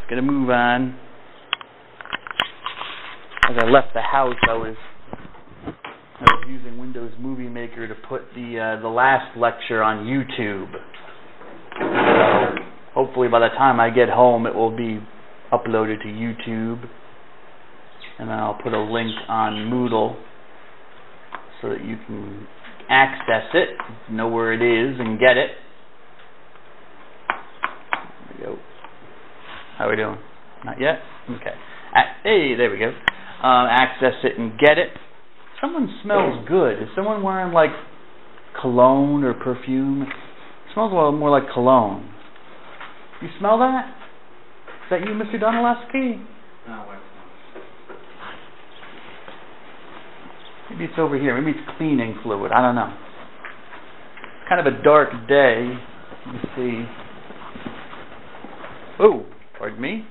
Gonna move on. As I left the house, I was using Windows Movie Maker to put the last lecture on YouTube. So hopefully by the time I get home, it will be uploaded to YouTube, and then I'll put a link on Moodle so that you can access it, know where it is, and get it. There we go. How are we doing? Not yet? Okay. Hey, there we go. Access it and get it. Someone smells good. Is someone wearing like cologne or perfume? It smells a little more like cologne. You smell that? Is that you, Mr. Donalewski? No, wait. Maybe it's over here. Maybe it's cleaning fluid. I don't know. It's kind of a dark day. Let me see. Oh, pardon me.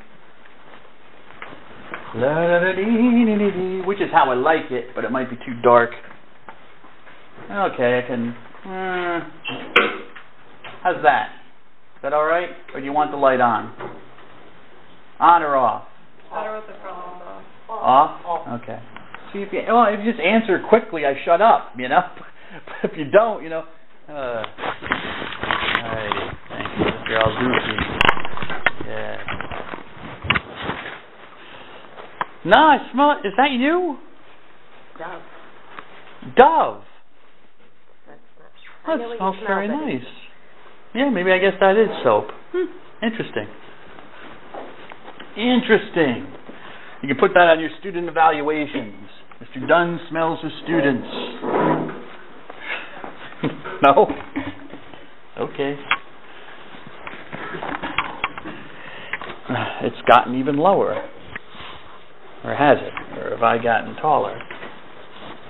Which is how I like it, but it might be too dark. Okay, I can... how's that? Is that alright? Or do you want the light on? On or off? Off. Off? Okay. See, if you just answer quickly, I shut up, you know? But if you don't, you know... Alrighty, thank you. You're all goofy. Yeah. No, I smell it. Is that you? Dove. Dove. That That smells very nice. Yeah, maybe I guess that is soap. Interesting. Interesting. You can put that on your student evaluations. Mr. Dunn smells his students. No? Okay. It's gotten even lower. Or has it? Or have I gotten taller?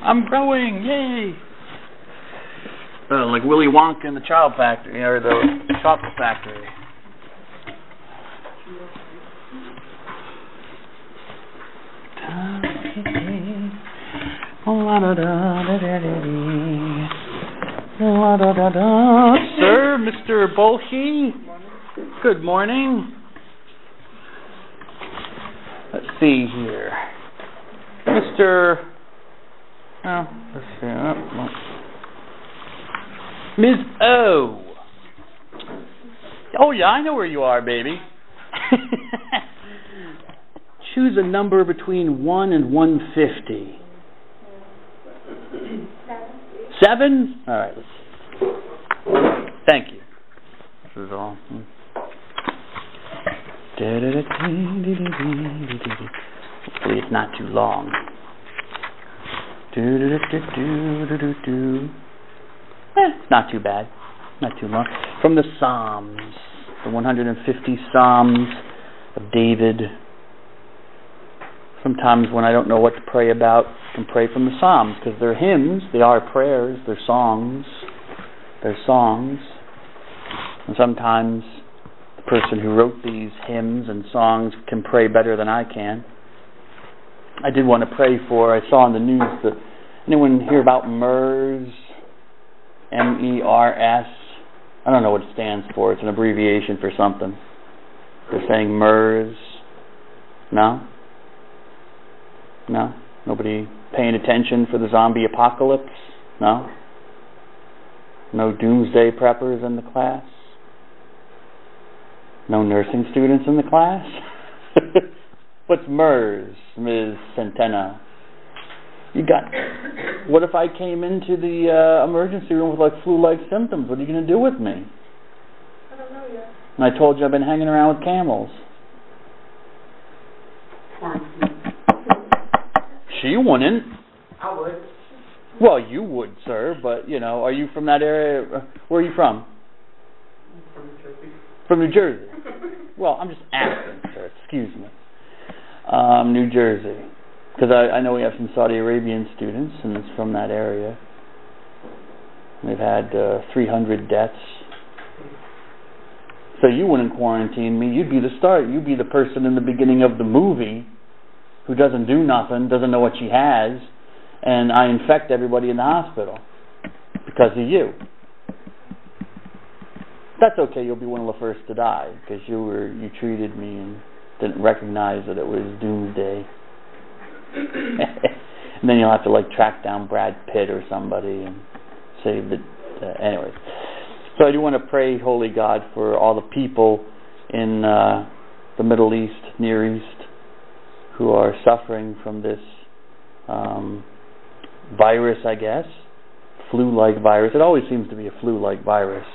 I'm growing! Yay! Like Willy Wonka in the Child Factory, or the Chocolate Factory. Sir, Mr. Bolshe? Good morning. Let's see here. Mr. Oh, let's see. Oh, Ms. O. Oh, yeah, I know where you are, baby. Choose a number between 1 and 150. 7? All right. Thank you. This is all. Hopefully it's not too long. It's not too bad. Not too long. From the Psalms. The 150 Psalms of David. Sometimes when I don't know what to pray about, I can pray from the Psalms, because they're hymns, they are prayers, they're songs. They're songs. And sometimes the person who wrote these hymns and songs can pray better than I can. I did want to pray for, I saw in the news that, anyone hear about MERS? MERS? I don't know what it stands for. It's an abbreviation for something. They're saying MERS. No? No? Nobody paying attention for the zombie apocalypse? No? No doomsday preppers in the class? No nursing students in the class? What's MERS, Ms. Centena? What if I came into the emergency room with like flu-like symptoms? What are you going to do with me? I don't know yet. And I told you I've been hanging around with camels. She wouldn't. I would. Well, you would, sir, but, you know, are you from that area? Where are you from? From New Jersey. From New Jersey. Well, I'm just asking, sir. Excuse me. New Jersey. Because I know we have some Saudi Arabian students, and it's from that area. They've had 300 deaths. So you wouldn't quarantine me. You'd be the start. You'd be the person in the beginning of the movie who doesn't do nothing, doesn't know what she has, and I infect everybody in the hospital because of you. That's okay. You'll be one of the first to die because you treated me and didn't recognize that it was doomsday. And then you'll have to like track down Brad Pitt or somebody and save the... anyways. So I do want to pray, Holy God, for all the people in the Middle East, Near East, who are suffering from this virus, I guess. Flu-like virus. It always seems to be a flu-like virus.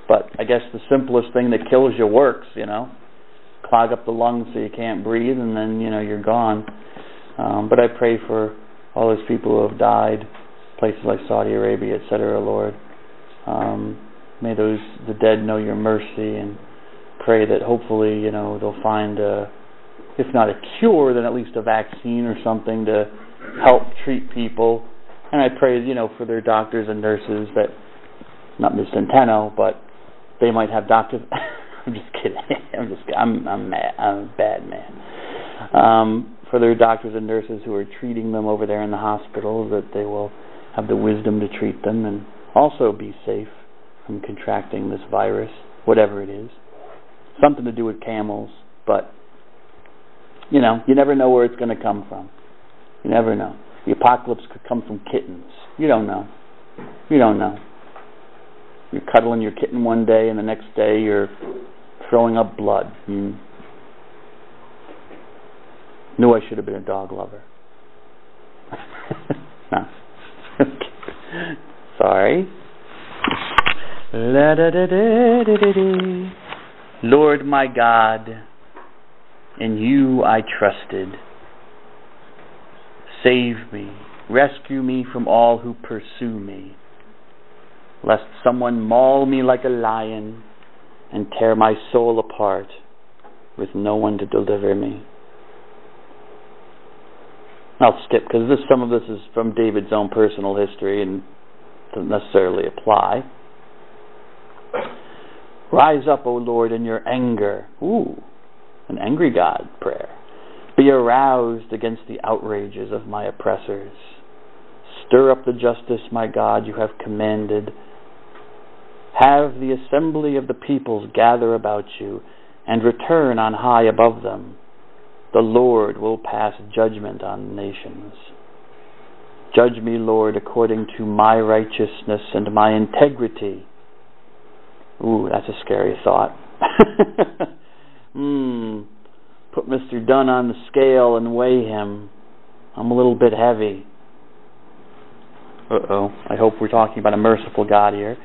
But I guess the simplest thing that kills you works, you know. Clog up the lungs so you can't breathe, and then, you know, you're gone. But I pray for all those people who have died, places like Saudi Arabia, etc., Lord. May the dead know your mercy, and pray that hopefully, you know, they'll find, if not a cure, then at least a vaccine or something to help treat people. And I pray, you know, for their doctors and nurses that, not Miss Centeno, but they might have doctors. I'm just kidding. I'm mad. I'm a bad man. For their doctors and nurses who are treating them over there in the hospitals, that they will have the wisdom to treat them and also be safe from contracting this virus, whatever it is. Something to do with camels, but, you know, you never know where it's going to come from. You never know. The apocalypse could come from kittens. You don't know. You don't know. You're cuddling your kitten one day, and the next day you're throwing up blood. Knew I should have been a dog lover. No. Sorry. Lord my God, in you I trusted. Save me, rescue me from all who pursue me, lest someone maul me like a lion and tear my soul apart with no one to deliver me. I'll skip because some of this is from David's own personal history and doesn't necessarily apply. Rise up, O Lord, in your anger. Ooh, an angry God prayer. Be aroused against the outrages of my oppressors. Stir up the justice, my God, you have commanded. Have the assembly of the peoples gather about you, and return on high above them. The Lord will pass judgment on the nations. Judge me, Lord, according to my righteousness and my integrity. Ooh, that's a scary thought. Put Mr. Dunn on the scale and weigh him. I'm a little bit heavy. Uh-oh. I hope we're talking about a merciful God here.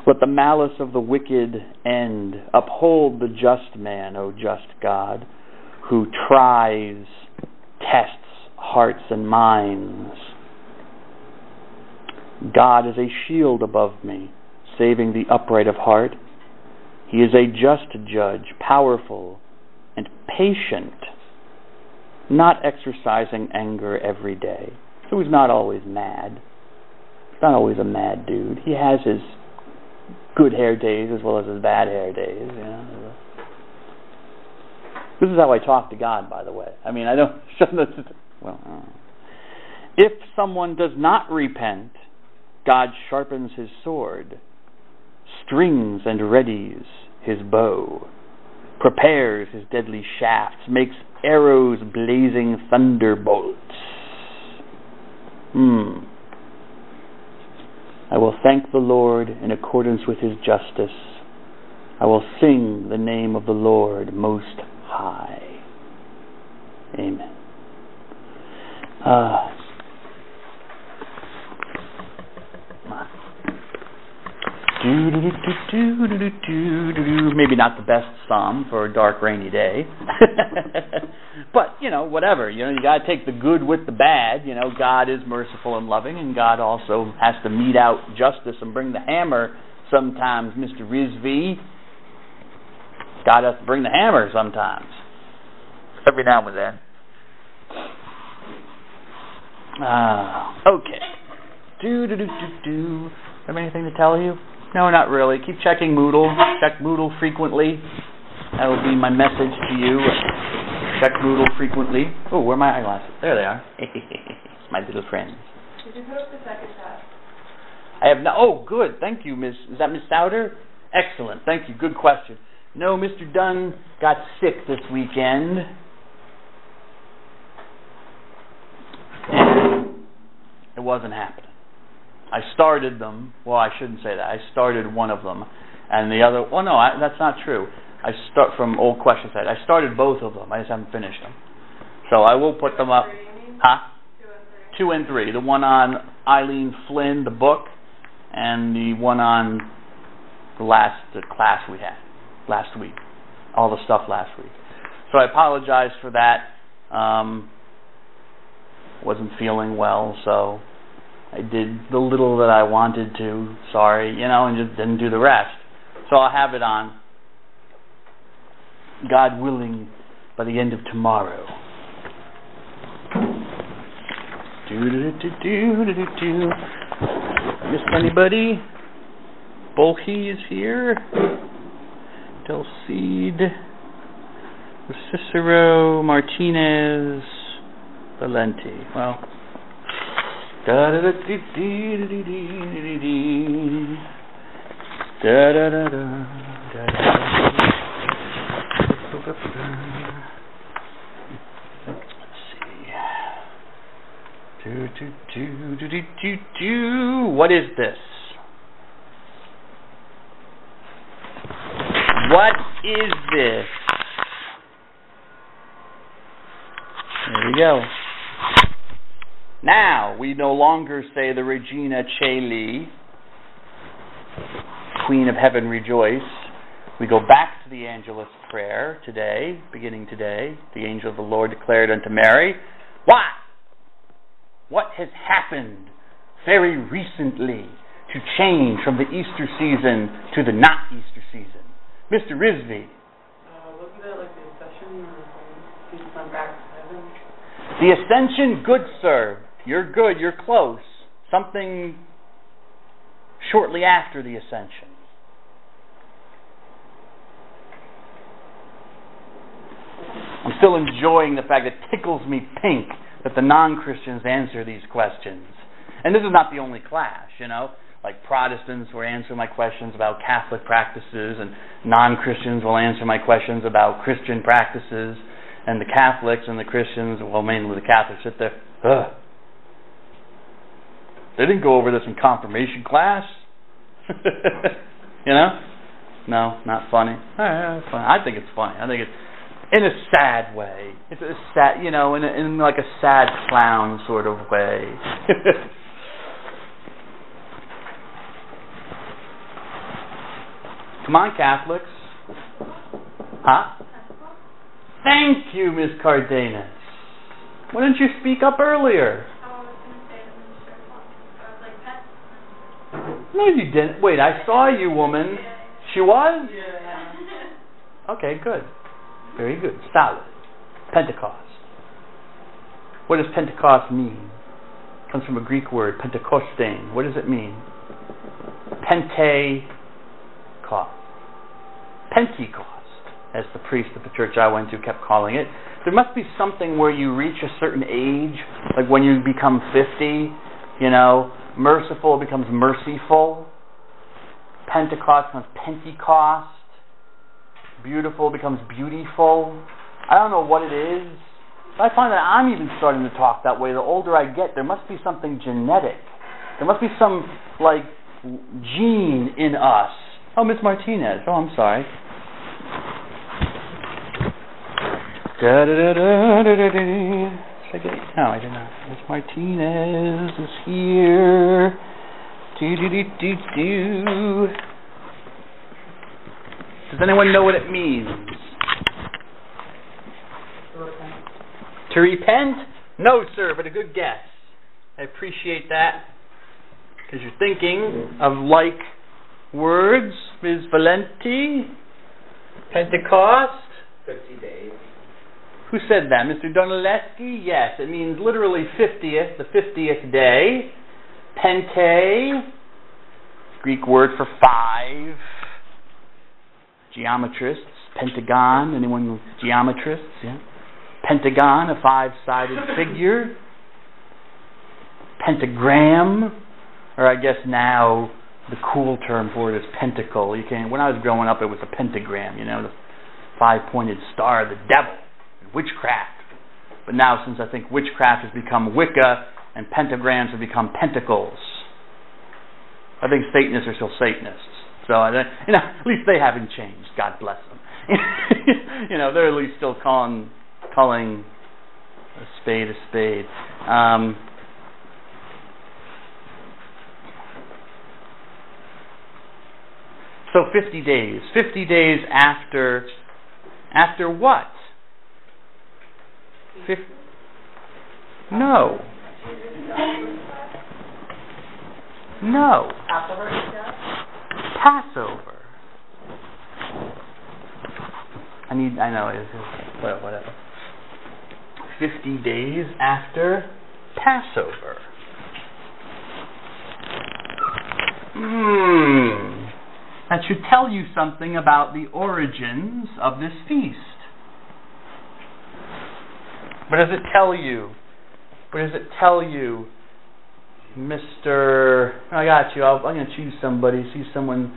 Let the malice of the wicked end. Uphold the just man, O just God, who tries, tests hearts and minds. God is a shield above me, saving the upright of heart. He is a just judge, powerful and patient, not exercising anger every day. So he's not always mad. He's not always a mad dude. He has his good hair days as well as his bad hair days. You know? This is how I talk to God, by the way. I mean, I don't... If someone does not repent, God sharpens his sword, strings and readies his bow, prepares his deadly shafts, makes arrows blazing thunderbolts. I will thank the Lord in accordance with his justice. I will sing the name of the Lord Most High. Amen. Maybe not the best psalm for a dark, rainy day. But, you know, whatever. You know, you got to take the good with the bad. You know, God is merciful and loving, and God also has to mete out justice and bring the hammer sometimes, Mr. Rizvi. God has to bring the hammer sometimes. Every now and then. Okay. Have anything to tell you? No, not really. Keep checking Moodle. Check Moodle frequently. That will be my message to you. Check Moodle frequently. Oh, where are my eyeglasses? There they are. My little friends. Did you put up the second test? I have no... Oh, good. Thank you, Miss... Is that Miss Souter? Excellent. Thank you. Good question. No, Mr. Dunn got sick this weekend. And it wasn't happening. I started them. Well, I shouldn't say that. I started one of them. And the other... Well, no, that's not true. I start from old question set. I started both of them. I just haven't finished them. So I will put them up. Huh? 2 and 3. The one on Eileen Flynn, the book, and the one on the class we had last week. All the stuff last week. So I apologize for that. Wasn't feeling well, so I did the little that I wanted to. Sorry, and just didn't do the rest. So I'll have it on, God willing, by the end of tomorrow. Missed anybody? Bolke is here. Del Cid, Cicero, Martinez, Valenti. Well, what is this? What is this? There we go. Now, we no longer say the Regina Caeli, Queen of Heaven Rejoice. We go back to the Angelus prayer today, beginning today. The angel of the Lord declared unto Mary, "Why? What has happened very recently to change from the Easter season to the not Easter season?" Mr. Rizvi. Wasn't that like the Ascension or Jesus went back to heaven? The Ascension, good sir. You're good, you're close. Something shortly after the Ascension. I'm still enjoying the fact that it tickles me pink that the non-Christians answer these questions. And this is not the only class, Like Protestants will answer my questions about Catholic practices, and non-Christians will answer my questions about Christian practices, and the Catholics and the Christians, well, mainly the Catholics, sit there, ugh. They didn't go over this in confirmation class. No, not funny. It's funny. I think it's funny. I think it's in a sad way. It's a sad, in like a sad clown sort of way. Come on, Catholics. Huh? Thank you, Miss Cardenas. Why didn't you speak up earlier? No, you didn't. Wait, I saw you, woman. She was? Yeah. Okay, good. Very good. Solid. Pentecost. What does Pentecost mean? It comes from a Greek word, Pentekostein. What does it mean? Pentecost. Pentecost, as the priest of the church I went to kept calling it. There must be something where you reach a certain age, like when you become 50, merciful becomes merciful. Pentecost becomes Pentecost. Beautiful becomes beautiful. I don't know what it is. But I find that I'm even starting to talk that way. The older I get, there must be something genetic. There must be some, gene in us. Oh, Miss Martinez. Oh, I'm sorry. No, I did not. Miss Martinez is here. Does anyone know what it means? To repent? No, sir, but a good guess. I appreciate that. Because you're thinking of like words. Ms. Valenti? Pentecost? 50 days. Who said that? Mr. Donaleski? Yes, it means literally 50th, the 50th day. Pente, Greek word for 5. Geometrists, pentagon, anyone geometrists? Yeah. Pentagon, a 5-sided figure. Pentagram, or I guess now the cool term for it is pentacle. When I was growing up, it was a pentagram, the 5-pointed star, the devil, witchcraft. But now, since I think witchcraft has become Wicca and pentagrams have become pentacles, I think Satanists are still Satanists. So, at least they haven't changed. God bless them. They're at least still calling a spade a spade. So 50 days. 50 days after what? No. Passover. I know it is. Whatever. 50 days after Passover. That should tell you something about the origins of this feast. What does it tell you? Mr. I got you. I'm going to choose somebody. See someone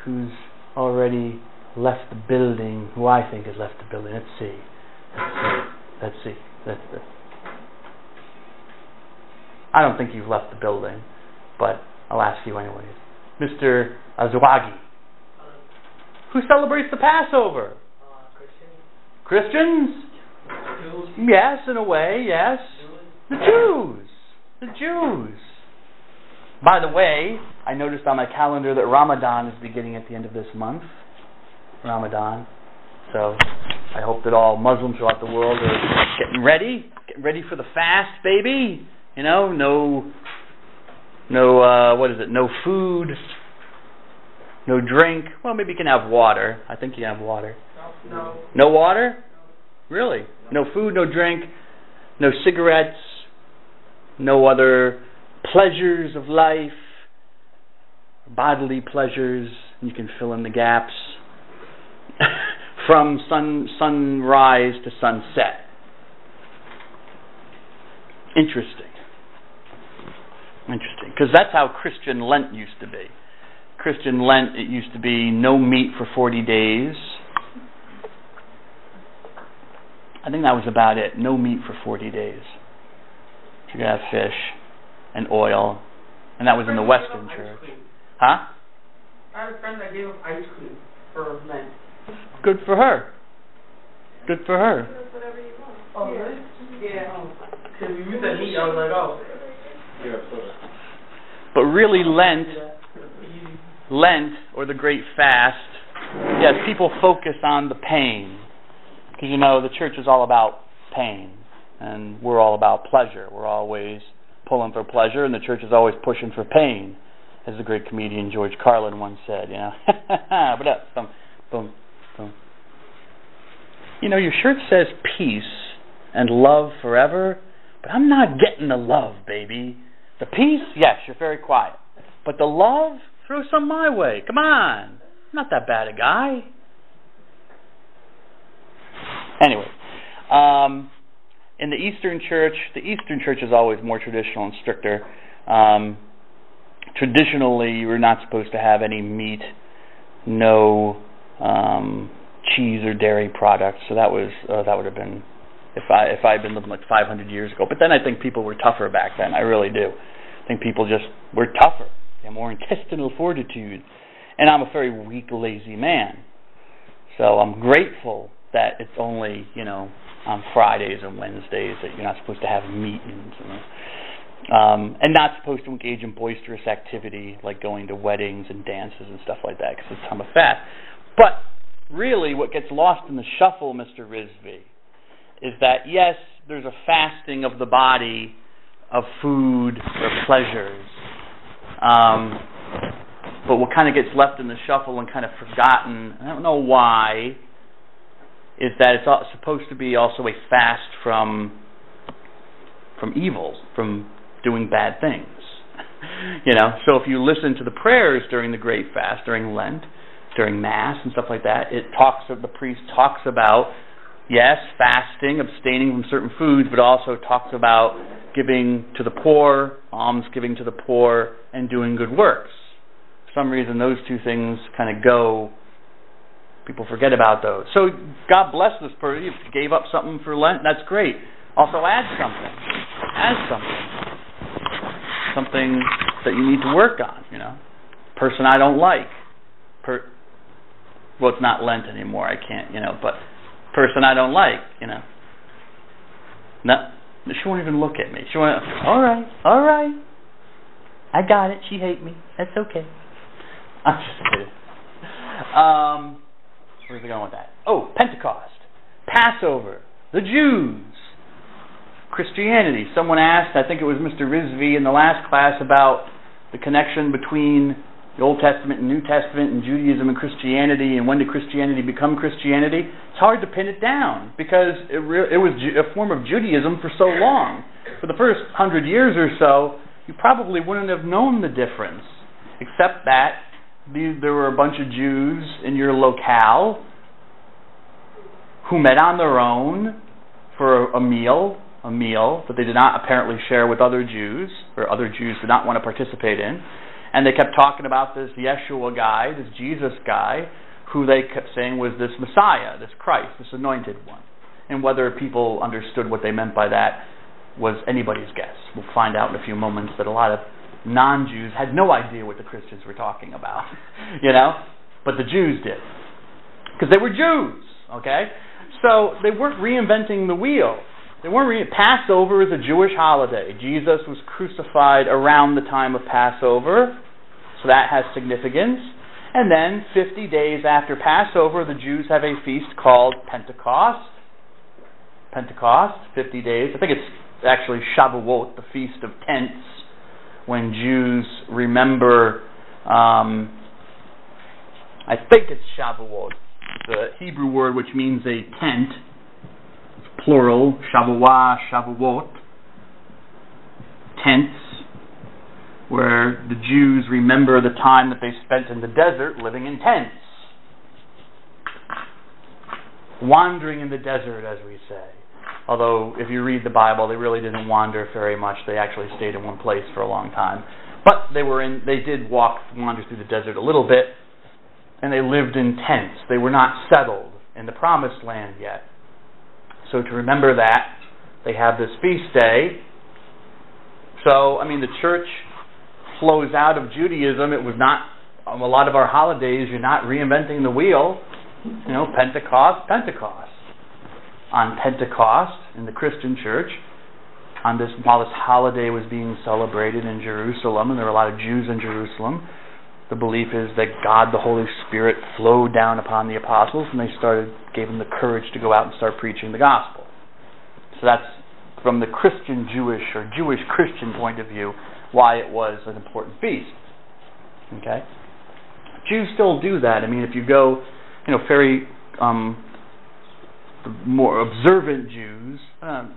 who's already left the building, who I think has left the building. Let's see. I don't think you've left the building, but I'll ask you anyways. Mr. Azwagi. Who celebrates the Passover? Christians? Jews? Yes, in a way, yes. The Jews. By the way, I noticed on my calendar that Ramadan is beginning at the end of this month. Ramadan. So I hope that all Muslims throughout the world are getting ready for the fast, baby. No food, no drink. Well, maybe you can have water. I think you can have water. No. No water? Really? No food, no drink, no cigarettes, no other pleasures of life, bodily pleasures. You can fill in the gaps. From sunrise to sunset. Interesting. Because that's how Christian Lent used to be. Christian Lent, it used to be no meat for 40 days. I think that was about it. No meat for 40 days. You could have fish and oil. And that was in the Western Church. Huh? I had a friend that gave up ice cream for Lent. Good for her. Whatever you want. Oh, really? Yeah. Because you said meat, I was like, oh. But really, Lent, or the Great Fast, yes, people focus on the pain. Because, the church is all about pain. And we're all about pleasure. We're always pulling for pleasure, and the church is always pushing for pain. As the great comedian George Carlin once said, but boom, boom, boom. Your shirt says peace and love forever, but I'm not getting the love, baby. The peace, yes, you're very quiet. But the love, throw some my way. Come on. I'm not that bad a guy. Anyway, in the Eastern Church is always more traditional and stricter. Traditionally, you were not supposed to have any meat, no cheese or dairy products. So that would have been if I had been living like 500 years ago. But then I think people were tougher back then. I really do. I think people just were tougher. They had more intestinal fortitude. And I'm a very weak, lazy man. So I'm grateful that it's only on Fridays and Wednesdays that you're not supposed to have meetings and not supposed to engage in boisterous activity like going to weddings and dances and stuff like that because it's time of fast. But really what gets lost in the shuffle, Mr. Rizvi, is that yes, there's a fasting of the body of food or pleasures, but what kind of gets left in the shuffle and kind of forgotten, I don't know why, is that it's supposed to be also a fast from evil, from doing bad things. So if you listen to the prayers during the Great Fast, during Lent, during Mass and stuff like that, the priest talks about, yes, fasting, abstaining from certain foods, but also talks about giving to the poor, alms giving to the poor, and doing good works. For some reason, those two things kind of go. People forget about those. So God bless this person. You gave up something for Lent. That's great. Also add something. Add something. Something that you need to work on, Person I don't like. Well, it's not Lent anymore. I can't, but person I don't like, No, she won't even look at me. She won't. All right. I got it. She hates me. That's okay. I'm just kidding. Where's we going with that? Oh, Pentecost, Passover, the Jews, Christianity. Someone asked, I think it was Mr. Rizvi in the last class, about the connection between the Old Testament and New Testament and Judaism and Christianity, and when did Christianity become Christianity? It's hard to pin it down because it was a form of Judaism for so long. For the first 100 years or so, you probably wouldn't have known the difference, except that there were a bunch of Jews in your locale who met on their own for a meal that they did not apparently share with other Jews, or other Jews did not want to participate in. And they kept talking about this Yeshua guy, this Jesus guy, who they kept saying was this Messiah, this Christ, this anointed one. And whether people understood what they meant by that was anybody's guess. We'll find out in a few moments that a lot of non-Jews had no idea what the Christians were talking about, but the Jews did. Because they were Jews, okay? So they weren't reinventing the wheel. Passover is a Jewish holiday. Jesus was crucified around the time of Passover, so that has significance. And then 50 days after Passover, the Jews have a feast called Pentecost. 50 days. I think it's actually Shavuot, the Feast of Tents, when Jews remember, I think it's Shavuot, the Hebrew word which means a tent, plural, Shavuah, Shavuot, tents, where the Jews remember the time that they spent in the desert living in tents. Wandering in the desert, as we say. Although, if you read the Bible, they really didn't wander very much. They actually stayed in one place for a long time. But they did wander through the desert a little bit, and they lived in tents. They were not settled in the Promised Land yet. So to remember that, they have this feast day. So, the church flows out of Judaism. It was not, a lot of our holidays, you're not reinventing the wheel. Pentecost. On Pentecost, in the Christian church, while this holiday was being celebrated in Jerusalem, and there were a lot of Jews in Jerusalem, the belief is that God, the Holy Spirit, flowed down upon the apostles, and they gave them the courage to go out and start preaching the gospel. So that's, from the Christian Jewish or Jewish Christian point of view, why it was an important feast. Okay? Jews still do that. If you go, very the more observant Jews, I don't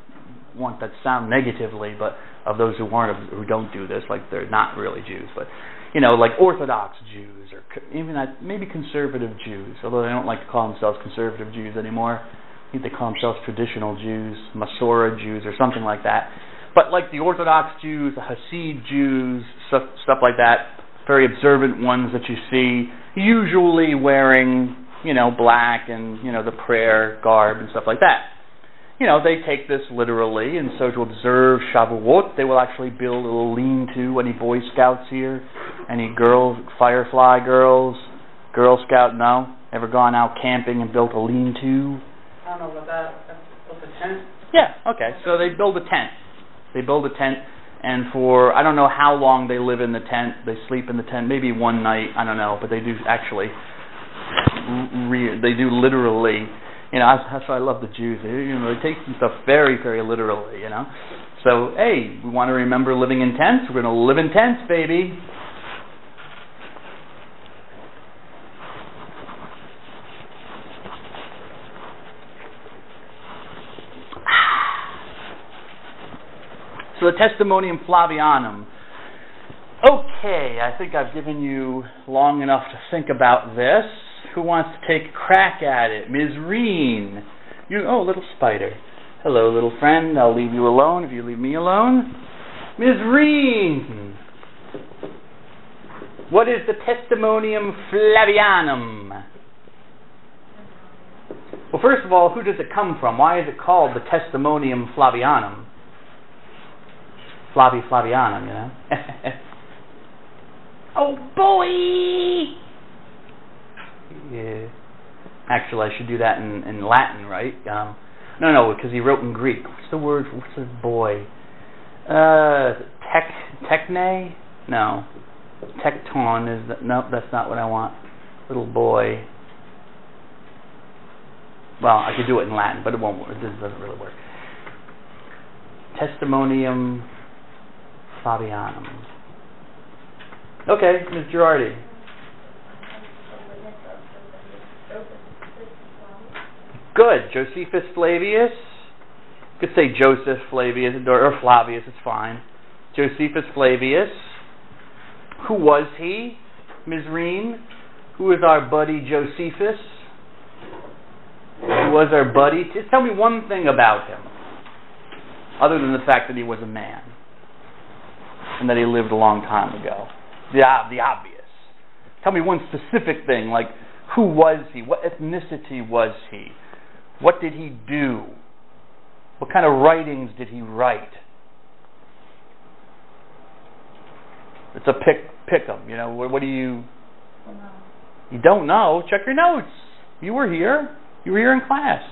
want that to sound negatively, but of those who don't do this, like they're not really Jews, but like Orthodox Jews, or even maybe conservative Jews, although they don't like to call themselves conservative Jews anymore. I think they call themselves traditional Jews, Masorah Jews, or something like that. But like the Orthodox Jews, the Hasid Jews, stuff like that, very observant ones that you see, usually wearing, black and, the prayer garb and stuff like that. They take this literally, and so to observe Shavuot, they will actually build a little lean-to. Any Boy Scouts here? Any girls, Firefly girls, Girl Scout? No? Ever gone out camping and built a lean-to? I don't know about that. Built a tent? Yeah, okay. So they build a tent. And for, I don't know how long they live in the tent. They sleep in the tent, maybe one night, I don't know, but they do actually, they do literally. That's why I love the Jews. They take some stuff very, very literally, So, hey, we want to remember living in tents. We're going to live in tents, baby. So the Testimonium Flavianum. Okay, I think I've given you long enough to think about this. Who wants to take a crack at it? Ms. Reen. Little spider. Hello, little friend. I'll leave you alone if you leave me alone. Ms. Reen. What is the Testimonium Flavianum? Well, first of all, who does it come from? Why is it called the Testimonium Flavianum? Flavianum, you know? Oh, boy! Yeah. Actually, I should do that in Latin, right? No, because he wrote in Greek. What's the word? What's the boy? Techne? No. Tecton is that? No, that's not what I want. Little boy. Well, I could do it in Latin, but it won't work. This doesn't really work. Testimonium Fabianum. Okay, Ms. Girardi. Good. Josephus Flavius. You could say Joseph Flavius or Flavius. It's fine. Josephus Flavius. Who was he? Ms. Reen. Who is our buddy Josephus? Who was our buddy? Just tell me one thing about him, other than the fact that he was a man and that he lived a long time ago. The obvious. Tell me one specific thing, like who was he? What ethnicity was he? What did he do? What kind of writings did he write? It's a pick 'em, you know. What do you? You don't know? Check your notes. You were here. You were here in class.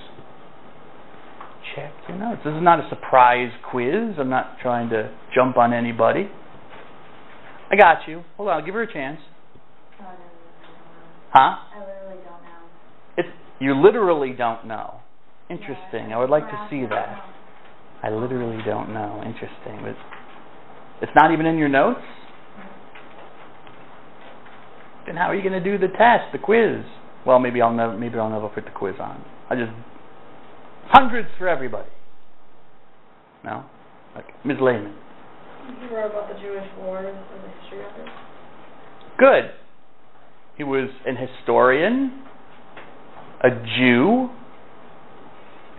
Check your notes. This is not a surprise quiz. I'm not trying to jump on anybody. I got you. Hold on. I'll give her a chance. Huh? I literally don't know. You literally don't know. Interesting. I would like to see that. I literally don't know. Interesting. But it's not even in your notes? Then how are you going to do the test, the quiz? Well, maybe I'll never put the quiz on. Hundreds for everybody. No? Okay. Ms. Lehman. You wrote about the Jewish wars and the history of it. Good. He was an historian, a Jew,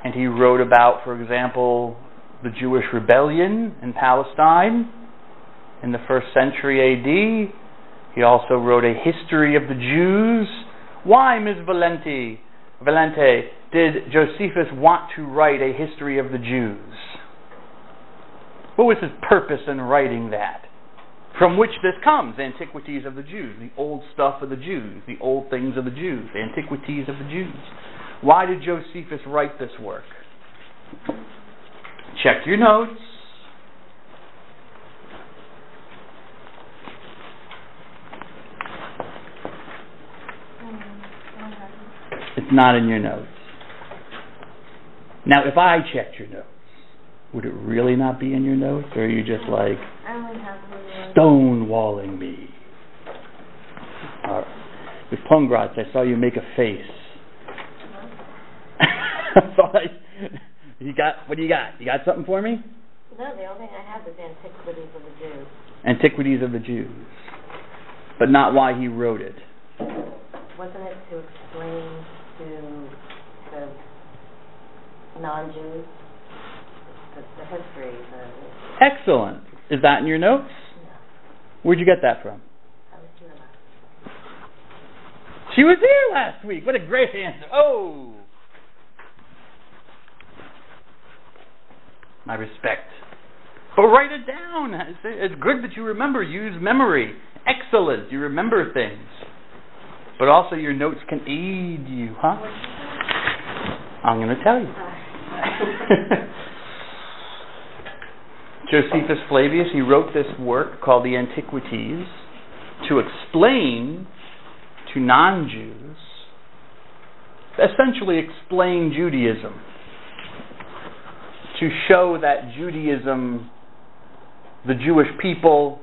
and he wrote about, for example, the Jewish rebellion in Palestine in the 1st century A.D. He also wrote a history of the Jews. Why, Ms. Valente, did Josephus want to write a history of the Jews? What was his purpose in writing that? From which this comes, Antiquities of the Jews, the old stuff of the Jews, the old things of the Jews, the Antiquities of the Jews. Why did Josephus write this work? Check your notes. It's not in your notes. Now, if I checked your notes, would it really not be in your notes? Or are you just like stonewalling me? All right. With Pungratz, I saw you make a face. What do you got? You got something for me? No, the only thing I have is Antiquities of the Jews. Antiquities of the Jews. But not why he wrote it. Wasn't it to explain to non-Jews the history? Excellent. Is that in your notes? No. Where'd you get that from? I was here last week. She was here last week. What a great answer. Oh! My respect. But write it down. It's good that you remember. Use memory. Excellent. You remember things. But also your notes can aid you, huh? I'm going to tell you. Josephus Flavius, he wrote this work called the Antiquities to explain to non-Jews, essentially explain Judaism, to show that Judaism, the Jewish people,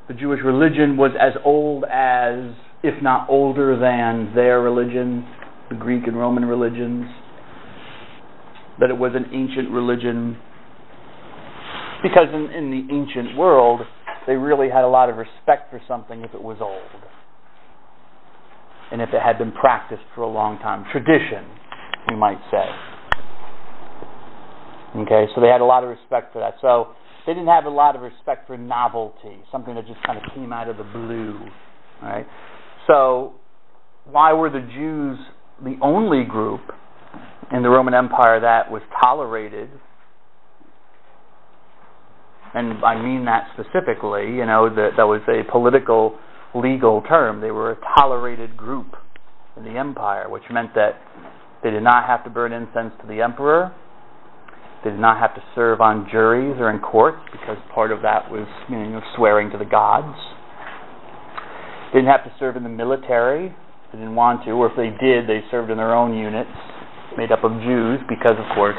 the Jewish religion was as old as, if not older than, their religion, the Greek and Roman religions, that it was an ancient religion. Because in the ancient world, they really had a lot of respect for something if it was old. And if it had been practiced for a long time. Tradition, we might say. Okay, so they had a lot of respect for that. So they didn't have a lot of respect for novelty, something that just kind of came out of the blue. Right? So, why were the Jews the only group in the Roman Empire that was tolerated? And I mean that specifically, that was a political, legal term. They were a tolerated group in the empire, which meant that they did not have to burn incense to the emperor. They did not have to serve on juries or in courts, because part of that was swearing to the gods. They didn't have to serve in the military. They didn't want to, or if they did, they served in their own units made up of Jews, because of course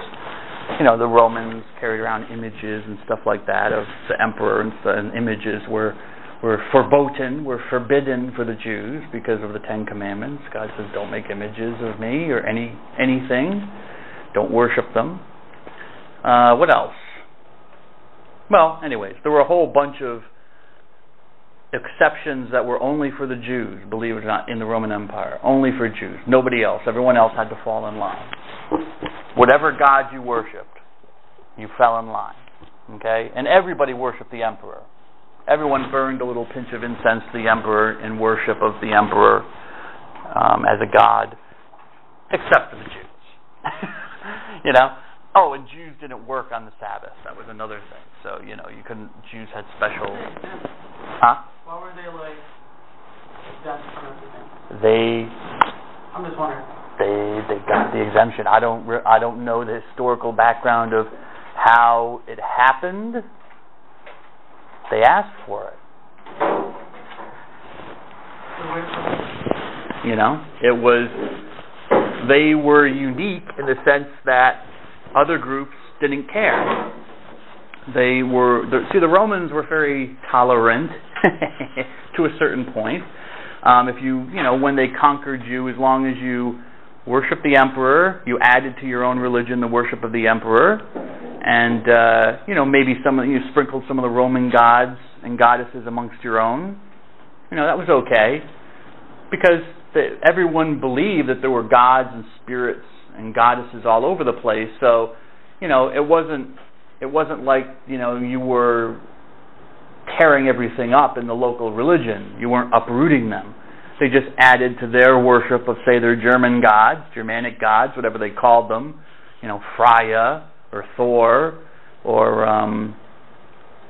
the Romans carried around images and stuff like that of the emperor, and images were forbidden for the Jews because of the Ten Commandments. God says, don't make images of me or anything. Don't worship them. What else? Well, anyways, there were a whole bunch of exceptions that were only for the Jews, believe it or not, in the Roman Empire. Only for Jews. Nobody else. Everyone else had to fall in line. Whatever god you worshipped, you fell in line. Okay? And everybody worshipped the emperor. Everyone burned a little pinch of incense to the emperor in worship of the emperor as a god, except for the Jews. Oh, and Jews didn't work on the Sabbath. That was another thing. So, you couldn't, Jews had special... Huh? Why were they exempt from everything? I'm just wondering. They got the exemption. I don't know the historical background of how it happened. They asked for it. It was, they were unique in the sense that other groups didn't care. The Romans were very tolerant to a certain point. When they conquered you, as long as you worshiped the emperor, you added to your own religion the worship of the emperor, and maybe you sprinkled some of the Roman gods and goddesses amongst your own. That was okay, because everyone believed that there were gods and spirits and goddesses all over the place. So, it wasn't like you were tearing everything up in the local religion. You weren't uprooting them. They just added to their worship of, say, their Germanic gods, whatever they called them, Freya or Thor or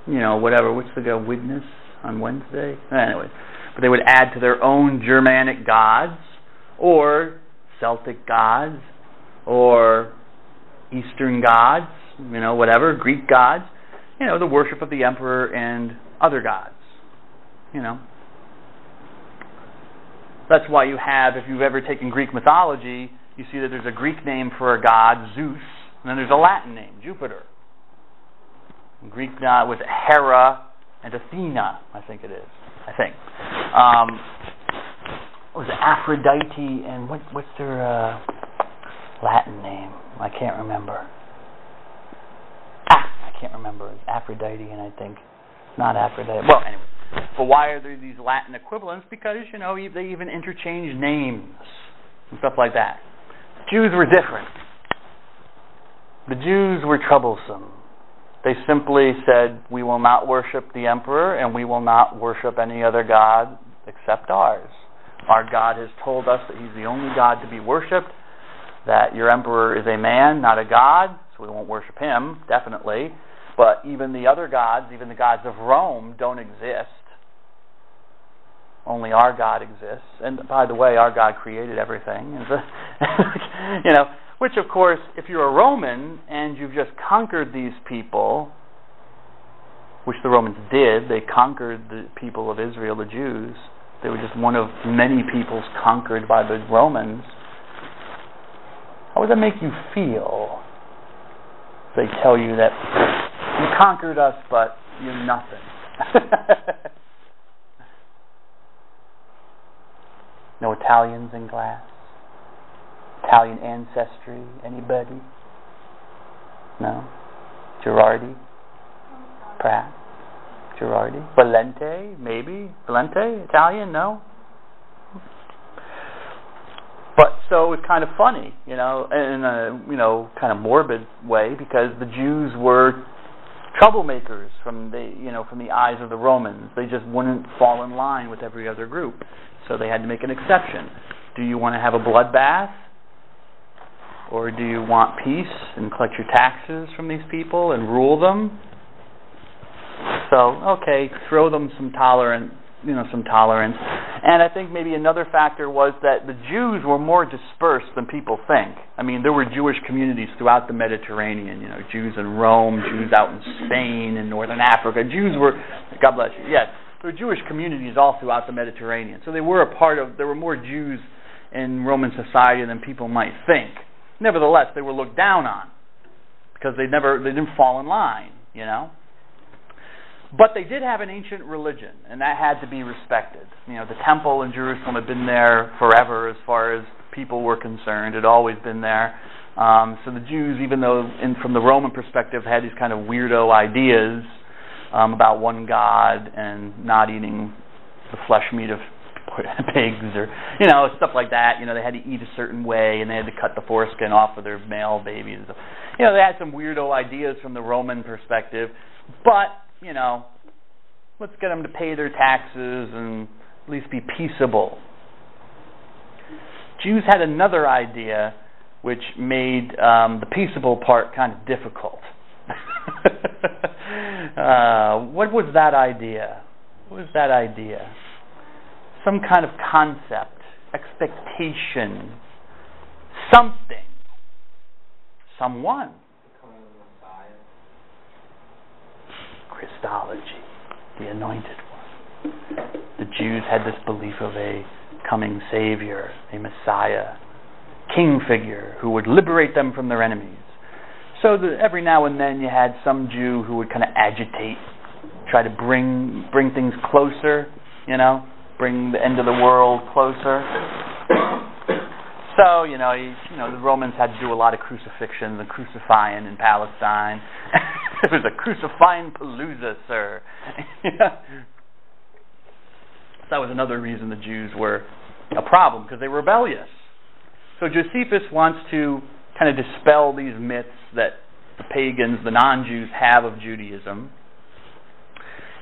whatever. What's the god? Witness on Wednesday. Anyway, but they would add to their own Germanic gods or Celtic gods or Eastern gods, whatever, Greek gods, the worship of the emperor and other gods, That's why you have, if you've ever taken Greek mythology, you see that there's a Greek name for a god, Zeus, and then there's a Latin name, Jupiter. Greek god was Hera and Athena, I think it is. What was it, Aphrodite, and what's their Latin name? I can't remember. I can't remember. It's Aphrodite, and I think not Aphrodite. Well, anyway. But why are there these Latin equivalents? Because, they even interchange names and stuff like that. Jews were different. The Jews were troublesome. They simply said, we will not worship the emperor, and we will not worship any other god except ours. Our God has told us that he's the only God to be worshipped, that your emperor is a man, not a god, so we won't worship him, definitely. But even the other gods, even the gods of Rome, don't exist. Only our God exists. And by the way, our God created everything. Which of course, if you're a Roman and you've just conquered these people, which the Romans did, they conquered the people of Israel, the Jews. They were just one of many peoples conquered by the Romans. How would that make you feel? They tell you that you conquered us, but you're nothing. No Italians in class? Italian ancestry? Anybody? No? Girardi? Pratt? Girardi? Valente? Maybe? Valente? Italian? No? But so it's kind of funny, in a kind of morbid way, because the Jews were troublemakers from the eyes of the Romans. They just wouldn't fall in line with every other group, so they had to make an exception. Do you want to have a bloodbath, or do you want peace and collect your taxes from these people and rule them? So, okay, throw them some tolerance. And I think maybe another factor was that the Jews were more dispersed than people think. I mean, there were Jewish communities throughout the Mediterranean, Jews in Rome, Jews out in Spain and northern Africa. Jews were, God bless you, yes, there were Jewish communities all throughout the Mediterranean. So there were more Jews in Roman society than people might think. Nevertheless, they were looked down on because they didn't fall in line, But they did have an ancient religion, and that had to be respected. The temple in Jerusalem had been there forever as far as people were concerned. It had always been there. So the Jews, even though from the Roman perspective, had these kind of weirdo ideas about one God and not eating the flesh meat of pigs or, stuff like that. They had to eat a certain way, and they had to cut the foreskin off of their male babies. They had some weirdo ideas from the Roman perspective, but let's get them to pay their taxes and at least be peaceable. Jews had another idea which made the peaceable part kind of difficult. What was that idea? Some kind of concept, expectation, something, someone. Christology, the anointed one. The Jews had this belief of a coming Savior, a Messiah, king figure who would liberate them from their enemies. So that every now and then you had some Jew who would kind of agitate, try to bring things closer, bring the end of the world closer. So, the Romans had to do a lot of crucifixions and crucifying in Palestine. It was a crucifying palooza, sir. That was another reason the Jews were a problem, because they were rebellious. So Josephus wants to kind of dispel these myths that the pagans, the non-Jews, have of Judaism,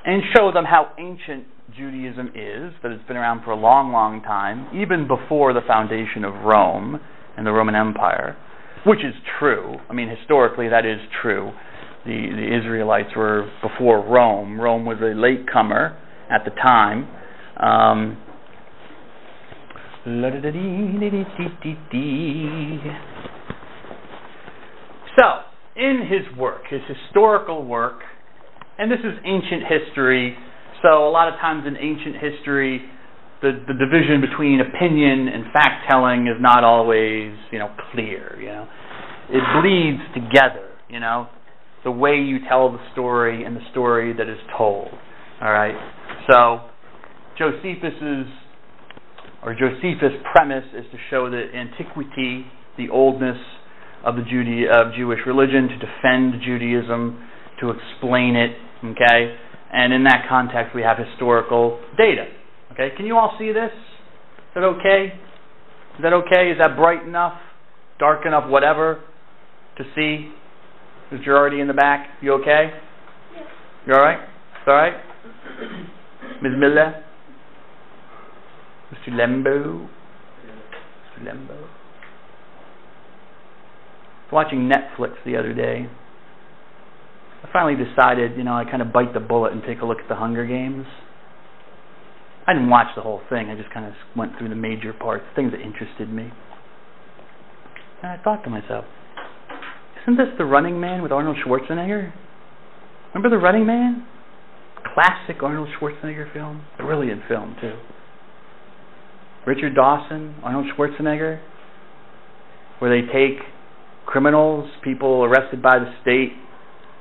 and show them how ancient Judaism is, that it's been around for a long, long time, even before the foundation of Rome and the Roman Empire, which is true. I mean, historically, that is true. The Israelites were before Rome. Rome was a latecomer at the time. So, in his work, his historical work, and this is ancient history, so a lot of times in ancient history, the division between opinion and fact-telling is not always, clear, It bleeds together, the way you tell the story and the story that is told. All right? So, Josephus' premise is to show the antiquity, the oldness of the Jewish religion, to defend Judaism, to explain it, okay? And in that context, we have historical data. Okay, can you all see this? Is that okay? Is that okay? Is that bright enough? Dark enough? Whatever? To see? Is Gerardi in the back? You okay? Yes. You all right? It's all right? Ms. Miller? Mr. Lembo? Mr. Lembo? I was watching Netflix the other day. I finally decided, I kind of bite the bullet and take a look at the Hunger Games. I didn't watch the whole thing. I just kind of went through the major parts, things that interested me. And I thought to myself, isn't this The Running Man with Arnold Schwarzenegger? Remember The Running Man? Classic Arnold Schwarzenegger film. Brilliant film, too. Richard Dawson, Arnold Schwarzenegger, where they take criminals, people arrested by the state,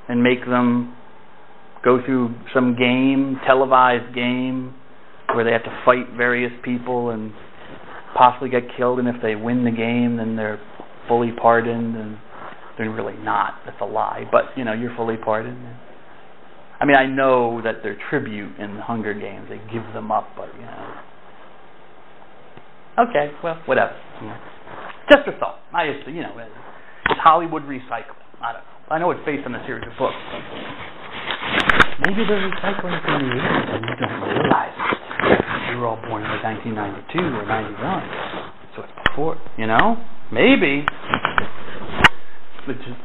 and make them go through some game, televised game, where they have to fight various people and possibly get killed, and if they win the game, then they're fully pardoned, and they're really not. That's a lie, but, you're fully pardoned. I mean, I know that they're tribute in the Hunger Games. They give them up, but, Okay, well, whatever. Just a thought. I used to, it's Hollywood recycling. I don't know. I know it's based on a series of books. Maybe they're recycling from the 80s and you don't realize it. You were all born in like 1992 or 91. So it's before, you know? Maybe. But just,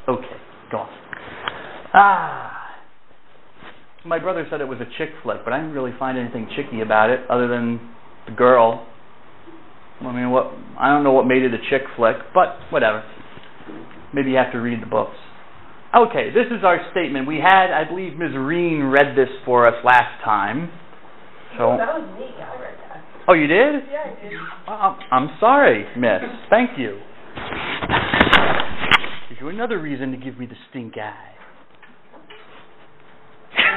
okay, go on. My brother said it was a chick flick, but I didn't really find anything chicky about it other than the girl. I mean, I don't know what made it a chick flick, but whatever. Maybe you have to read the books. Okay, this is our statement. We had, I believe, Ms. Reen read this for us last time. So. Oh, that was me. I read that. Oh, you did? Yeah, I did. I'm sorry, miss. Thank you. Gives you another reason to give me the stink eye. Okay.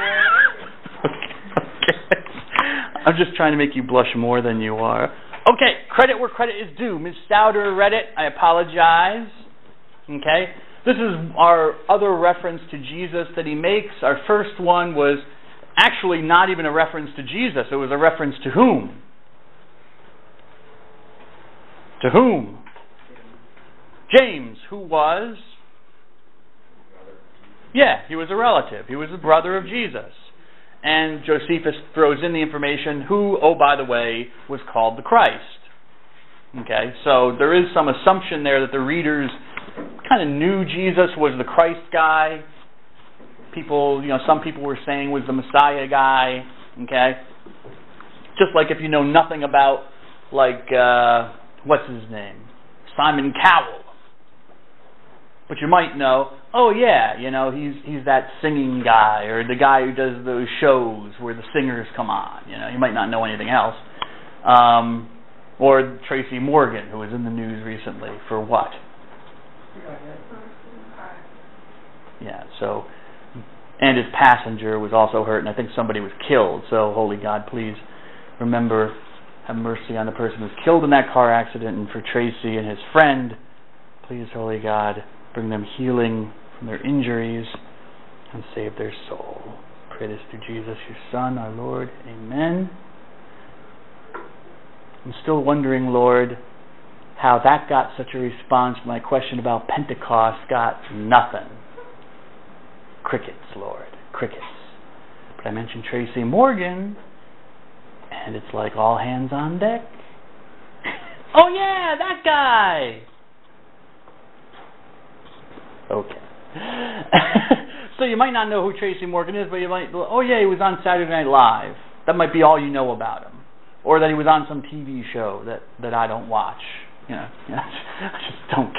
I'm just trying to make you blush more than you are. Okay, credit where credit is due. Ms. Stouder read it. I apologize. Okay? This is our other reference to Jesus that he makes. Our first one was actually not even a reference to Jesus. It was a reference to whom? To whom? James, who was? Yeah, he was a relative. He was a brother of Jesus. And Josephus throws in the information who, oh, by the way, was called the Christ. Okay, so there is some assumption there that the readers kind of knew Jesus was the Christ guy. People, some people were saying was the Messiah guy. Okay, just like if you know nothing about, what's his name? Simon Cowell. But you might know, oh yeah, he's that singing guy, or the guy who does those shows where the singers come on. You might not know anything else. Or Tracy Morgan, who was in the news recently for what? Yeah, so, and his passenger was also hurt, and I think somebody was killed. So, Holy God, please remember, have mercy on the person who was killed in that car accident, and for Tracy and his friend, please, Holy God, bring them healing from their injuries and save their soul. Pray this through Jesus, your Son, our Lord. Amen. I'm still wondering, Lord, how that got such a response. My question about Pentecost got nothing. Crickets, Lord, crickets. But I mentioned Tracy Morgan, and it's like all hands on deck. Oh yeah, that guy! Okay. So you might not know who Tracy Morgan is, but you might, oh yeah, he was on Saturday Night Live. That might be all you know about him. Or that he was on some TV show that I don't watch. I just don't.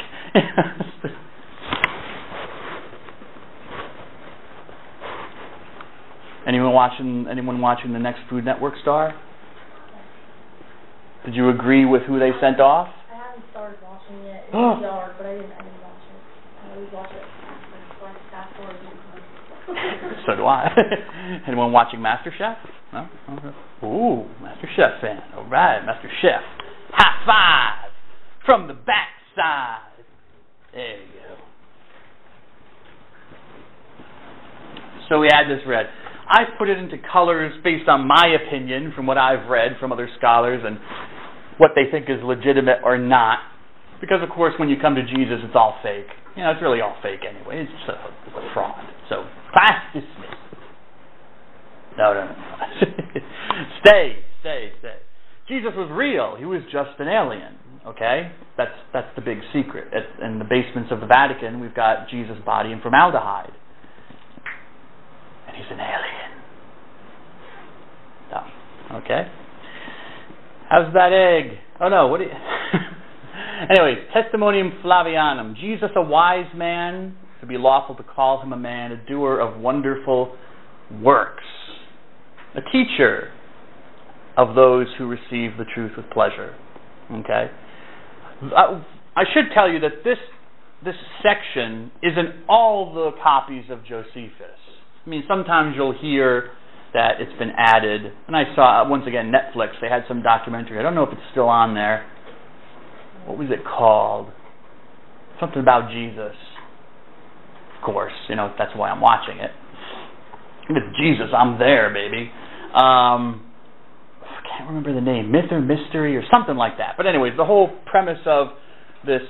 Anyone watching the next Food Network star? Did you agree with who they sent off? I haven't started watching it. It's dark, but I didn't watch it. I always watch it. Fast forward. So do I. Anyone watching MasterChef? No? Okay. Ooh, MasterChef fan. All right, MasterChef. High five from the backside. There you go. So we had this read. I put it into colors based on my opinion from what I've read from other scholars and what they think is legitimate or not. Because, of course, when you come to Jesus, it's all fake. It's really all fake anyway. It's just a fraud. So, class dismissed. No. Stay. Jesus was real. He was just an alien. Okay? That's the big secret. In the basements of the Vatican, we've got Jesus' body in formaldehyde. And he's an alien. No. Okay? How's that egg? Oh no, what do you... Anyways, Testimonium Flavianum. Jesus, a wise man, to be lawful to call him a man, a doer of wonderful works, a teacher of those who receive the truth with pleasure. Okay? I should tell you that this section is in all the copies of Josephus. I mean, sometimes you'll hear that it's been added. And I saw, once again, Netflix, they had some documentary. I don't know if it's still on there. What was it called? Something about Jesus. Of course, that's why I'm watching it. With Jesus, I'm there, baby. I can't remember the name. Myth or Mystery or something like that. But anyways, the whole premise of this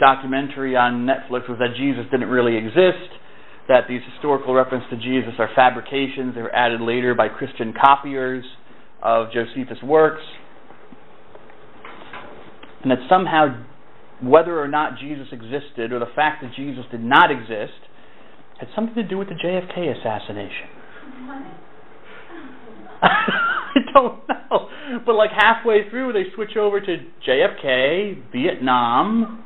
documentary on Netflix was that Jesus didn't really exist, that these historical references to Jesus are fabrications. They were added later by Christian copiers of Josephus' works. And that somehow, whether or not Jesus existed, or the fact that Jesus did not exist, had something to do with the JFK assassination. I don't know. But like halfway through, they switch over to JFK, Vietnam,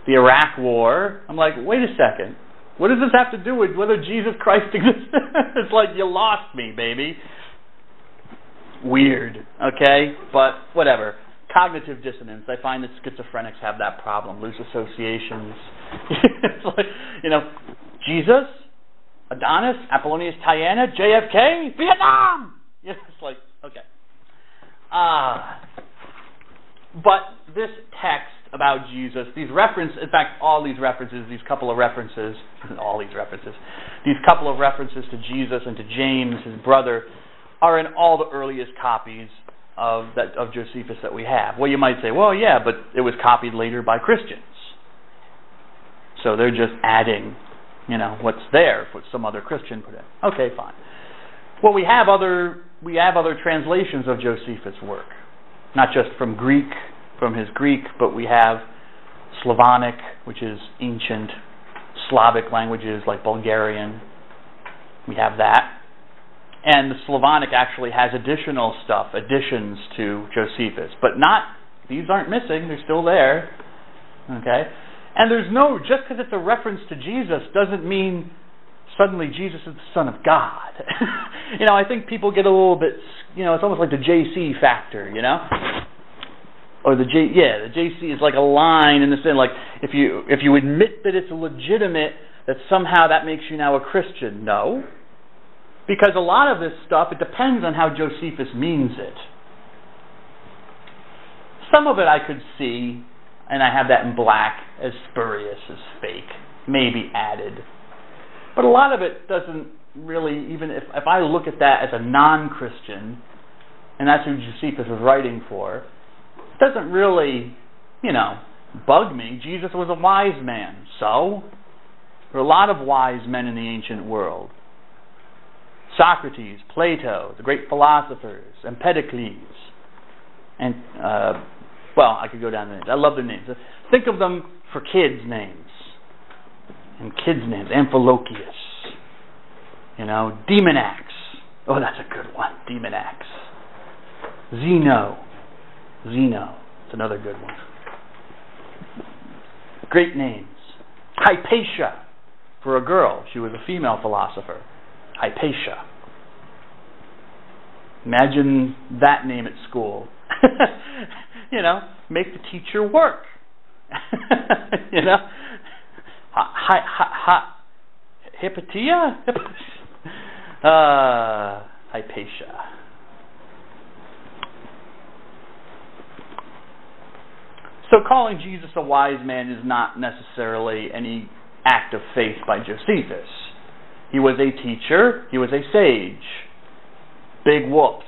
the Iraq War. I'm like, wait a second. What does this have to do with whether Jesus Christ existed? It's like, you lost me, baby. Weird, okay? But whatever. Cognitive dissonance. I find that schizophrenics have that problem. Loose associations. It's like, Jesus, Adonis, Apollonius Tyana, JFK, Vietnam! It's like, okay. But this text about Jesus, these references, in fact, these couple of references to Jesus and to James, his brother, are in all the earliest copies of Josephus that we have. Well, you might say, well, yeah, but it was copied later by Christians. So they're just adding, what's there, what some other Christian put in. Okay, fine. Well, we have other translations of Josephus' work, not just from his Greek, but we have Slavonic, which is ancient Slavic languages like Bulgarian. We have that. And the Slavonic actually has additions to Josephus. But these aren't missing, they're still there. Okay? And just because it's a reference to Jesus doesn't mean suddenly Jesus is the Son of God. I think people get a little bit, it's almost like the JC factor, Or the JC is like a line in the sense, like, if you admit that it's legitimate, that somehow that makes you now a Christian. No. Because a lot of this stuff, it depends on how Josephus means it. Some of it I could see, and I have that in black, as spurious, as fake, maybe added. But a lot of it doesn't really, even if I look at that as a non-Christian, and that's who Josephus was writing for, it doesn't really, bug me. Jesus was a wise man, so there are a lot of wise men in the ancient world. Socrates, Plato, the great philosophers, Empedocles, and, I could go down the names. I love their names. Think of them for kids' names. And kids' names. Amphilochius. Demonax. Oh, that's a good one. Demonax. Zeno. It's another good one. Great names. Hypatia. For a girl. She was a female philosopher. Hypatia. Imagine that name at school. Make the teacher work. Hypatia? Hypatia. So calling Jesus a wise man is not necessarily any act of faith by Josephus. He was a teacher. He was a sage. Big whoops.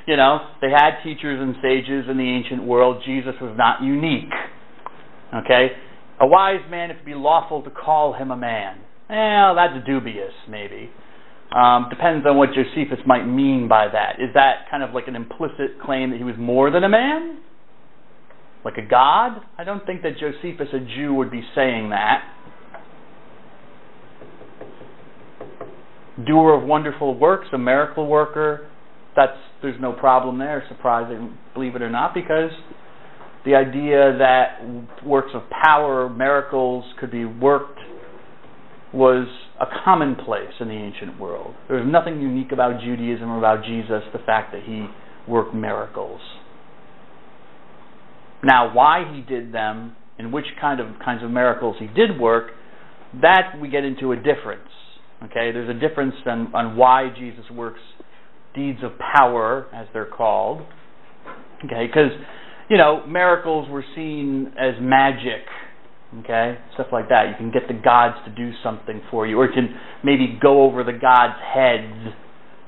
They had teachers and sages in the ancient world. Jesus was not unique. Okay? A wise man, it would be lawful to call him a man. Well, that's dubious, maybe. Depends on what Josephus might mean by that. Is that kind of like an implicit claim that he was more than a man? Like a god? I don't think that Josephus, a Jew, would be saying that. Doer of wonderful works, a miracle worker, there's no problem there, surprising, believe it or not, because the idea that works of power, miracles could be worked was a commonplace in the ancient world. There was nothing unique about Judaism or about Jesus, the fact that he worked miracles. Now, why he did them and which kinds of miracles he did work, that we get into a difference. Okay, there's a difference on why Jesus works deeds of power, as they're called. Okay, because, miracles were seen as magic. Okay, stuff like that. You can get the gods to do something for you, or you can maybe go over the gods' heads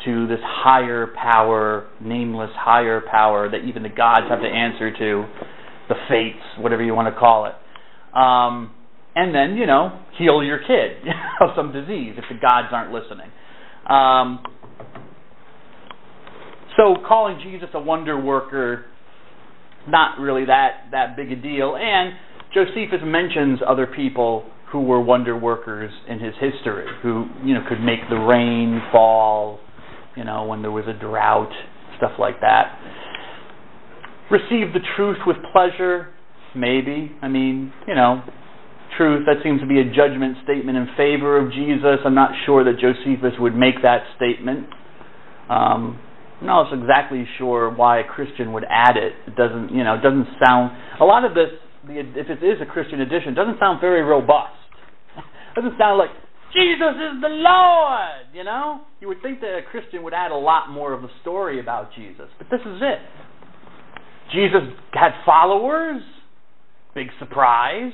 to this higher power, nameless higher power that even the gods have to answer to, the fates, whatever you want to call it. and then, heal your kid of some disease if the gods aren't listening. So calling Jesus a wonder worker, not really that big a deal. And Josephus mentions other people who were wonder workers in his history, who could make the rain fall, when there was a drought, stuff like that. Receive the truth with pleasure, maybe. Truth, that seems to be a judgment statement in favor of Jesus. I'm not sure that Josephus would make that statement. I'm not exactly sure why a Christian would add it. It doesn't sound, a lot of this, if it is a Christian edition, it doesn't sound very robust. It doesn't sound like, Jesus is the Lord, You would think that a Christian would add a lot more of the story about Jesus, but this is it. Jesus had followers, big surprise.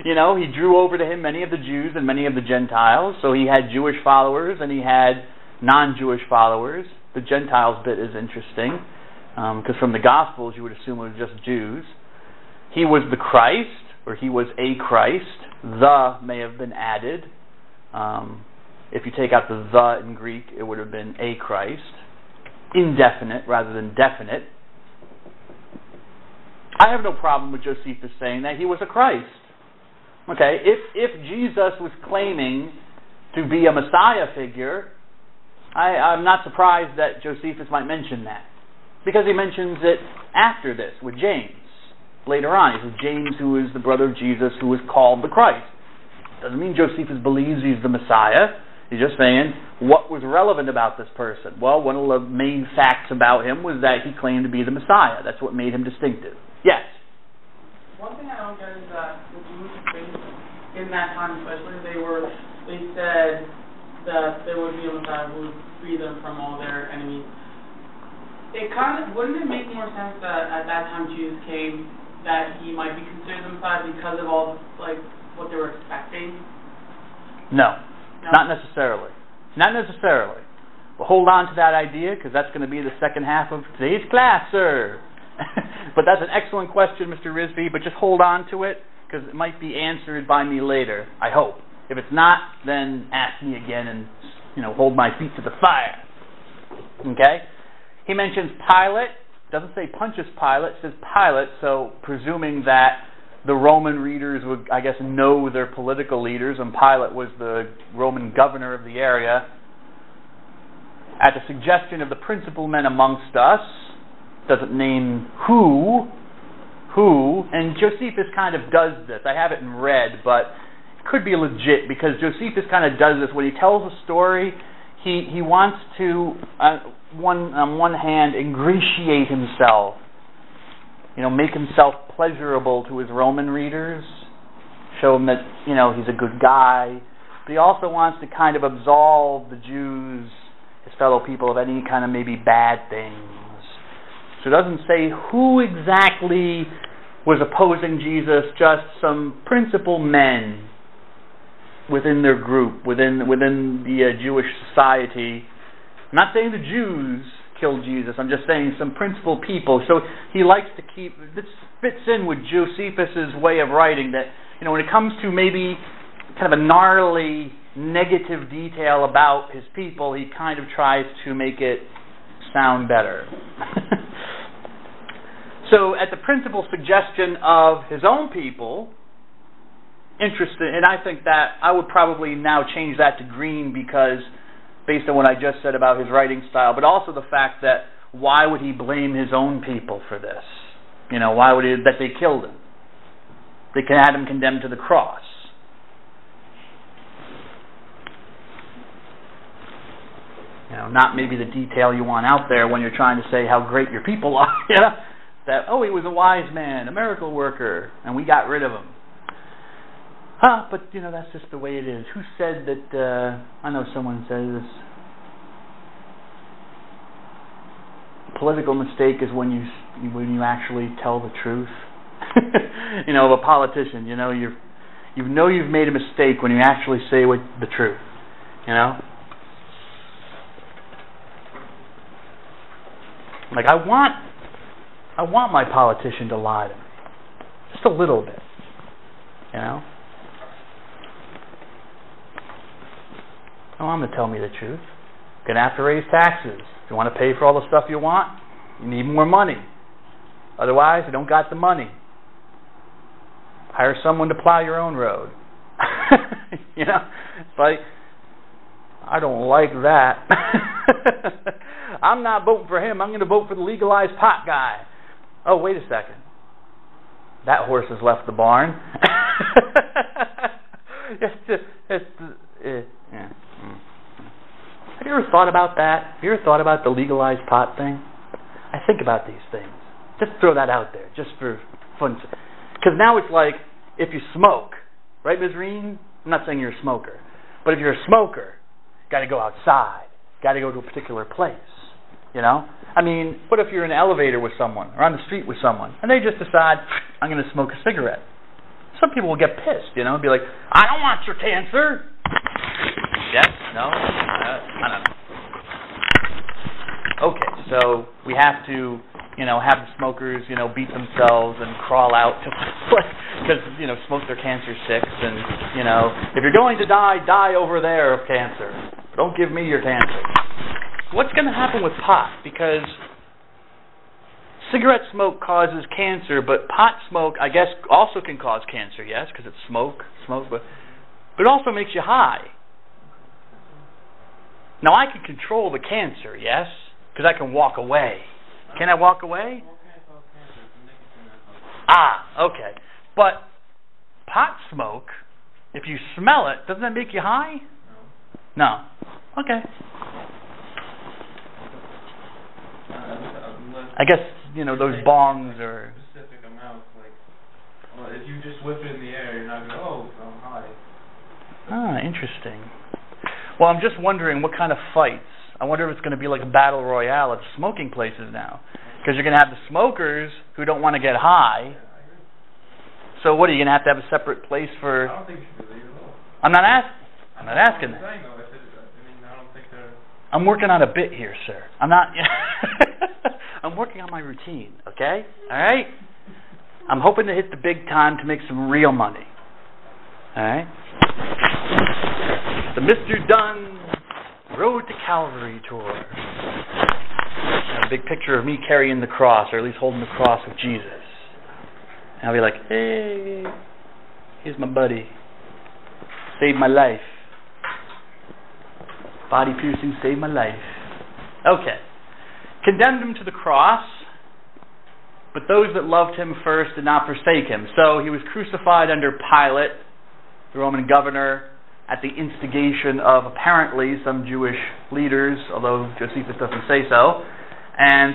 He drew over to him many of the Jews and many of the Gentiles, so he had Jewish followers and he had non-Jewish followers. The Gentiles bit is interesting, because from the Gospels you would assume it was just Jews. He was the Christ, or he was a Christ. The may have been added. If you take out the in Greek, it would have been a Christ. Indefinite rather than definite. I have no problem with Josephus saying that he was a Christ. Okay, if Jesus was claiming to be a Messiah figure, I'm not surprised that Josephus might mention that, because he mentions it after this with James. Later on, he says James, who is the brother of Jesus, who is called the Christ. Doesn't mean Josephus believes he's the Messiah. He's just saying what was relevant about this person. Well, one of the main facts about him was that he claimed to be the Messiah. That's what made him distinctive. Yes? One thing I don't get is that the Jewish faith in that time especially, they said that there would be a Messiah who would free them from all their enemies. Wouldn't it make more sense that at that time Jesus came, that he might be considered the Messiah because of all what they were expecting? No, not necessarily. Not necessarily. But hold on to that idea, because that's going to be the second half of today's class, sir. But that's an excellent question, Mr. Risby, but just hold on to it, because it might be answered by me later, I hope. If it's not, then ask me again and, hold my feet to the fire. Okay? He mentions Pilate. Doesn't say Pontius Pilate, says Pilate, so presuming that the Roman readers would, I guess, know their political leaders, and Pilate was the Roman governor of the area. At the suggestion of the principal men amongst us, doesn't name who, and Josephus kind of does this. I have it in red, but it could be legit, because Josephus kind of does this. When he tells a story, he wants to, on one hand, ingratiate himself, make himself pleasurable to his Roman readers, show him that, he's a good guy, but he also wants to kind of absolve the Jews, his fellow people, of any kind of maybe bad things. So it doesn't say who exactly was opposing Jesus, just some principal men within their group, within the Jewish society. I'm not saying the Jews killed Jesus, I'm just saying some principal people. So he likes to keep, this fits in with Josephus's way of writing, that, when it comes to maybe kind of a gnarly negative detail about his people, he kind of tries to make it sound better. So at the principal suggestion of his own people, interesting, and I think that I would probably now change that to green, because based on what I just said about his writing style, but also the fact that why would he blame his own people for this? Why would that they killed him? They had him condemned to the cross. Not maybe the detail you want out there when you're trying to say how great your people are. That, he was a wise man, a miracle worker, and we got rid of him. But, that's just the way it is. Who said that, I know someone says this, political mistake is when you actually tell the truth. Of a politician, you've made a mistake when you actually say the truth, Like, I want my politician to lie to me. Just a little bit, No, I'm going to tell me the truth. You're going to have to raise taxes. If you want to pay for all the stuff you want, you need more money. Otherwise, you don't got the money. Hire someone to plow your own road. You know, it's like, I don't like that. I'm not voting for him. I'm going to vote for the legalized pot guy. Oh, wait a second. That horse has left the barn. Have you ever thought about that? Have you ever thought about the legalized pot thing? I think about these things. Just throw that out there, just for fun. Because now it's like, if you smoke, right, Ms. Reen? I'm not saying you're a smoker. But if you're a smoker, got to go outside. Got to go to a particular place. You know? I mean, what if you're in an elevator with someone, or on the street with someone, and they just decide, I'm going to smoke a cigarette? Some people will get pissed, you know, and be like, I don't want your cancer. Yes? No? I don't know. Okay, so we have to, you know, have the smokers, you know, beat themselves and crawl out to, because, you know, smoke their cancer sticks, and, you know, if you're going to die, die over there of cancer. Don't give me your cancer. What's going to happen with pot? Because cigarette smoke causes cancer, but pot smoke, I guess, also can cause cancer, yes, because it's smoke, but it also makes you high. Now, I can control the cancer, yes, because I can walk away. Can I walk away? Ah, okay. But pot smoke, if you smell it, doesn't that make you high? No. Okay. I guess, you know, those bongs are... Specific amounts, like, well, if you just whip it in the air, you're not going to, I'm high. Ah, interesting. Well, I'm just wondering what kind of fights. I wonder if it's going to be like a battle royale at smoking places now. Because you're going to have the smokers who don't want to get high. So what, are you going to have a separate place for... I don't think you should believe it at all. I'm not asking that. I don't think they're... I'm working on a bit here, sir. I'm not... I'm working on my routine, okay? All right? I'm hoping to hit the big time to make some real money. All right? The Mr. Dunn Road to Calvary tour. A big picture of me carrying the cross, or at least holding the cross of Jesus. And I'll be like, hey, here's my buddy. Saved my life. Body piercing saved my life. Okay. Condemned him to the cross, but those that loved him first did not forsake him. So he was crucified under Pilate, the Roman governor, at the instigation of apparently some Jewish leaders, although Josephus doesn't say so.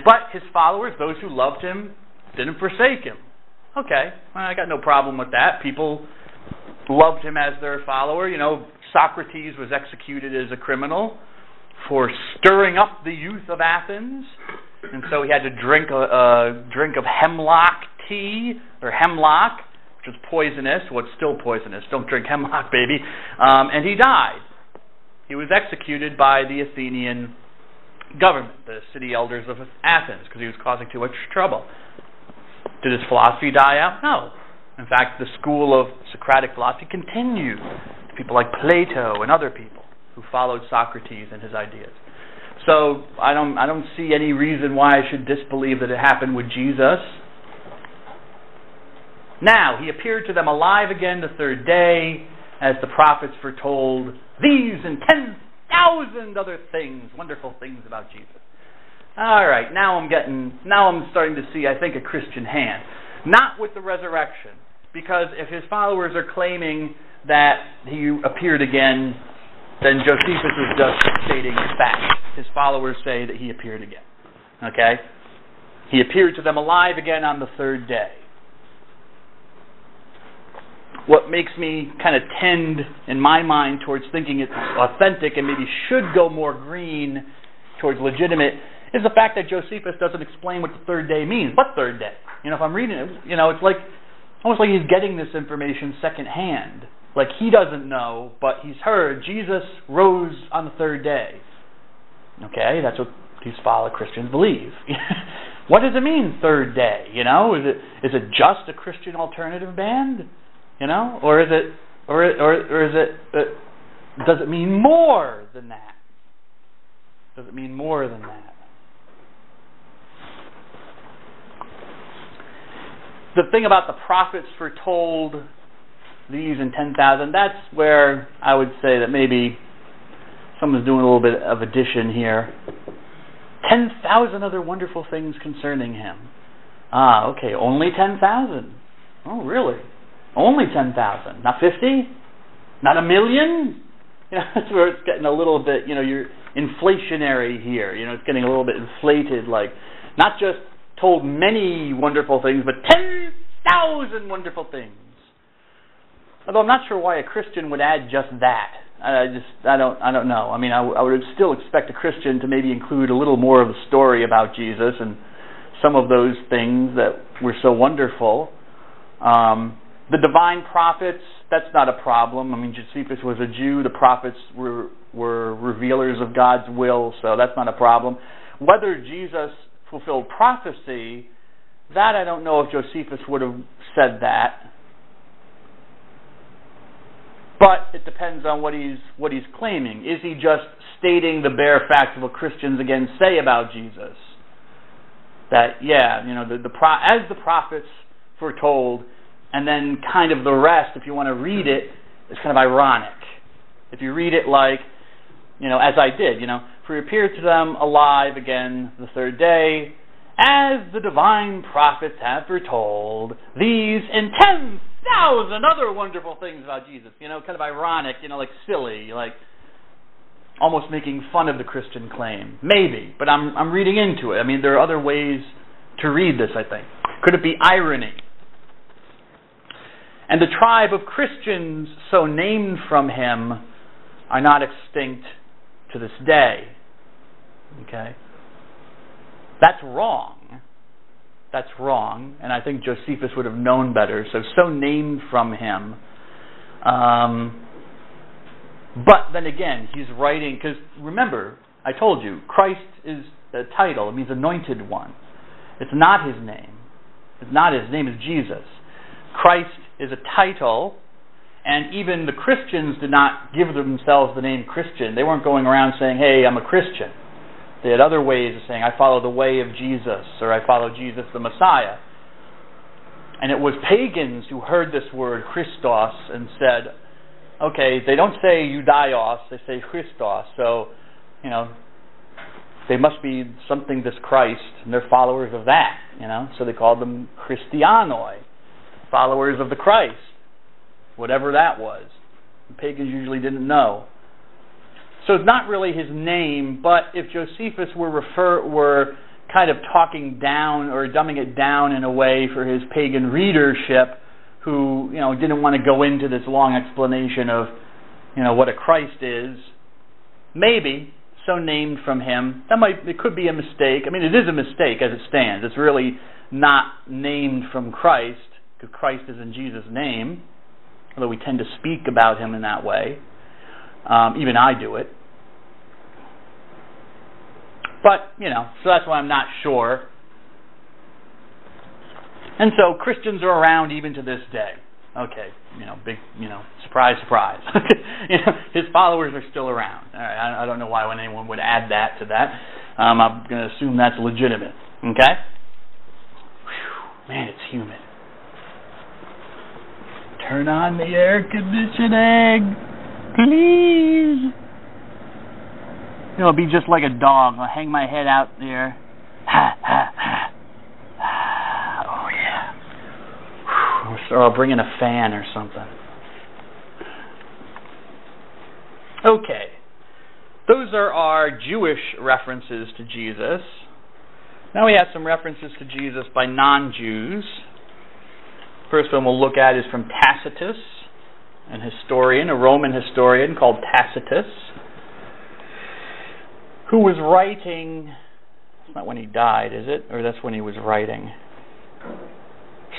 But his followers, those who loved him, didn't forsake him. Okay, well, I got no problem with that. People loved him as their follower. You know, Socrates was executed as a criminal for stirring up the youth of Athens, and so he had to drink a drink of hemlock tea, or hemlock, which is poisonous. Well, it's still poisonous. Don't drink hemlock, baby. And he died. He was executed by the Athenian government, the city elders of Athens, because he was causing too much trouble. Did his philosophy die out? No. In fact, the school of Socratic philosophy continued. People like Plato and other people who followed Socrates and his ideas. So I don't see any reason why I should disbelieve that it happened with Jesus. Now, he appeared to them alive again the third day, as the prophets foretold these and 10,000 other things, wonderful things about Jesus. All right, now I'm starting to see, I think, a Christian hand. Not with the resurrection, because if his followers are claiming that he appeared again, then Josephus is just stating fact. His followers say that he appeared again. Okay? He appeared to them alive again on the third day. What makes me kind of tend, in my mind, towards thinking it's authentic and maybe should go more green towards legitimate is the fact that Josephus doesn't explain what the third day means. What third day? You know, if I'm reading it, you know, it's like almost like he's getting this information secondhand. Like he doesn't know, but he's heard Jesus rose on the third day. Okay, that's what these follow Christians believe. What does it mean, third day? You know, is it just a Christian alternative band? You know, or is it Does it mean more than that? Does it mean more than that? The thing about the prophets foretold these and 10,000, that's where I would say that maybe someone's doing a little bit of addition here. 10,000 other wonderful things concerning him. Okay, only 10,000. Oh, really? Only 10,000? Not 50? Not 1 million? That's where it's getting a little bit, you're inflationary here. It's getting a little bit inflated, like, not just told many wonderful things, but 10,000 wonderful things. Although I'm not sure why a Christian would add just that. I don't know. I mean, I would still expect a Christian to maybe include a little more of the story about Jesus and some of those things that were so wonderful. The divine prophets, that's not a problem. I mean, Josephus was a Jew. The prophets were revealers of God's will, so that's not a problem. Whether Jesus fulfilled prophecy, that I don't know if Josephus would have said that. But it depends on what he's claiming. Is he just stating the bare facts of what Christians again say about Jesus? That as the prophets foretold, and then kind of the rest, if you want to read it, is kind of ironic. If you read it like, as I did, for he appeared to them alive again the third day, as the divine prophets have foretold, these and 10,000 other wonderful things about Jesus. Kind of ironic, like silly, like almost making fun of the Christian claim. Maybe, but I'm reading into it. I mean, there are other ways to read this, I think. Could it be irony? And the tribe of Christians so named from him are not extinct to this day. Okay? That's wrong. That's wrong, and I think Josephus would have known better. So named from him. But then again, he's writing, because remember, I told you, Christ is a title. It means anointed one. It's not his name. It's not his name is Jesus. Christ is a title, and even the Christians did not give themselves the name Christian. They weren't going around saying, hey, I'm a Christian. They had other ways of saying, I follow the way of Jesus, or I follow Jesus the Messiah. And it was pagans who heard this word, Christos, and said, okay, they don't say Judaios, they say Christos, so, they must be something this Christ, and they're followers of that, so they called them Christianoi, followers of the Christ, whatever that was. The pagans usually didn't know. So it's not really his name, but if Josephus were kind of talking down or dumbing it down in a way for his pagan readership, who didn't want to go into this long explanation of what a Christ is, maybe so named from him. It could be a mistake. I mean, it is a mistake as it stands. It's really not named from Christ, because Christ is in Jesus' name, although we tend to speak about him in that way. Even I do it. But, so that's why I'm not sure. And so Christians are around even to this day. Okay, big, surprise, surprise. His followers are still around. All right, I don't know why anyone would add that to that. I'm going to assume that's legitimate. Okay? Whew, man, it's humid. Turn on the air conditioning. Please. It'll be just like a dog. I'll hang my head out there. Ha, ha, ha. Oh, yeah. Or I'll bring in a fan or something. Okay. Those are our Jewish references to Jesus. Now we have some references to Jesus by non-Jews. First one we'll look at is from Tacitus, an historian, a Roman historian called Tacitus, who was writing, it's not when he died, is it? Or that's when he was writing?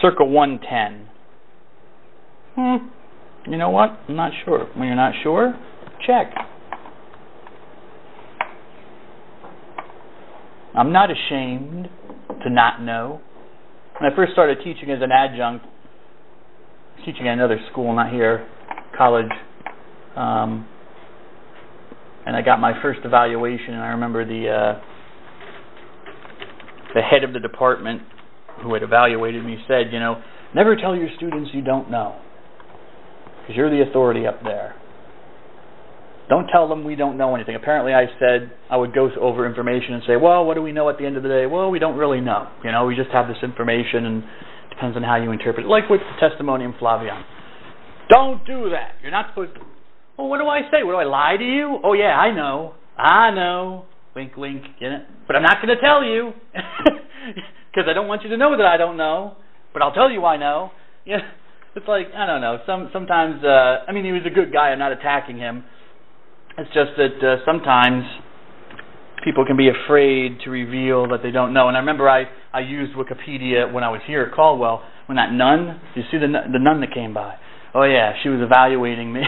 Circa 110. You know what? I'm not sure. When you're not sure, check. I'm not ashamed to not know. When I first started teaching as an adjunct, teaching at another school, not here, college, and I got my first evaluation, and I remember the head of the department who had evaluated me said, you know, never tell your students you don't know, because you're the authority up there. Don't tell them we don't know anything. Apparently I said I would go over information and say, well, what do we know at the end of the day? Well, we don't really know. You know, we just have this information, and it depends on how you interpret it. Like with the Testimonium Flavianum. Don't do that. You're not supposed to. Well, what do I say? What do I lie to you? Oh, yeah, I know. I know. Wink, wink. Get it? But I'm not going to tell you, because I don't want you to know that I don't know. But I'll tell you I know. Yeah, it's like, I don't know. Sometimes, I mean, he was a good guy. I'm not attacking him. It's just that sometimes people can be afraid to reveal that they don't know. And I remember I used Wikipedia when I was here at Caldwell, when that nun, you see the nun that came by? Oh yeah, she was evaluating me.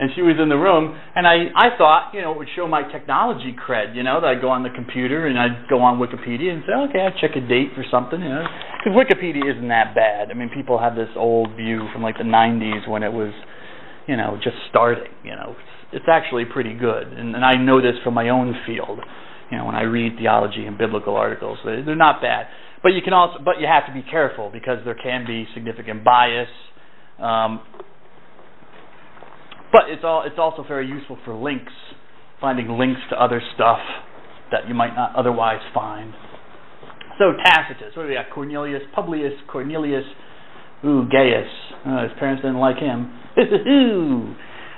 And she was in the room, and I thought, you know, it would show my technology cred, you know, that I'd go on the computer and I'd go on Wikipedia and say, okay, I'd check a date for something, you know. Because Wikipedia isn't that bad. I mean, people have this old view from like the 90s when it was, you know, just starting, you know. It's actually pretty good, and I know this from my own field. You know, when I read theology and biblical articles, they're not bad. But you have to be careful, because there can be significant bias. But it's also very useful for links, finding links to other stuff that you might not otherwise find. So Tacitus, what do we got? Publius Cornelius Gaius. His parents didn't like him.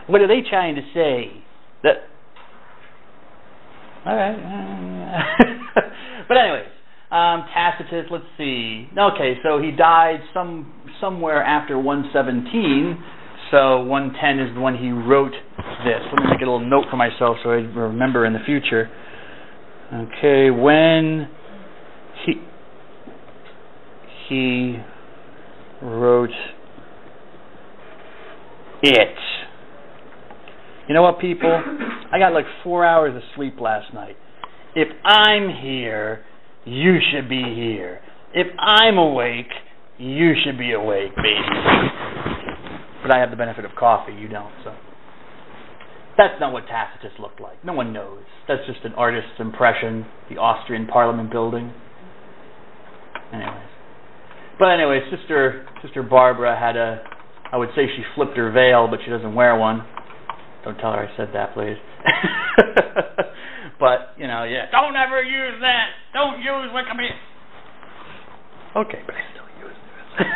What are they trying to say? That. All right. But anyways, Tacitus. Let's see. Okay, so he died somewhere after 117. So 110 is when he wrote this. Let me make a little note for myself so I remember in the future. Okay, when he wrote it. You know what, people? I got like 4 hours of sleep last night. If I'm here, you should be here. If I'm awake, you should be awake, baby. But I have the benefit of coffee, you don't, so. That's not what Tacitus looked like. No one knows. That's just an artist's impression, the Austrian Parliament building. Anyways, Sister Barbara had I would say she flipped her veil, but she doesn't wear one. Don't tell her I said that, please. But, you know, yeah. Don't ever use that. Don't use Wikipedia. Okay, but I still use this.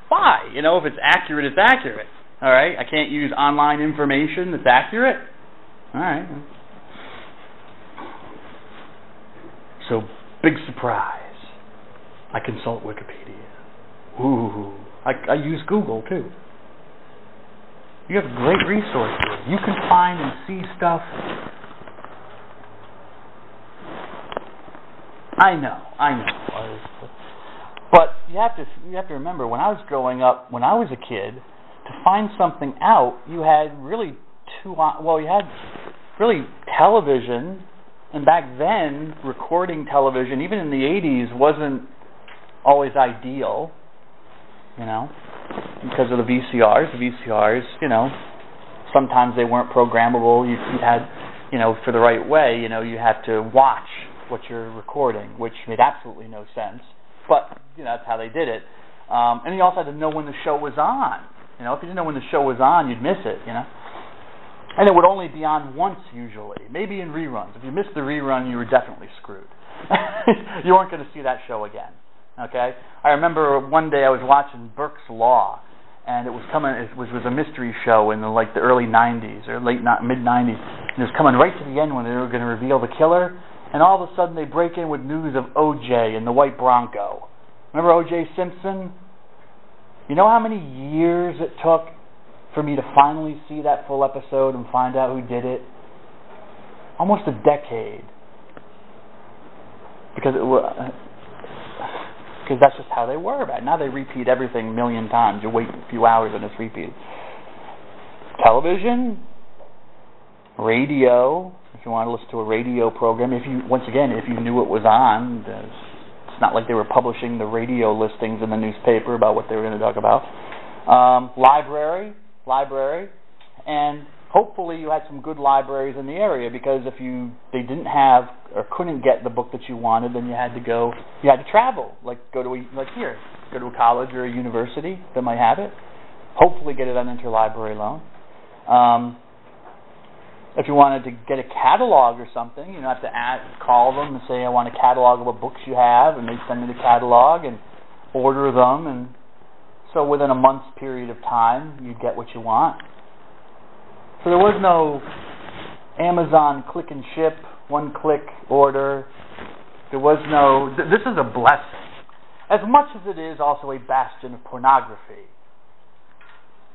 Why? You know, if it's accurate, it's accurate. All right? I can't use online information that's accurate? All right. So, big surprise. I consult Wikipedia. Ooh. I use Google, too. You have great resources. You can find and see stuff. I know. But you have to remember, when I was growing up, when I was a kid, to find something out, you had really television, and back then, recording television, even in the 80s, wasn't always ideal, you know, because of the VCRs. The VCRs, you know, sometimes they weren't programmable. You had, you know, for the right way, you know, you had to watch what you're recording, which made absolutely no sense. But, you know, that's how they did it. And you also had to know when the show was on. You know, if you didn't know when the show was on, you'd miss it, you know. And it would only be on once, usually. Maybe in reruns. If you missed the rerun, you were definitely screwed. You weren't going to see that show again. Okay? I remember one day I was watching Burke's Law, and it was a mystery show in the early 90s, or mid-90s. And it was coming right to the end when they were going to reveal the killer. And all of a sudden they break in with news of O.J. and the white Bronco. Remember O.J. Simpson? You know how many years it took for me to finally see that full episode and find out who did it? Almost a decade. Because that's just how they were about it. Now they repeat everything a million times. You wait a few hours and it's repeated. Television, radio. If you want to listen to a radio program, if you knew it was on, it's not like they were publishing the radio listings in the newspaper about what they were going to talk about. Library, and hopefully you had some good libraries in the area, because if they didn't have or couldn't get the book that you wanted, then you had to travel, go to a college or a university that might have it. Hopefully get it on interlibrary loan. If you wanted to get a catalog or something, you have to call them and say, I want a catalog of what books you have, and they send me the catalog and order them, and so within a month's period of time, you get what you want. So there was no Amazon click and ship, one-click order. There was no... This is a blessing. As much as it is also a bastion of pornography,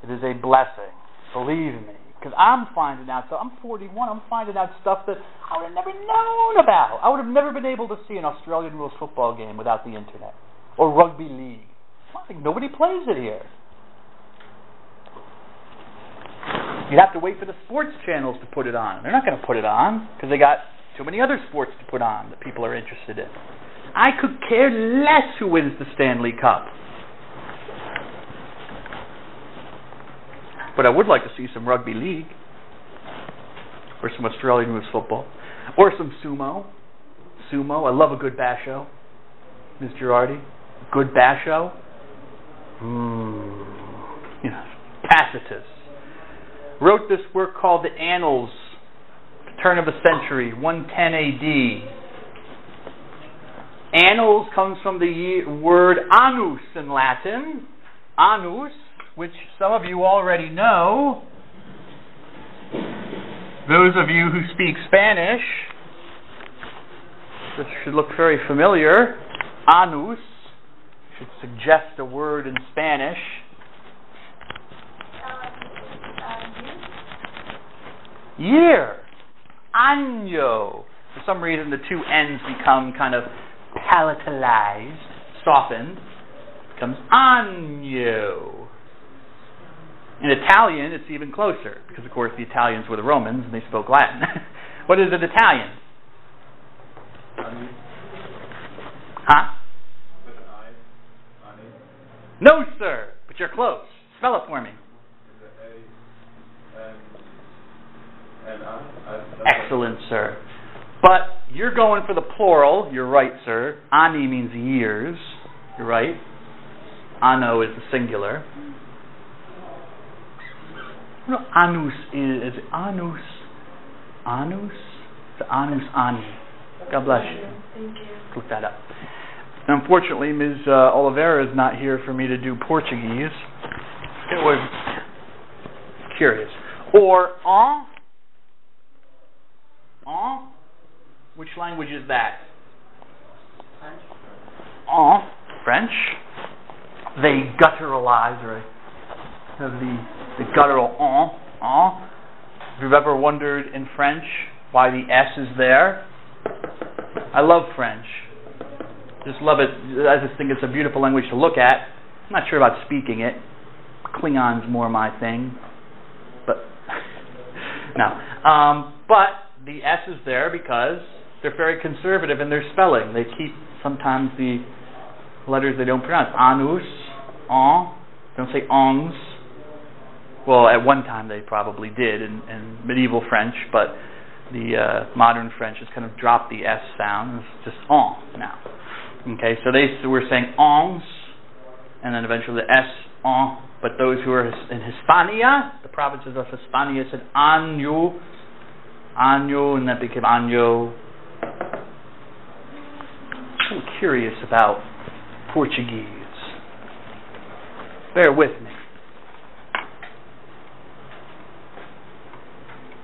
it is a blessing. Believe me. Because I'm finding out... So I'm 41. I'm finding out stuff that I would have never known about. I would have never been able to see an Australian rules football game without the internet. Or rugby league. I think nobody plays it here. You'd have to wait for the sports channels to put it on. They're not going to put it on because they got too many other sports to put on that people are interested in. I could care less who wins the Stanley Cup. But I would like to see some rugby league, or some Australian rules football, or some sumo. I love a good basho. Ms. Girardi, good basho. Tacitus wrote this work called the Annals, turn of the century, 110 AD. Annals comes from the word annus in Latin. Annus, which some of you already know. Those of you who speak Spanish, this should look very familiar. Annus should suggest a word in Spanish. Year. Año. For some reason the two N's become kind of palatalized, softened. It becomes año. In Italian, it's even closer, because of course the Italians were the Romans and they spoke Latin. What is it Italian? Huh? With an I. No, sir, but you're close. Spell it for me. Excellent, sir. But you're going for the plural. You're right, sir. Ani means years. You're right. Anno is the singular. What anus is? Is it anus? Anus? It's anus ani. God bless you. Thank you. Look that up. Unfortunately, Ms. Oliveira is not here for me to do Portuguese. It was curious. Or en. En? Which language is that? French. En. French. They gutturalize, or have the guttural en. En. If you've ever wondered in French why the S is there, I love French. Just love it. I just think it's a beautiful language to look at. I'm not sure about speaking it. Klingon's more my thing. But, no. But the S is there because they're very conservative in their spelling. They keep sometimes the letters they don't pronounce. Anus, en, don't say ons. Well, at one time they probably did in medieval French, but the modern French has kind of dropped the S sound. It's just en now. Okay, so they were saying ons, and then eventually the S, en. But those who are in Hispania, the provinces of Hispania, said año, año, and that became año. I'm curious about Portuguese. Bear with me.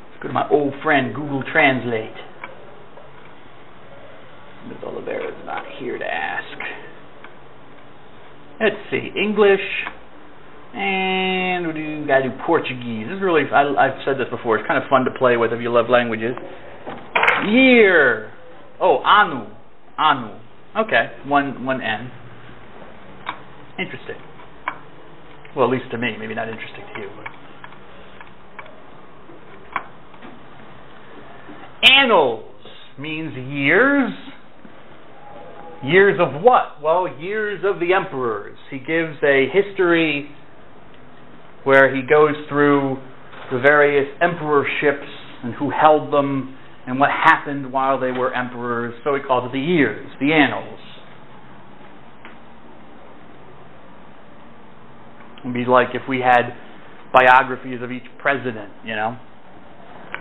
Let's go to my old friend Google Translate. Ms. Oliveira is not here to ask. Let's see, English, and we gotta do Portuguese. This is really, I've said this before, it's kind of fun to play with if you love languages. Year. Oh, anu. Anu. Okay, one N. Interesting. Well, at least to me, maybe not interesting to you. But. Annals means years. Years of what? Well, years of the emperors. He gives a history where he goes through the various emperorships and who held them and what happened while they were emperors. So he calls it the years, the annals. It would be like if we had biographies of each president, you know,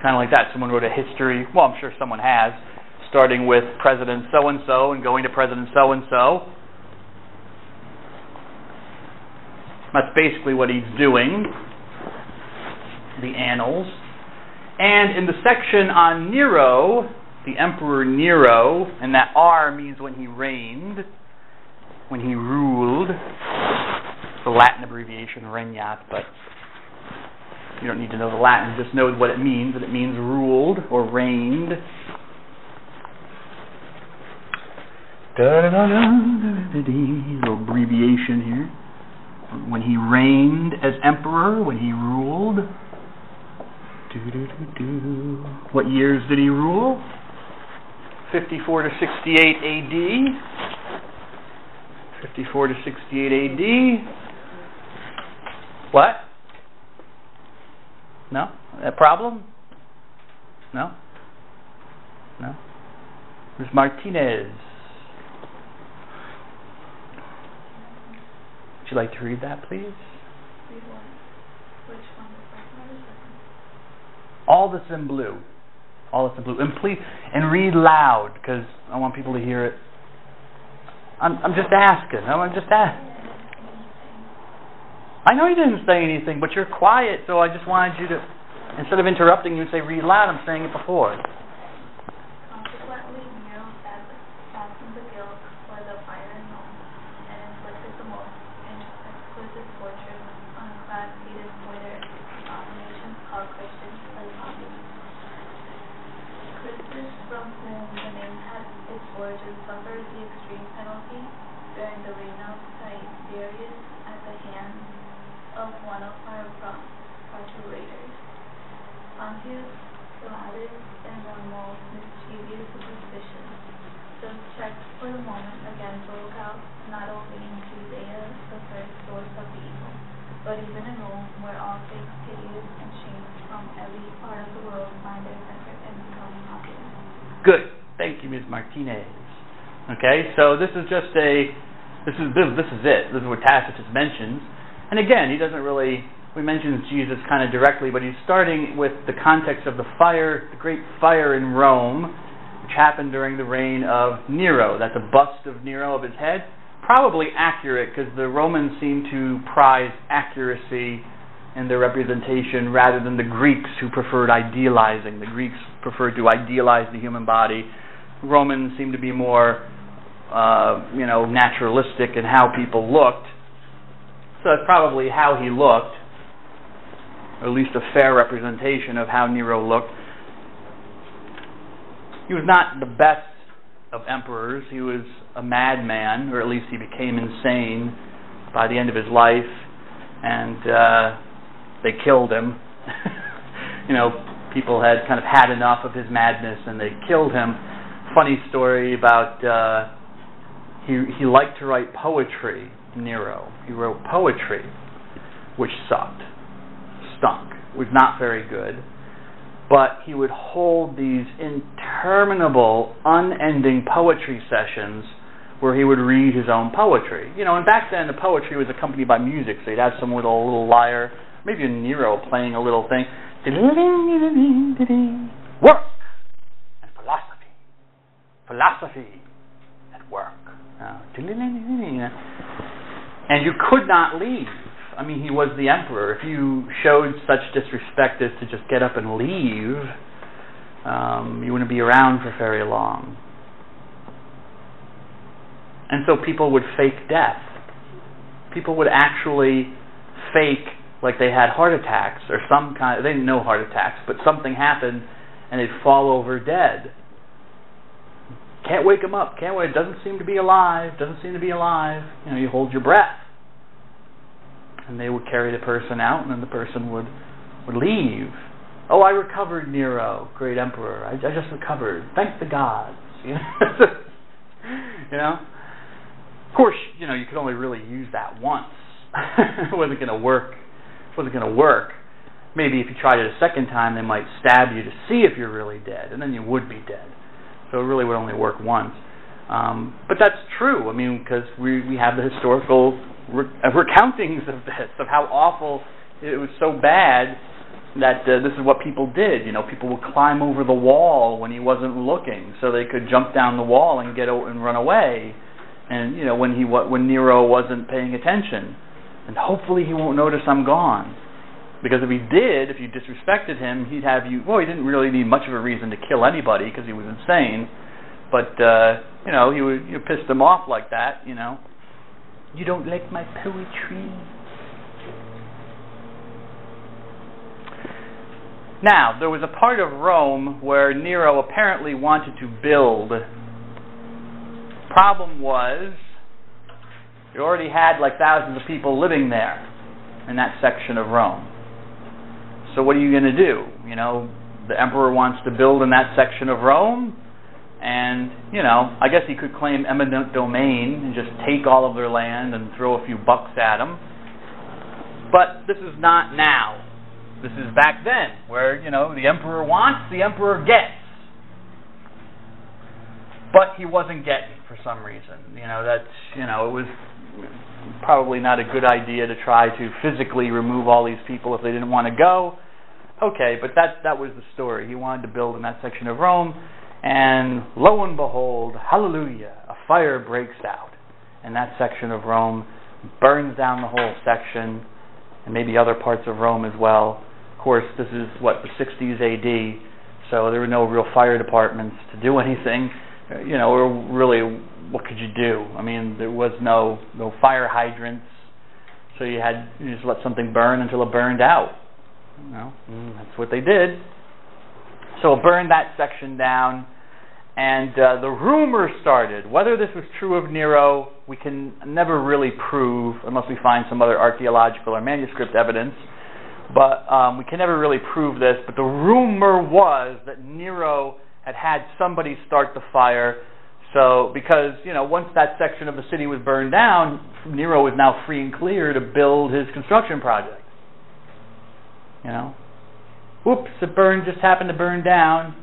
kind of like that. Someone wrote a history, well, I'm sure someone has, starting with President so-and-so and going to President so-and-so. That's basically what he's doing, the annals. And in the section on Nero, the Emperor Nero, and that R means when he reigned, when he ruled, the Latin abbreviation regnat, but you don't need to know the Latin, just know what it means, that it means ruled or reigned. Little abbreviation here. When he reigned as emperor, when he ruled. What years did he rule? 54 to 68 AD. 54 to 68 AD. What? No? A problem? No? No? There's Martinez. Would you like to read that, please? Read what? Which one? The first one or the second? All that's in blue. All that's in blue. And please, and read loud, because I want people to hear it. I'm just asking. I'm just asking. I know you didn't say anything, but you're quiet, so I just wanted you to, instead of interrupting you and say read loud, I'm saying it before. Consequently, Nero fastened the guilt for the fire in Rome and inflicted the most exquisite tortures on a class hated for their abominations called Christians, like communists. Christus, from whom the name had its origin, suffered the extreme penalty during the reign of Tiberius at the hands of one of our procurators, Pontius Pilatus, and the most mischievous superstitions. Those checks for the moment again broke out, not only in Judea, the first source of the evil, but even in Rome, where all things hideous and shameful from every part of the world find their center and become popular. Good. Thank you, Ms. Martinez. Okay, so this is just it. This is what Tacitus mentions. And again, he doesn't really, we mentioned Jesus kind of directly, but he's starting with the context of the fire, the great fire in Rome, which happened during the reign of Nero. That's a bust of Nero of his head. Probably accurate, because the Romans seem to prize accuracy in their representation rather than the Greeks, who preferred idealizing. The Greeks preferred to idealize the human body. Romans seem to be more, naturalistic in how people looked. So that's probably how he looked, or at least a fair representation of how Nero looked. He was not the best of emperors. He was a madman, or at least he became insane by the end of his life, and they killed him. People had kind of had enough of his madness, and they killed him. Funny story about he liked to write poetry. Nero. He wrote poetry, which sucked, stunk, was not very good. But he would hold these interminable, unending poetry sessions where he would read his own poetry. And back then the poetry was accompanied by music, so he'd have someone with a little lyre, maybe a Nero playing a little thing. Work and philosophy. Philosophy and work. And you could not leave. I mean, he was the emperor. If you showed such disrespect as to just get up and leave, you wouldn't be around for very long. And so people would fake death. People would actually fake like they had heart attacks or some kind. They didn't know heart attacks, but something happened and they'd fall over dead. Can't wake him up. Can't wait. Doesn't seem to be alive. Doesn't seem to be alive. You hold your breath. And they would carry the person out, and then the person would leave. Oh, I recovered, Nero, great emperor. I just recovered. Thank the gods. Of course, you could only really use that once. It wasn't going to work. maybe if you tried it a second time, they might stab you to see if you're really dead, and then you would be dead. So it really would only work once. But that's true, I mean, because we have the historical recountings of this, of how awful it was, so bad that this is what people did. You know, people would climb over the wall when he wasn't looking, so they could jump down the wall and get out and run away. And you know, when Nero wasn't paying attention, and hopefully he won't notice I'm gone. Because if he did, if you disrespected him, he'd have you. Well, he didn't really need much of a reason to kill anybody because he was insane. But you know, you pissed him off like that. You know, you don't like my poetry. Now, there was a part of Rome where Nero apparently wanted to build. Problem was, you already had like thousands of people living there in that section of Rome. So what are you going to do? You know, the emperor wants to build in that section of Rome, and, you know, I guess he could claim eminent domain and just take all of their land and throw a few bucks at them. But this is not now. This is back then, where, you know, the emperor wants, the emperor gets. But he wasn't getting for some reason. You know, that's, you know, it was probably not a good idea to try to physically remove all these people if they didn't want to go. Okay, but that was the story. He wanted to build in that section of Rome, and lo and behold, hallelujah, a fire breaks out in that section of Rome, burns down the whole section, and maybe other parts of Rome as well. Of course, this is, what, the 60s AD, so there were no real fire departments to do anything. You know, or really, what could you do? I mean, there was no fire hydrants, so you just let something burn until it burned out. You know, that's what they did. So it burned that section down, and the rumor started. Whether this was true of Nero, we can never really prove, unless we find some other archaeological or manuscript evidence. But we can never really prove this. But the rumor was that Nero had somebody start the fire. So, because, you know, once that section of the city was burned down, Nero was now free and clear to build his construction project. You know? Whoops, just happened to burn down.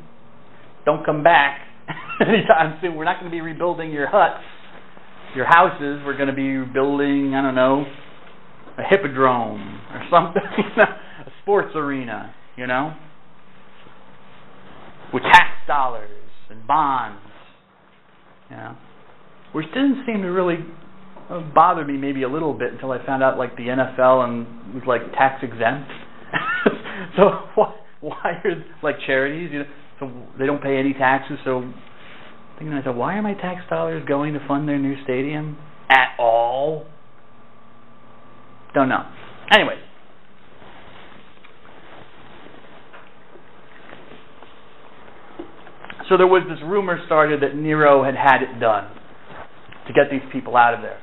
Don't come back anytime soon. We're not going to be rebuilding your huts, your houses. We're going to be building, I don't know, a hippodrome or something, a sports arena, you know, with tax dollars and bonds, you know, which didn't seem to really bother me maybe a little bit until I found out, like, the NFL and was, like, tax exempt. So why are, like, charities, you know, so they don't pay any taxes, so thinking to myself, why are my tax dollars going to fund their new stadium at all? Don't know. Anyway. So there was this rumor started that Nero had it done to get these people out of there.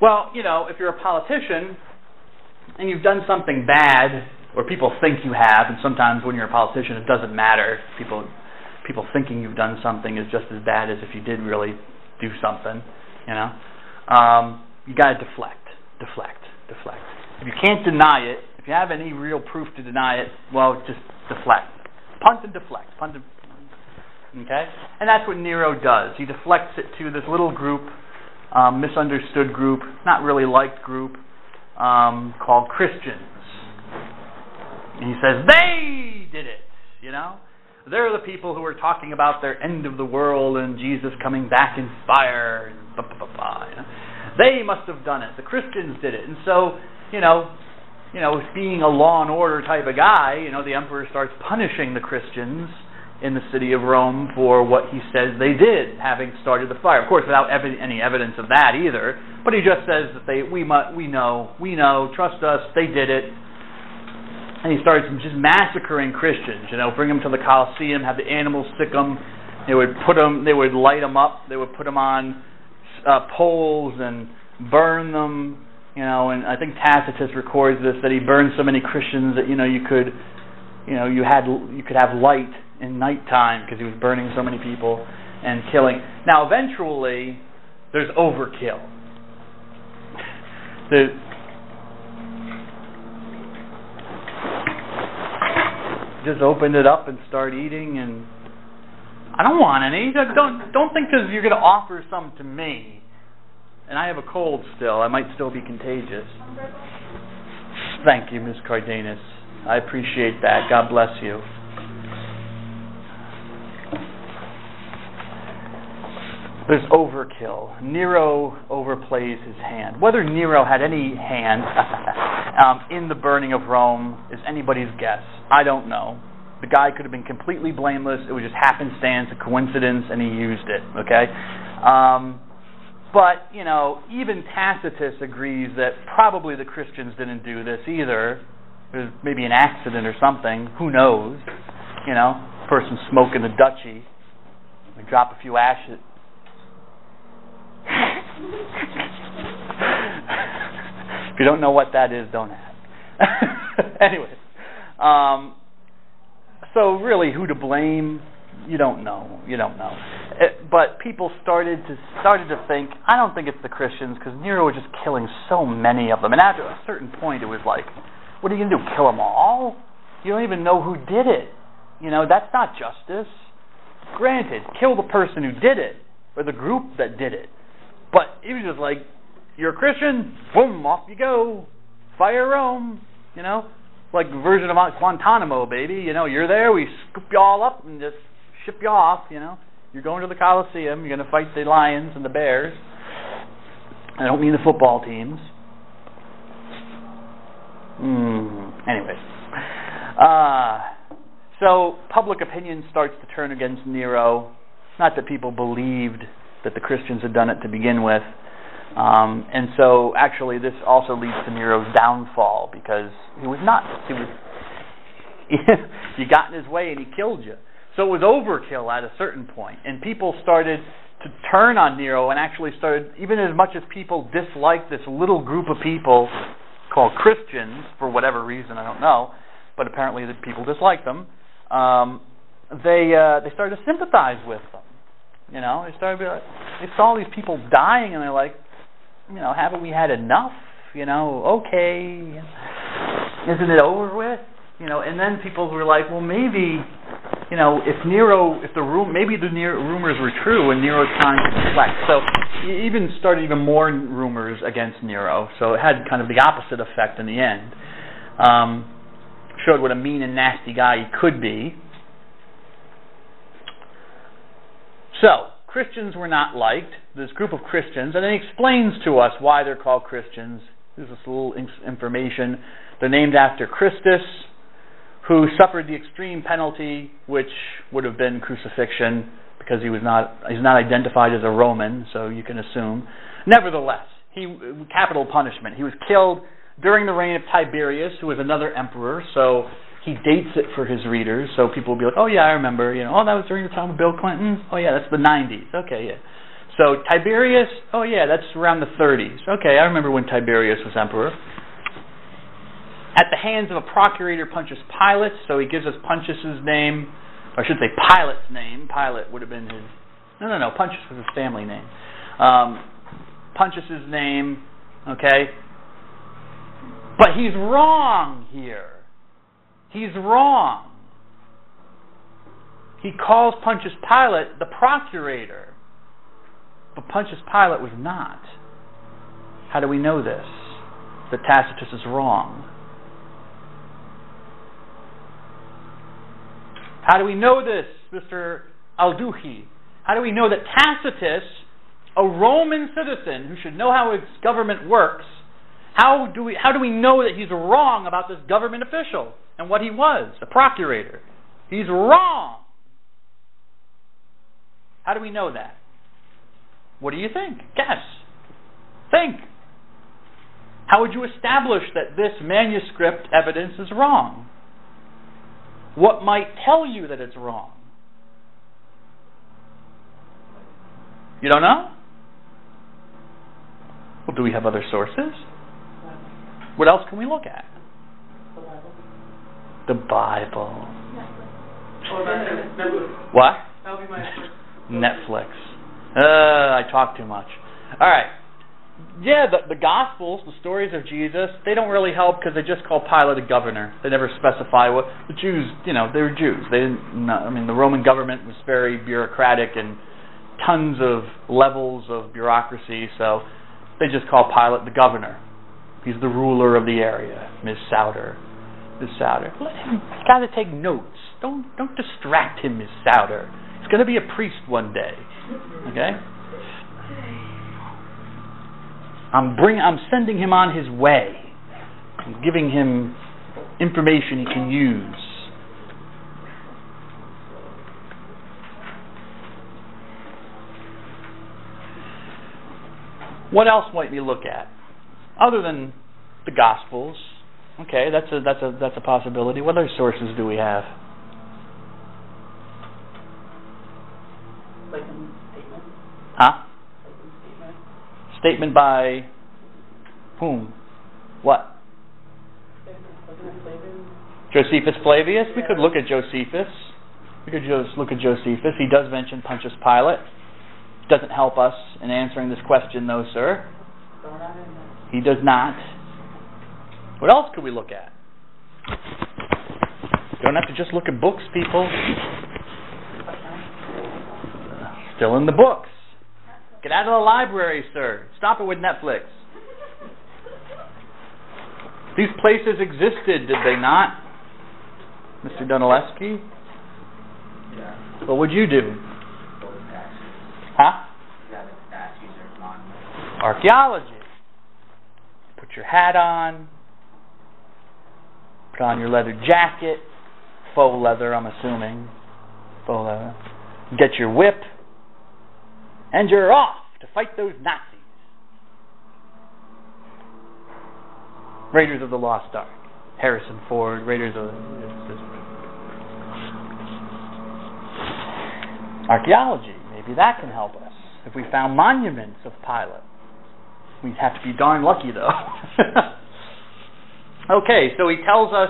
Well, you know, if you're a politician and you've done something bad, or people think you have, and sometimes when you're a politician it doesn't matter. People thinking you've done something is just as bad as if you did really do something, you know. You got to deflect. If you can't deny it, if you have any real proof to deny it, well, just deflect. Punt and deflect. Okay? And that's what Nero does. He deflects it to this little group, misunderstood group, not really liked group, called Christians. And he says, they did it, you know? They're the people who are talking about their end of the world and Jesus coming back in fire, and blah, blah, blah, blah, you know? They must have done it. The Christians did it. And so, you know, being a law and order type of guy, you know, the emperor starts punishing the Christians in the city of Rome for what he says they did, having started the fire. Of course, without any evidence of that either. But he just says that we know, trust us, they did it. And he starts just massacring Christians. You know, bring them to the Colosseum, have the animals sick them. They would light them up. They would put them on poles and burn them. You know, and I think Tacitus records this, that he burned so many Christians that, you know, you could have light in nighttime because he was burning so many people and killing. Now, eventually, there's overkill. just opened it up and start eating, and I don't want any. Don't think because you're going to offer some to me, and I have a cold still, I might still be contagious. Thank you, Ms. Cardenas. I appreciate that. God bless you. There's overkill. Nero overplays his hand. Whether Nero had any hand in the burning of Rome is anybody's guess. I don't know. The guy could have been completely blameless. It was just happenstance, a coincidence, and he used it. Okay? But, you know, even Tacitus agrees that probably the Christians didn't do this either. It was maybe an accident or something. Who knows? You know, person smoking a duchy. They drop a few ashes. If you don't know what that is, don't ask. Anyway, so really, who to blame? You don't know. But people started to think. I don't think it's the Christians, because Nero was just killing so many of them. And after a certain point, it was like, what are you going to do? Kill them all? You don't even know who did it. You know, that's not justice. Granted, kill the person who did it, or the group that did it. But he was just like, you're a Christian, boom, off you go. Fire Rome, you know. Like the version of Guantanamo, baby. You know, you're there, we scoop you all up and just ship you off, you know. You're going to the Coliseum, you're going to fight the lions and the bears. I don't mean the football teams. Anyways. So public opinion starts to turn against Nero. Not that people believed that the Christians had done it to begin with. And so actually this also leads to Nero's downfall, because he was nuts. You got in his way and he killed you. So it was overkill at a certain point. And people started to turn on Nero, and actually started, even as much as people disliked this little group of people called Christians, for whatever reason, I don't know, but apparently the people disliked them, they started to sympathize with them. You know, they started to be like, they saw these people dying, and they're like, you know, haven't we had enough? You know, okay, isn't it over with? You know, and then people were like, well, maybe, you know, maybe the rumors were true, and Nero's trying to deflect. So he even started even more rumors against Nero. So it had kind of the opposite effect in the end. Showed what a mean and nasty guy he could be. So, Christians were not liked, this group of Christians, and then he explains to us why they're called Christians. There's this little information. They're named after Christus, who suffered the extreme penalty, which would have been crucifixion, because he's not identified as a Roman, so you can assume. Nevertheless, capital punishment. He was killed during the reign of Tiberius, who was another emperor, so he dates it for his readers, so people will be like, oh yeah, I remember, you know, oh, that was during the time of Bill Clinton? Oh yeah, that's the 90s. Okay, yeah. So Tiberius, oh yeah, that's around the 30s. Okay, I remember when Tiberius was emperor. At the hands of a procurator, Pontius Pilate, so he gives us Pontius's name, or I should say Pilate's name. Pilate would have been his, no, Pontius was his family name. Pontius's name, okay? But he's wrong here. He's wrong. He calls Pontius Pilate the procurator, but Pontius Pilate was not. How do we know this? That Tacitus is wrong. How do we know this, Mr. Alduhi? How do we know that Tacitus, a Roman citizen who should know how his government works, how do we know that he's wrong about this government official and what he was, a procurator? He's wrong. How do we know that? What do you think? Guess. Think. How would you establish that this manuscript evidence is wrong? What might tell you that it's wrong? You don't know? Well, do we have other sources? What else can we look at? The Bible. What? That'll be my first. Netflix. I talk too much. All right. Yeah, the Gospels, the stories of Jesus, they don't really help because they just call Pilate a governor. They never specify what the Jews. They were Jews. They didn't. I mean, the Roman government was very bureaucratic and tons of levels of bureaucracy. So they just call Pilate the governor. He's the ruler of the area. Ms. Souter. He's got to take notes. Don't distract him, Ms. Souter. He's going to be a priest one day. Okay. I'm sending him on his way. I'm giving him information he can use. What else might we look at other than the Gospels? Okay, that's a possibility. What other sources do we have? Platon's statement. Huh? Platon's statement. Statement by whom? What? Josephus Flavius? We could look at Josephus. We could just look at Josephus. He does mention Pontius Pilate. Doesn't help us in answering this question, though, sir. He does not. What else could we look at? You don't have to just look at books, people. Still in the books. Get out of the library, sir. Stop it with Netflix. These places existed, did they not? Mr. Donaleski? Yeah. What would you do? Go to statues. Huh? Yeah, the statues or monuments. Archaeology. Put your hat on. Put on your leather jacket. Faux leather, I'm assuming. Faux leather. Get your whip. And you're off to fight those Nazis. Raiders of the Lost Ark. Harrison Ford, Raiders of the... Archaeology. Maybe that can help us. If we found monuments of Pilate. We'd have to be darn lucky, though. Okay, so he tells us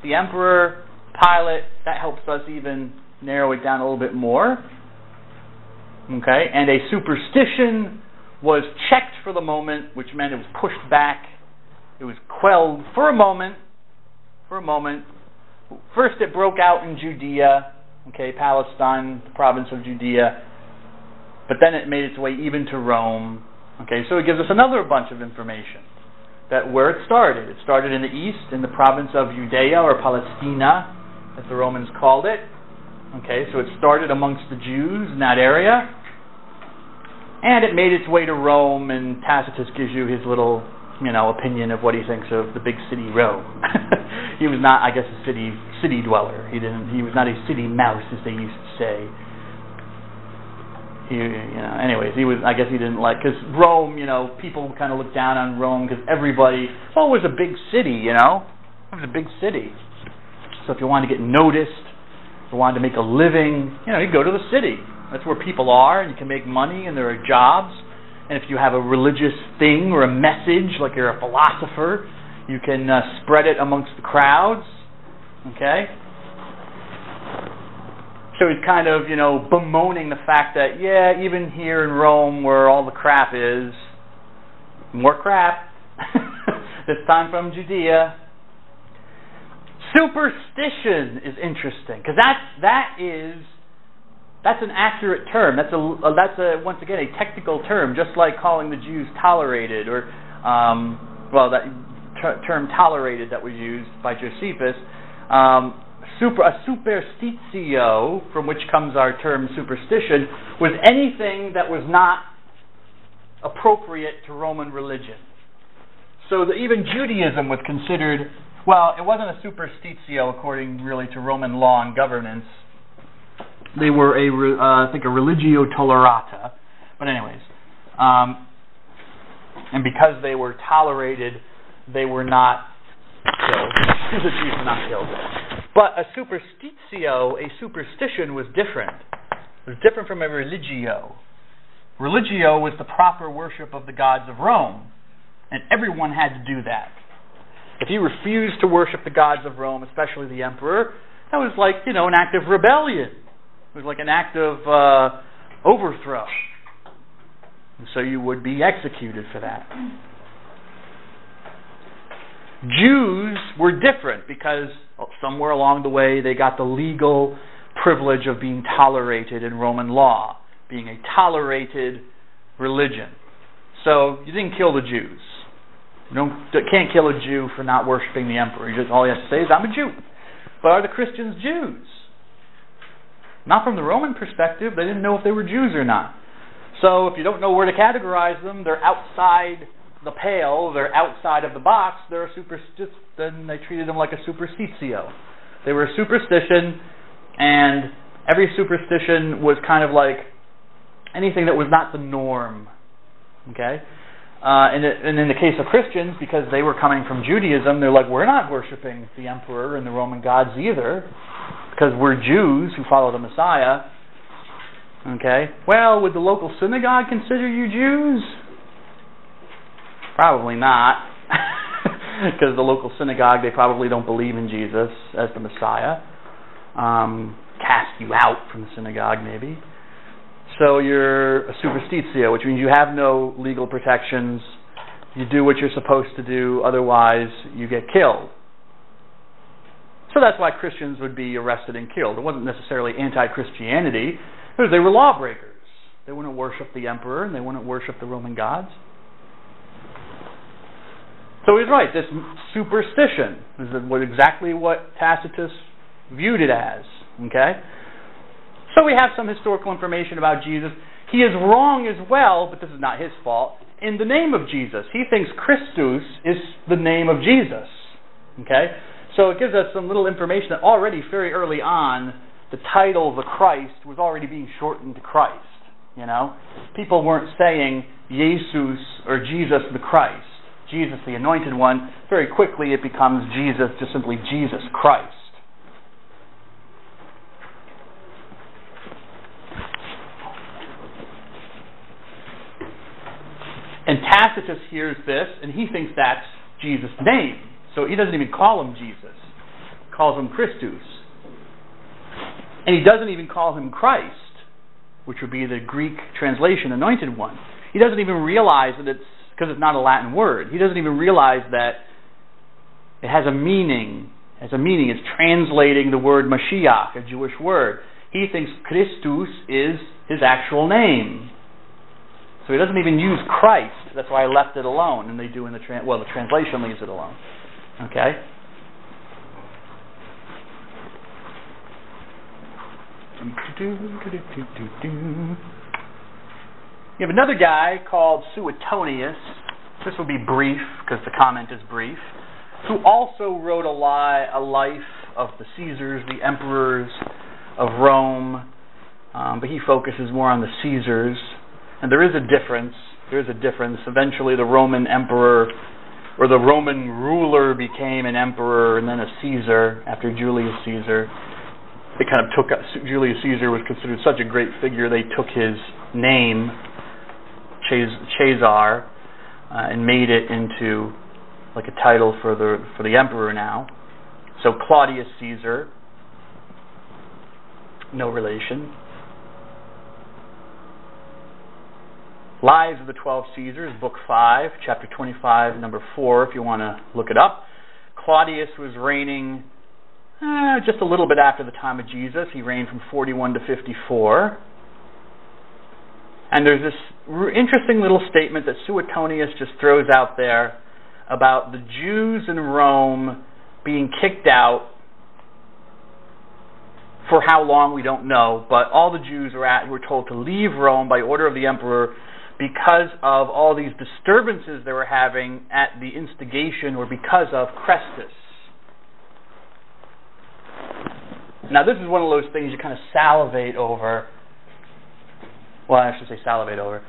the emperor, Pilate. That helps us even narrow it down a little bit more. Okay, and a superstition was checked for the moment, which meant it was pushed back. It was quelled for a moment. First it broke out in Judea, okay, Palestine, the province of Judea. But then it made its way even to Rome. Okay, so it gives us another bunch of information. That where it started. It started in the east, in the province of Judea, or Palestina, as the Romans called it. Okay, so it started amongst the Jews in that area. And it made its way to Rome, and Tacitus gives you his little, opinion of what he thinks of the big city Rome. He was not, I guess, a city dweller. He was not a city mouse, as they used to say. Anyways, I guess he didn't like, because Rome, people kind of looked down on Rome because everybody, it was a big city, it was a big city. So if you wanted to get noticed, if you wanted to make a living, you go to the city. That's where people are, and you can make money, and there are jobs. And if you have a religious thing or a message, like you're a philosopher, you can spread it amongst the crowds. Okay? So he's kind of, bemoaning the fact that, even here in Rome where all the crap is, more crap, this time from Judea. Superstition is interesting, because that's an accurate term. That's once again a technical term, just like calling the Jews tolerated, or that term tolerated that was used by Josephus. A superstitio, from which comes our term superstition, was anything that was not appropriate to Roman religion. So that even Judaism was considered, it wasn't a superstitio according really to Roman law and governance. They were I think a religio tolerata. But anyways, and because they were tolerated, they were not killed. The Jews were not killed. But a superstitio, a superstition, was different. It was different from a religio. Religio was the proper worship of the gods of Rome, and everyone had to do that. If you refused to worship the gods of Rome, especially the emperor, that was like, an act of rebellion. It was like an act of overthrow. And so you would be executed for that. Jews were different because somewhere along the way they got the legal privilege of being tolerated in Roman law, being a tolerated religion. So you didn't kill the Jews. You can't kill a Jew for not worshiping the emperor. All he has to say is, I'm a Jew. But are the Christians Jews? Not from the Roman perspective. They didn't know if they were Jews or not. So if you don't know where to categorize them, they're outside the pale, they're outside of the box, then they treated them like a superstitio. They were a superstition, and every superstition was kind of like anything that was not the norm. Okay? And in the case of Christians, because they were coming from Judaism, they're like, we're not worshiping the emperor and the Roman gods either, because we're Jews who follow the Messiah. Okay? Well, would the local synagogue consider you Jews? Probably not. Because the local synagogue, they probably don't believe in Jesus as the Messiah. Cast you out from the synagogue, maybe. So you're a superstitio, which means you have no legal protections. You do what you're supposed to do, otherwise you get killed. So that's why Christians would be arrested and killed. It wasn't necessarily anti-Christianity, because they were lawbreakers. They wouldn't worship the emperor, and they wouldn't worship the Roman gods. So he's right, this superstition is exactly what Tacitus viewed it as. Okay? So we have some historical information about Jesus. He is wrong as well, but this is not his fault, in the name of Jesus. He thinks Christus is the name of Jesus. Okay? So it gives us some little information that already very early on, the title the Christ was already being shortened to Christ. You know? People weren't saying Jesus or Jesus the Christ. Jesus the Anointed One. Very quickly it becomes Jesus, just simply Jesus Christ. And Tacitus hears this, and he thinks that's Jesus' name. So he doesn't even call him Jesus. He calls him Christus. And he doesn't even call him Christ, which would be the Greek translation, Anointed One. He doesn't even realize that it's, because it's not a Latin word, he doesn't even realize that it has a meaning. It's translating the word Mashiach, a Jewish word. He thinks Christus is his actual name. So he doesn't even use Christ. That's why I left it alone. And they do in the translation leaves it alone. Okay? You have another guy called Suetonius. This will be brief because the comment is brief. Who also wrote a life of the Caesars, the emperors of Rome. But he focuses more on the Caesars. And there is a difference. Eventually the Roman emperor, or the Roman ruler, became an emperor and then a Caesar after Julius Caesar. They kind of took, Julius Caesar was considered such a great figure, they took his name, Caesar, and made it into like a title for the emperor now. So Claudius Caesar, no relation. Lives of the 12 Caesars, Book 5, Chapter 25, Number 4, if you want to look it up. Claudius was reigning just a little bit after the time of Jesus. He reigned from 41 to 54. And there's this interesting little statement that Suetonius just throws out there about the Jews in Rome being kicked out. For how long, we don't know, but all the Jews were told to leave Rome by order of the emperor because of all these disturbances they were having at the instigation or because of Christus. Now this is one of those things you kind of salivate over. Well, I should say salivate over.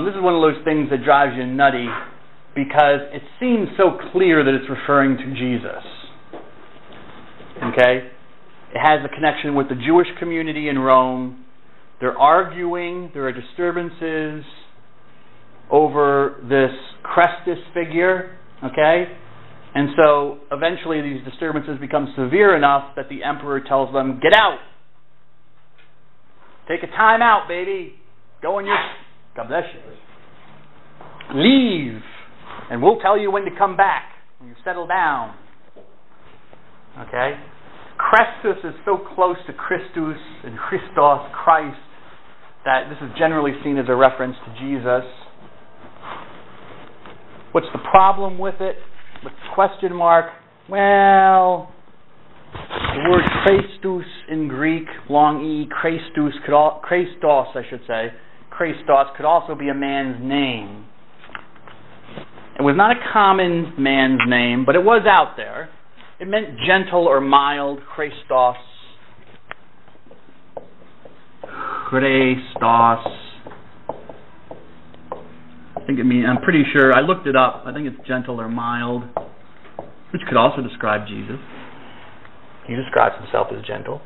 This is one of those things that drives you nutty because it seems so clear that it's referring to Jesus. Okay? It has a connection with the Jewish community in Rome. They're arguing, there are disturbances over this Christus figure, okay? And so eventually these disturbances become severe enough that the emperor tells them, get out! Take a time out, baby! Go in your... God bless you. Leave, and we'll tell you when to come back, when you settle down. Okay? Christus is so close to Christus and Christos, Christ, that this is generally seen as a reference to Jesus. What's the problem with it? With the question mark? Well, the word Christus in Greek, long E, Christos, I should say, Christos could also be a man's name. It was not a common man's name, but it was out there. It meant gentle or mild, Christos. Christos. I'm pretty sure, I looked it up, I think it's gentle or mild, which could also describe Jesus. He describes himself as gentle.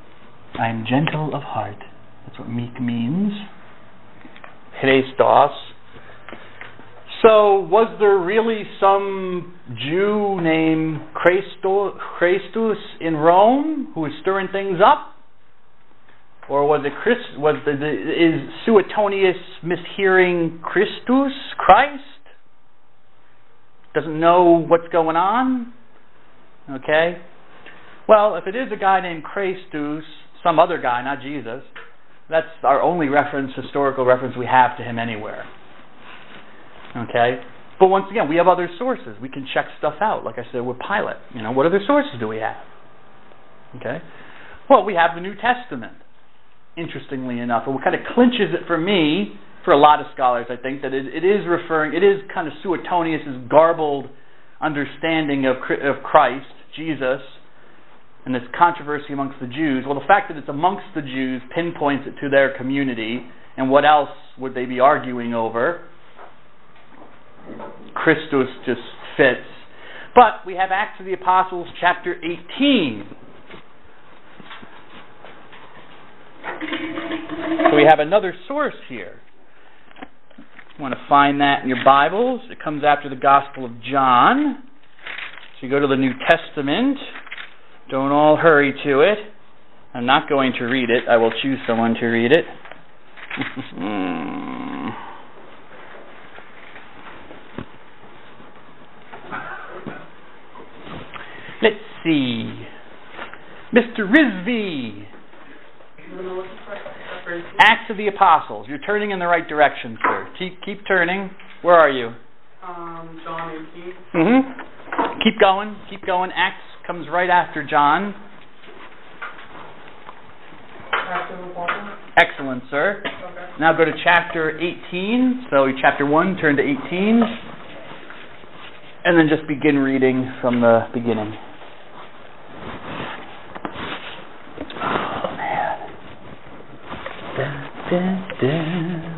I am gentle of heart. That's what meek means. Christos. So, was there really some Jew named Christus in Rome who was stirring things up? Or was it is Suetonius mishearing Christus, Christ? Doesn't know what's going on? Okay. Well, if it is a guy named Christus, some other guy, not Jesus, that's our only historical reference we have to him anywhere. Okay? But once again, we have other sources. We can check stuff out, like I said with Pilate. What other sources do we have? Okay? Well, we have the New Testament, interestingly enough. And what kind of clinches it for me, for a lot of scholars, I think, that it is kind of Suetonius' garbled understanding of Christ, Jesus, and this controversy amongst the Jews. Well, the fact that it's amongst the Jews pinpoints it to their community, and what else would they be arguing over? Christus just fits. But we have Acts of the Apostles, chapter 18. So we have another source here. You want to find that in your Bibles. It comes after the Gospel of John. So you go to the New Testament. Don't all hurry to it. I'm not going to read it. I will choose someone to read it. Let's see. Mr. Rizvi. Acts of the Apostles. You're turning in the right direction, sir. Keep turning. Where are you? John 18. Mm-hmm. Keep going. Acts comes right after John. Excellent, sir. Okay. Now go to chapter 18. So chapter 1, turn to 18. And then just begin reading from the beginning. Oh, man.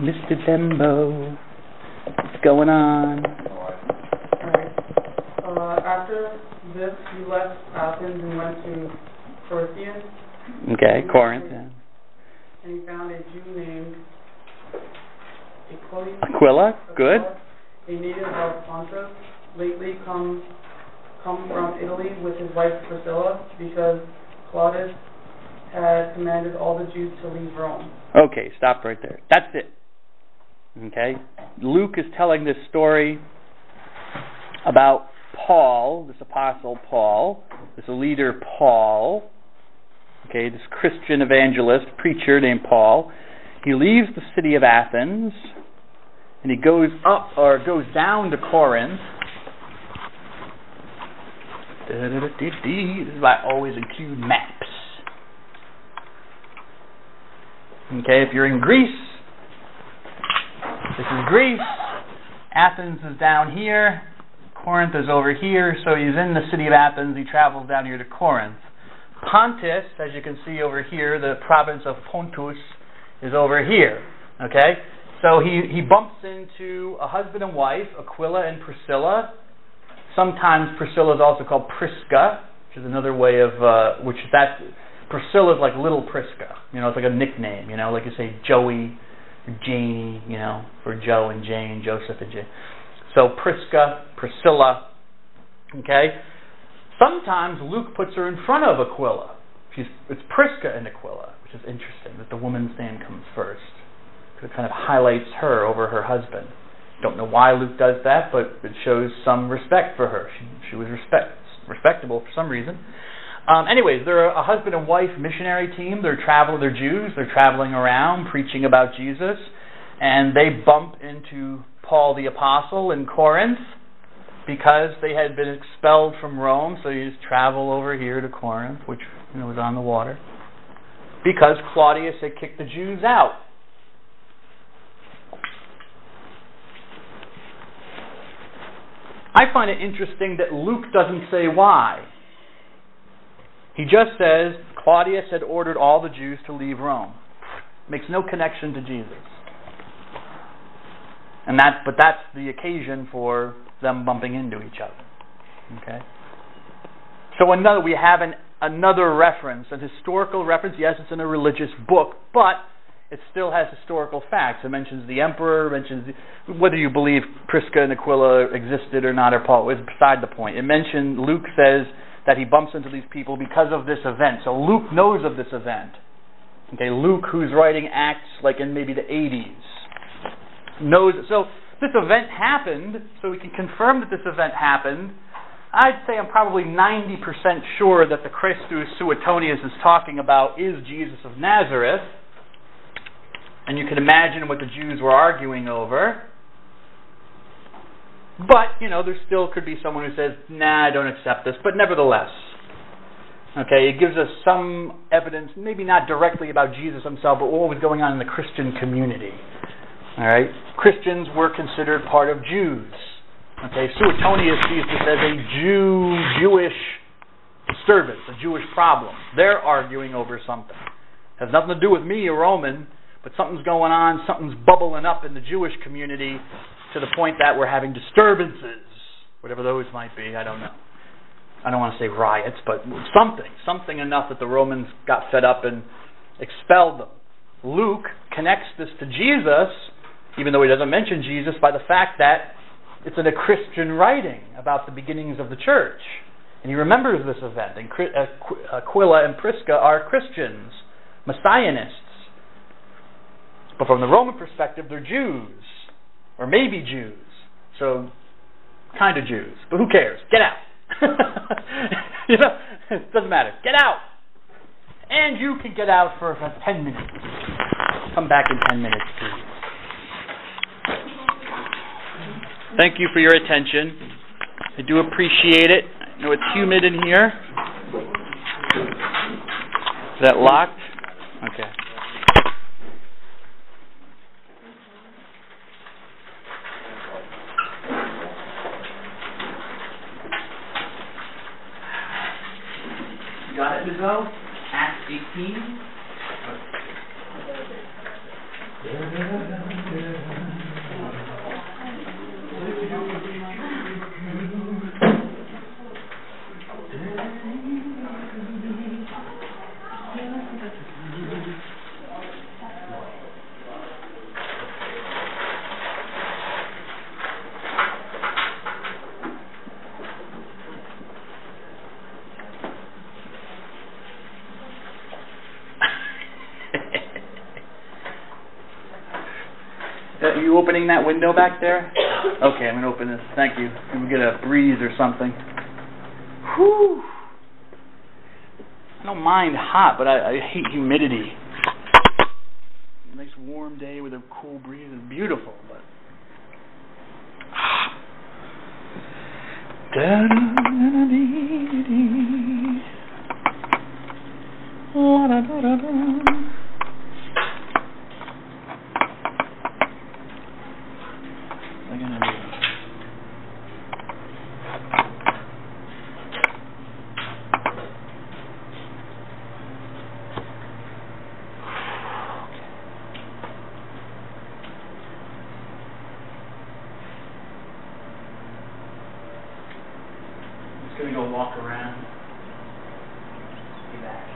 Mr. Bembo. What's going on? After this, he left Athens and went to Corinth. Okay, Corinth. Yeah. And he found a Jew named Aquila, good. A native of Pontus, lately come from Italy with his wife Priscilla, because Claudius had commanded all the Jews to leave Rome. Okay, stop right there. That's it. Okay? Luke is telling this story about Paul, this apostle Paul, this leader Paul, okay, this Christian evangelist, preacher named Paul. He leaves the city of Athens, and he goes down to Corinth. This is why I always include maps. Okay, if you're in Greece, this is Greece. Athens is down here. Corinth is over here. So he's in the city of Athens. He travels down here to Corinth. Pontus, as you can see over here, the province of Pontus, is over here. Okay? So he bumps into a husband and wife, Aquila and Priscilla. Sometimes Priscilla is also called Prisca, which is another way of, Priscilla is like Little Prisca. It's like a nickname, like you say Joey or Janie, for Joe and Jane, Joseph and Jane. So Prisca, Priscilla, okay? Sometimes Luke puts her in front of Aquila. It's Prisca and Aquila, which is interesting, that the woman's name comes first. It kind of highlights her over her husband. Don't know why Luke does that, but it shows some respect for her. She was respectable for some reason. Anyways, they're a husband and wife missionary team. They're Jews. They're traveling around preaching about Jesus. And they bump into Paul the Apostle in Corinth because they had been expelled from Rome. So you just travel over here to Corinth, which was on the water, because Claudius had kicked the Jews out. I find it interesting that Luke doesn't say why. He just says Claudius had ordered all the Jews to leave Rome. Makes no connection to Jesus. But that's the occasion for them bumping into each other. Okay. So we have another reference, a historical reference. Yes, it's in a religious book, but it still has historical facts. It mentions the emperor, whether you believe Prisca and Aquila existed or not, or Paul, is beside the point. Luke says that he bumps into these people because of this event. So Luke knows of this event. Okay, Luke, who's writing Acts like in maybe the 80s, knows. So this event happened, so we can confirm that this event happened. I'd say I'm probably 90% sure that the Christus Suetonius is talking about is Jesus of Nazareth. And you can imagine what the Jews were arguing over. But, there still could be someone who says, nah, I don't accept this. But nevertheless, okay, it gives us some evidence, maybe not directly about Jesus himself, but what was going on in the Christian community. All right? Christians were considered part of Jews. Okay, Suetonius sees this as a Jewish disturbance, a Jewish problem. They're arguing over something. It has nothing to do with me, a Roman, but something's going on, something's bubbling up in the Jewish community to the point that we're having disturbances, whatever those might be, I don't know. I don't want to say riots, but something enough that the Romans got fed up and expelled them. Luke connects this to Jesus, even though he doesn't mention Jesus, by the fact that it's in a Christian writing about the beginnings of the church. And he remembers this event. And Aquila and Prisca are Christians, Messianists. But from the Roman perspective, they're Jews. Or maybe Jews. So, kind of Jews. But who cares? Get out. It doesn't matter. Get out. And you can get out for about 10 minutes. Come back in 10 minutes, please. Thank you for your attention. I do appreciate it. I know it's humid in here. Is that locked? Okay. Got it, Mizo? Acts 18. Are you opening that window back there? Okay, I'm going to open this. Thank you. Maybe we get a breeze or something. Whew. I don't mind hot, but I hate humidity. A nice warm day with a cool breeze is beautiful, but... Going to go walk around. Be back.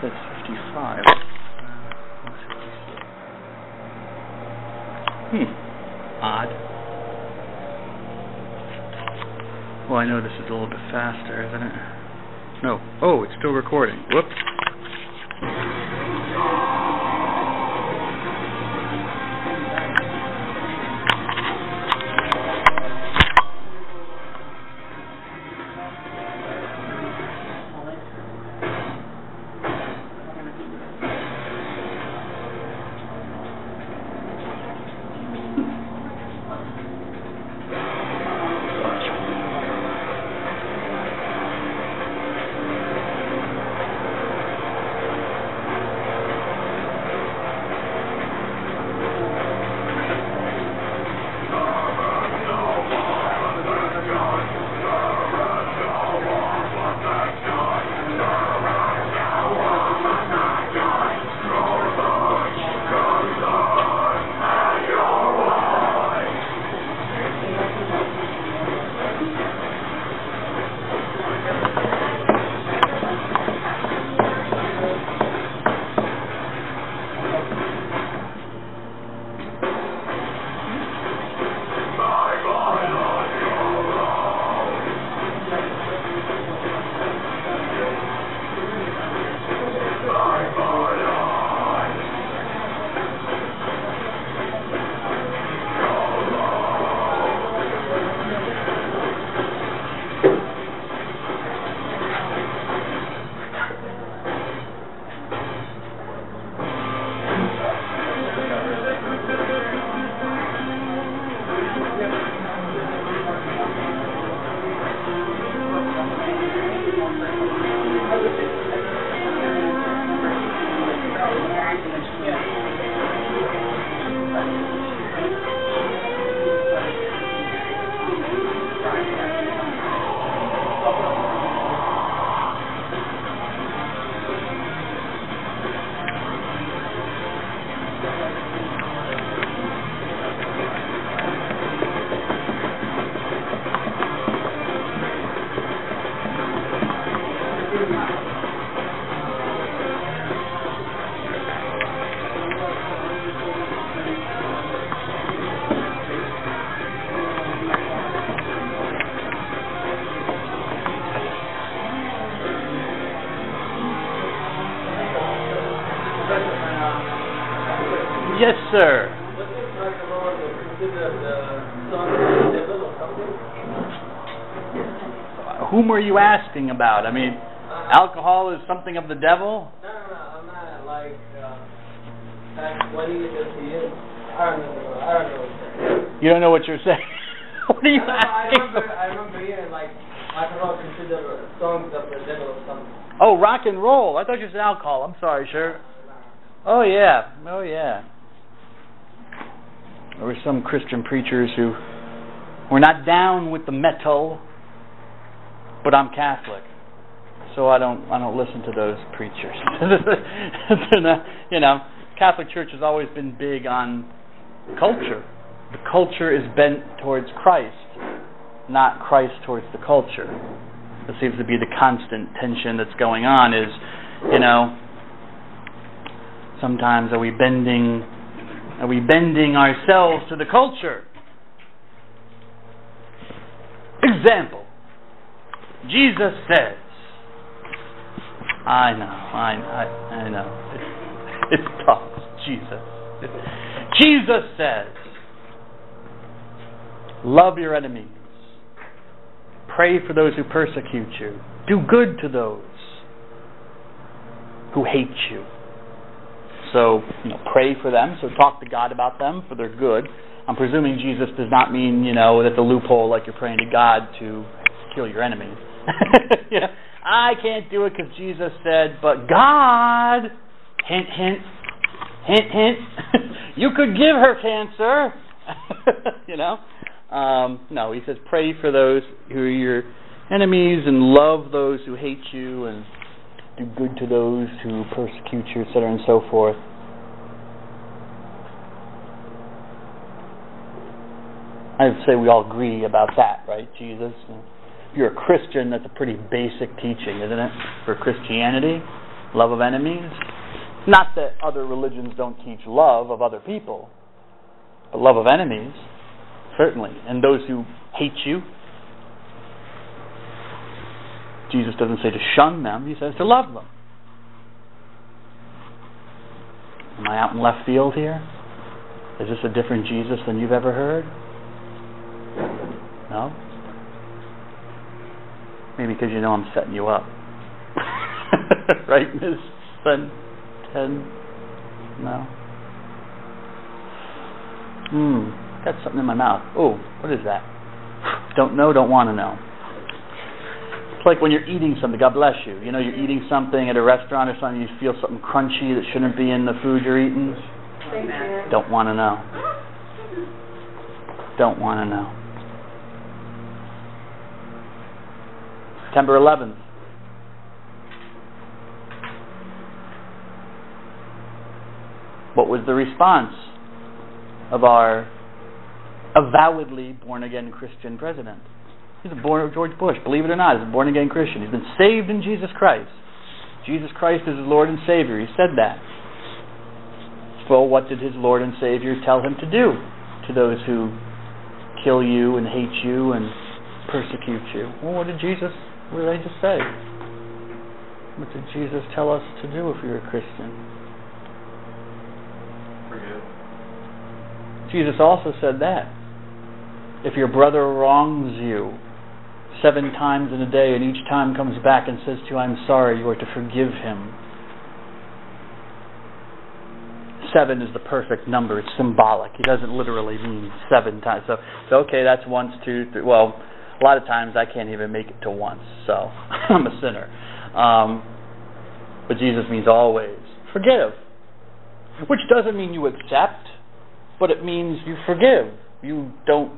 That's 55. Odd. Well, I know this is a little bit faster, isn't it? No. Oh, it's still recording. Whoops. Yes, sir. Whom are you asking about? I mean, alcohol is something of the devil? No, I'm not like what do you do? I don't know. You don't know what you're saying? What are you asking? I remember hearing like alcohol considered songs of the devil or something. Oh, rock and roll. I thought you said alcohol. I'm sorry, sir. Oh yeah. There were some Christian preachers who were not down with the metal, but I'm Catholic, so I don't listen to those preachers. Catholic Church has always been big on culture. The culture is bent towards Christ, not Christ towards the culture. That seems to be the constant tension that's going on. Is sometimes are we bending ourselves to the culture? Example. Jesus says, I know. It's tough. Jesus. Jesus says, love your enemies. Pray for those who persecute you. Do good to those who hate you. So, pray for them. So talk to God about them for their good. I'm presuming Jesus does not mean, that the loophole, like you're praying to God to kill your enemies. I can't do it because Jesus said, but God, hint, hint, hint, hint, you could give her cancer. No, he says pray for those who are your enemies and love those who hate you and do good to those who persecute you, etc. and so forth. I'd say we all agree about that, right? Jesus. If you're a Christian, that's a pretty basic teaching, isn't it? For Christianity, love of enemies. Not that other religions don't teach love of other people, but love of enemies, certainly. And those who hate you. Jesus doesn't say to shun them, he says to love them. Am I out in left field here? Is this a different Jesus than you've ever heard? No? Maybe because you know I'm setting you up. Right, Ms. 10? No? Got something in my mouth. Oh, what is that? Don't know, don't want to know. It's like when you're eating something, God bless you. You know, you're eating something at a restaurant or something, you feel something crunchy that shouldn't be in the food you're eating. Don't want to know. Don't want to know. September 11th. What was the response of our avowedly born-again Christian president? He's George Bush, believe it or not, is a born-again Christian. He's been saved in Jesus Christ. Jesus Christ is his Lord and Savior. He said that. So what did his Lord and Savior tell him to do to those who kill you and hate you and persecute you? Well, what did they just say? What did Jesus tell us to do if you're a Christian? Forgive. Jesus also said that. If your brother wrongs you 7 times in a day and each time comes back and says to you, I'm sorry, you are to forgive him. 7 is the perfect number. It's symbolic. He doesn't literally mean 7 times. So okay, that's once, 2, 3. Well, a lot of times I can't even make it to once, so I'm a sinner. But Jesus means always. Forgive. Which doesn't mean you accept, but it means you forgive. You don't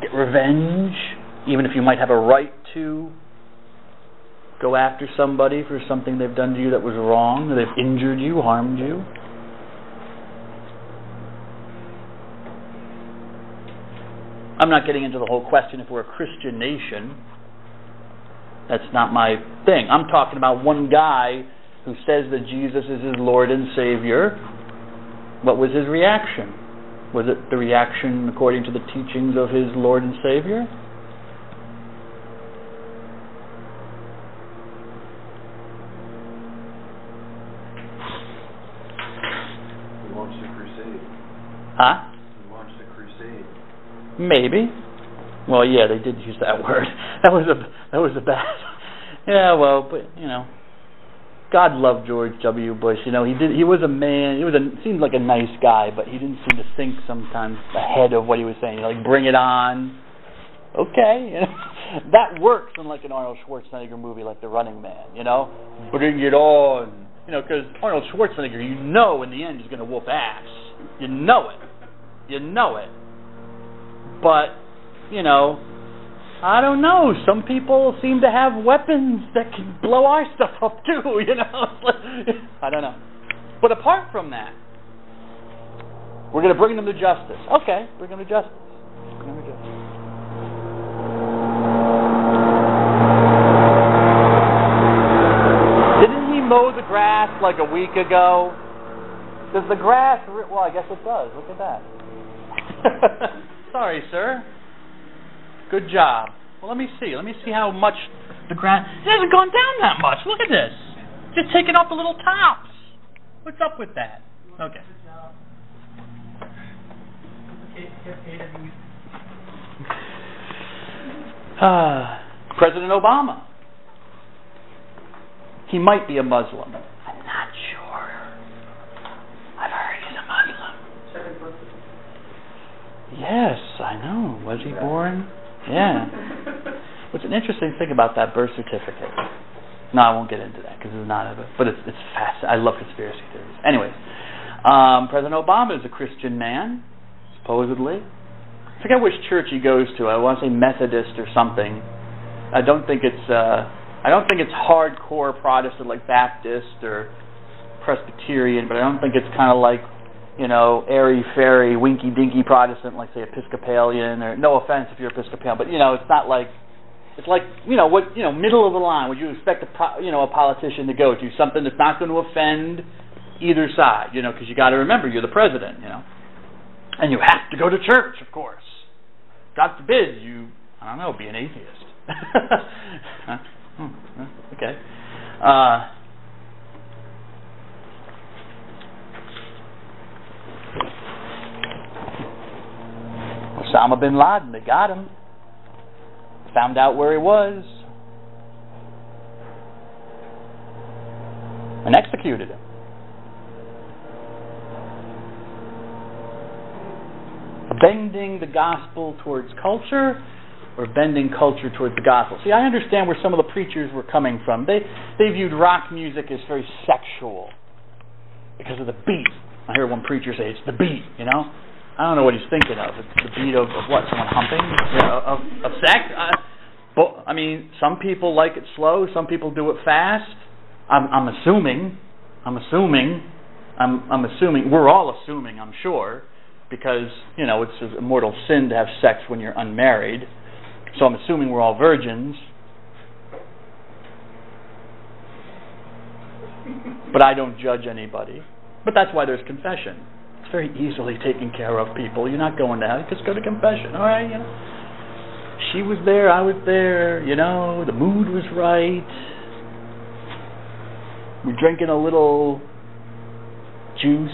get revenge, even if you might have a right to go after somebody for something they've done to you that was wrong, that they've injured you, harmed you. I'm not getting into the whole question if we're a Christian nation. That's not my thing. I'm talking about one guy who says that Jesus is his Lord and Savior. What was his reaction? Was it the reaction according to the teachings of his Lord and Savior? We launched a crusade. Huh? We launched a crusade. Maybe. Well, yeah, they did use that word. That was a bad. Yeah, well, but you know, God loved George W. Bush. You know, he was a man. Seemed like a nice guy, but he didn't seem to think sometimes ahead of what he was saying. Like, bring it on. Okay, you know, that works in like an Arnold Schwarzenegger movie, like The Running Man. You know, bring it on. You know, because Arnold Schwarzenegger, you know, in the end, is going to whoop ass. You know it. You know it. But, you know, I don't know. Some people seem to have weapons that can blow our stuff up too, you know. I don't know. But apart from that, we're going to bring them to justice. Okay, bring them to justice. Bring them to justice. Didn't he mow the grass like a week ago? Does the grass... Well, I guess it does. Look at that. Sorry, sir. Good job. Well, let me see. Let me see how much the grass... It hasn't gone down that much. Look at this. Just taking off the little tops. What's up with that? Okay. President Obama. He might be a Muslim. I'm not sure. I've heard he's a Muslim. Yes, I know. Was he born? Yeah. What's an interesting thing about that birth certificate? No, I won't get into that because it's not a... But it's fascinating. I love conspiracy theories. Anyways, President Obama is a Christian man, supposedly. I forget which church he goes to. I want to say Methodist or something. I don't think it's hardcore Protestant like Baptist or Presbyterian, but I don't think it's kind of like, you know, airy-fairy, winky-dinky Protestant, like, say, Episcopalian, or no offense if you're Episcopalian, but, you know, it's not like, it's like, you know, what, you know, middle of the line, would you expect a politician to go to? Something that's not going to offend either side, you know, because you got to remember, you're the president, you know. And you have to go to church, of course. God forbid you, I don't know, be an atheist. Okay. Osama bin Laden, they got him. Found out where he was. And executed him. Bending the gospel towards culture, or bending culture towards the gospel. See, I understand where some of the preachers were coming from. They viewed rock music as very sexual because of the beat. I hear one preacher say, it's the beat, you know? I don't know what he's thinking of. It's the beat of what? Someone humping? You know, of sex? But I mean, some people like it slow, some people do it fast. I'm assuming, we're all assuming, I'm sure, because, you know, it's a mortal sin to have sex when you're unmarried. So I'm assuming we're all virgins. But I don't judge anybody. But that's why there's confession. It's very easily taken care of, people. You're not going to hell, just go to confession. All right, you know. She was there, I was there, you know, the mood was right. We're drinking a little juice.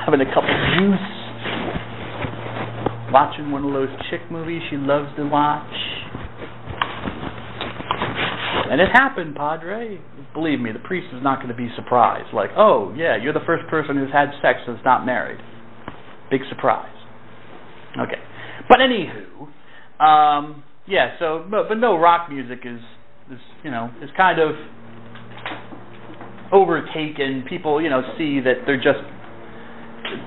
Having a cup of juice, watching one of those chick movies she loves to watch. And it happened, Padre. Believe me, the priest is not going to be surprised. Like, oh, yeah, you're the first person who's had sex that's not married. Big surprise. Okay. But anywho, yeah, so, but no, rock music is you know, is kind of overtaken. People, you know, see that they're just,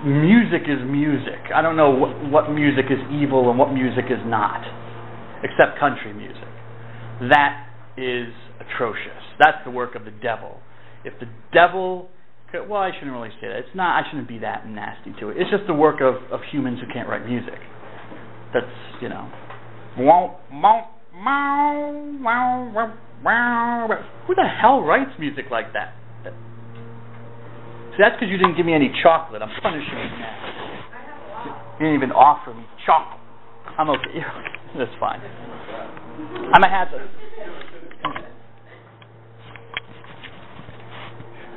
music is music. I don't know what music is evil and what music is not, except country music. That is atrocious. That's the work of the devil. If the devil, well, I shouldn't really say that. It's not. I shouldn't be that nasty to it. It's just the work of humans who can't write music. That's, you know. Who the hell writes music like that? See, that's because you didn't give me any chocolate. I'm punishing you now. You didn't even offer me chocolate. I'm okay. That's fine. I might have to.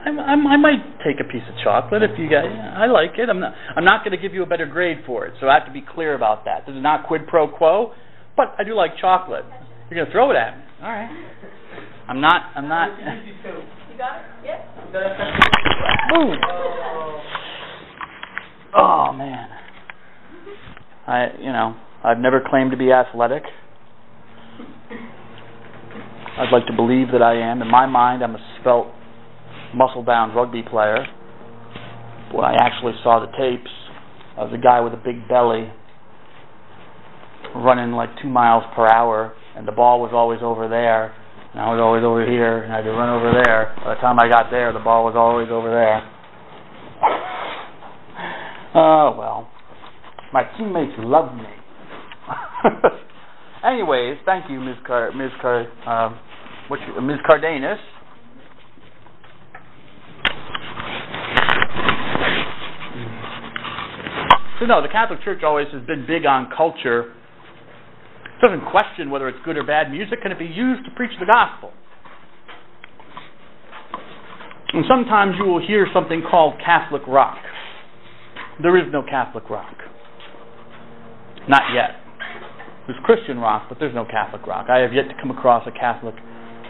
I might take a piece of chocolate if you guys. I like it. I'm not going to give you a better grade for it, so I have to be clear about that. This is not quid pro quo, but I do like chocolate. You're going to throw it at me. All right. I'm not. You got it? Yeah. Boom. Oh man. I've never claimed to be athletic. I'd like to believe that I am. In my mind, I'm a svelte, muscle-bound rugby player. When I actually saw the tapes, I was a guy with a big belly running like 2 miles per hour, and the ball was always over there, and I was always over here, and I had to run over there. By the time I got there, the ball was always over there. Oh, well. My teammates love me. Anyways, thank you, Ms. Cardenas. So no, the Catholic Church always has been big on culture. It doesn't question whether it's good or bad music. Can it be used to preach the gospel? And sometimes you will hear something called Catholic rock. There is no Catholic rock. Not yet. There's Christian rock, but there's no Catholic rock. I have yet to come across a Catholic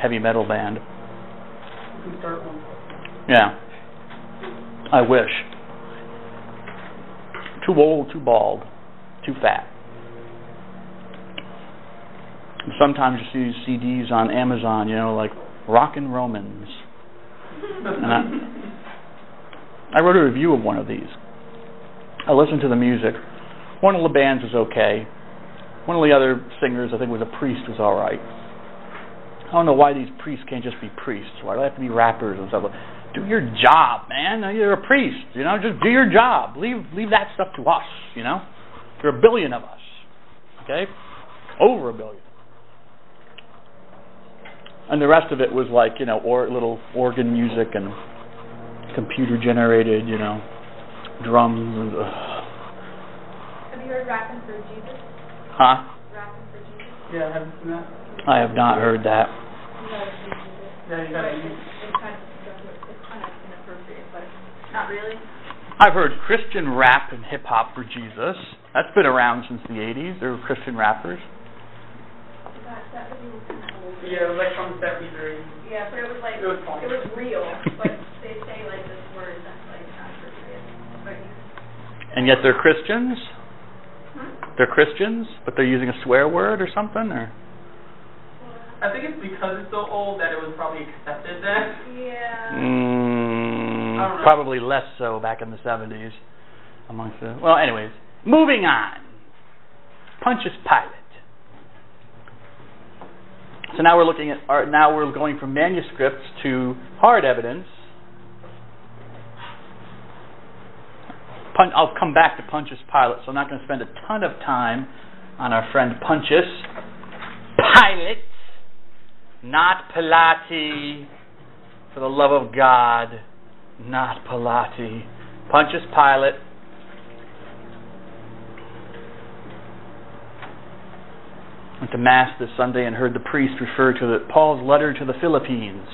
heavy metal band. You can start one. Yeah. I wish. Too old, too bald, too fat. And sometimes you see CDs on Amazon, like Rockin' Romans. And I wrote a review of one of these. I listened to the music. One of the bands was okay. One of the other singers, I think was a priest, was all right. I don't know why these priests can't just be priests. Why do they have to be rappers and stuff? Do your job, man. You're a priest. Just do your job. Leave that stuff to us. There are a billion of us. Okay, over a billion. And the rest of it was like or little organ music and computer generated, drums and. Have you heard Rappin' for Jesus? Huh? Rappin' for Jesus? Yeah, I haven't seen that. I have not heard that. Yeah, you gotta use it. It's kind of inappropriate, but not really. I've heard Christian rap and hip hop for Jesus. That's been around since the 80s. There were Christian rappers. That was kind of old. Yeah, it was like from 73. Yeah, but it was like, It was fun. it was real, but they say like this word that's like not appropriate. But And yet they're Christians? Hmm? They're Christians, but they're using a swear word or something? Or I think it's because it's so old that it was probably accepted then. Yeah. I don't know. Probably less so back in the 70s. Amongst the... Well, anyways, moving on. Pontius Pilate. So now we're looking at now we're going from manuscripts to hard evidence. I'll come back to Pontius Pilate, so I'm not going to spend a ton of time on our friend Pontius Pilate, not Pilate, for the love of God, not Pilate. Pontius Pilate. Went to Mass this Sunday and heard the priest refer to Paul's letter to the Philippines.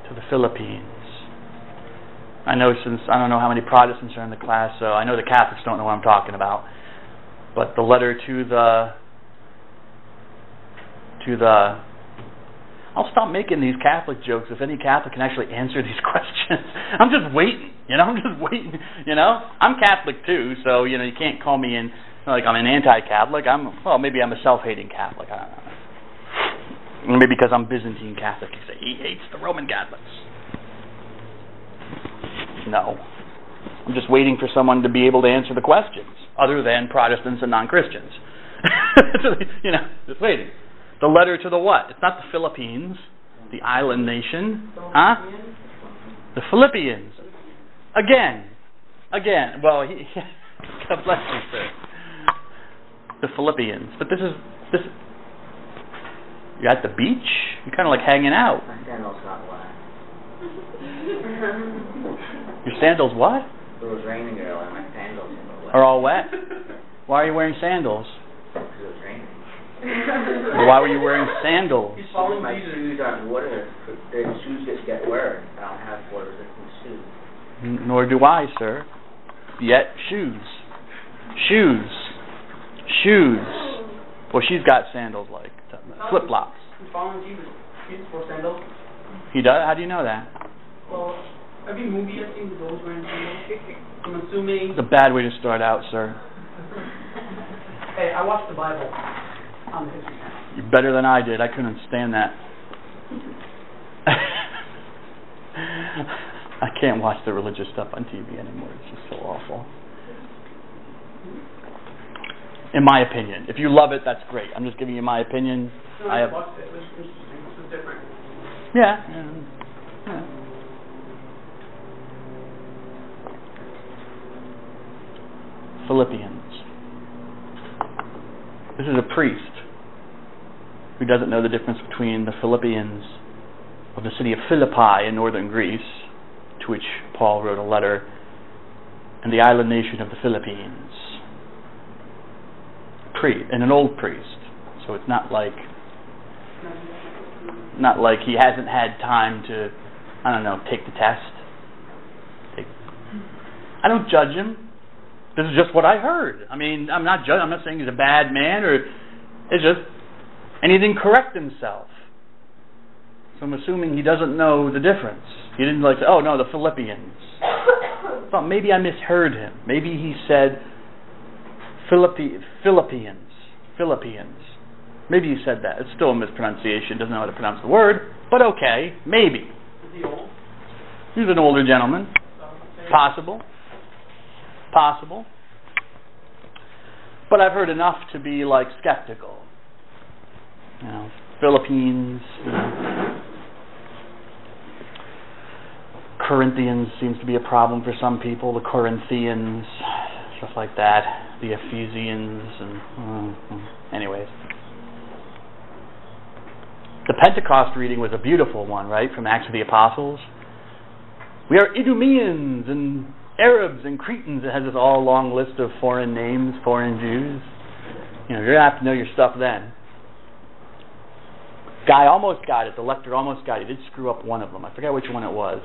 To the Philippines. I know I don't know how many Protestants are in the class, so I know the Catholics don't know what I'm talking about. But the letter to the I'll stop making these Catholic jokes if any Catholic can actually answer these questions. I'm just waiting, I'm just waiting, I'm Catholic too, so, you can't call me like I'm an anti-Catholic. Maybe I'm a self-hating Catholic, I don't know. Maybe because I'm Byzantine Catholic, you say, he hates the Roman Catholics. No. I'm just waiting for someone to be able to answer the questions, other than Protestants and non-Christians. Just waiting. The letter to the what? It's not the Philippines, the island nation. Huh? The Philippians. Again. Well, God bless you, sir. The Philippians. But this is... You're at the beach? You're kind of like hanging out. My sandals got wet. Your sandals what? It was raining earlier and my sandals were wet. Are all wet? Why are you wearing sandals? Because it was raining. Why were you wearing sandals? He's following My Jesus. shoes aren't water. The shoes just get wear. I don't have water-resistant shoes. Nor do I, sir. Yet shoes. Well, she's got sandals like flip-flops. He's following Jesus. Jesus wore sandals. He does? How do you know that? Well, every movie I've seen, he's always wearing sandals. I'm assuming... It's a bad way to start out, sir. Hey, I watched the Bible on the History Channel. You're better than I did. I couldn't stand that. I can't watch the religious stuff on TV anymore. It's just so awful. In my opinion. If you love it, that's great. I'm just giving you my opinion. No, I have... watched it. It was interesting. This was different. Yeah. Philippians. This is a priest who doesn't know the difference between the Philippians of the city of Philippi in northern Greece, to which Paul wrote a letter, and the island nation of the Philippines. And an old priest. So it's not like he hasn't had time to, take the test. I don't judge him. This is just what I heard. I'm not saying he's a bad man, and he didn't correct himself. So I'm assuming he doesn't know the difference. He didn't say, oh no, the Philippians. I thought maybe I misheard him. Maybe he said Philippians. Maybe he said that. It's still a mispronunciation. Doesn't know how to pronounce the word. But okay, maybe. Is he old? He's an older gentleman. Possible. But I've heard enough to be skeptical. Philippines. Corinthians seems to be a problem for some people. The Corinthians, stuff like that. The Ephesians, and anyways. The Pentecost reading was a beautiful one, right, from Acts of the Apostles. We are Idumeans and Arabs and Cretans. It has this all long list of foreign names, foreign Jews. You're going to have to know your stuff then. Guy almost got it. The lector almost got it. He did screw up one of them. I forget which one it was.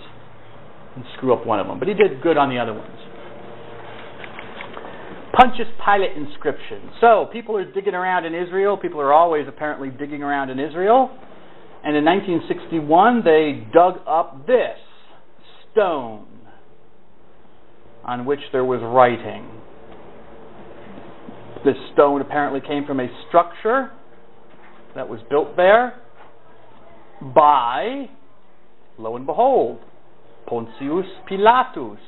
He screw up one of them, but he did good on the other ones. Pontius Pilate inscription. So, people are digging around in Israel. People are always apparently digging around in Israel. And in 1961, they dug up this stone on which there was writing. This stone apparently came from a structure that was built there by, lo and behold, Pontius Pilatus.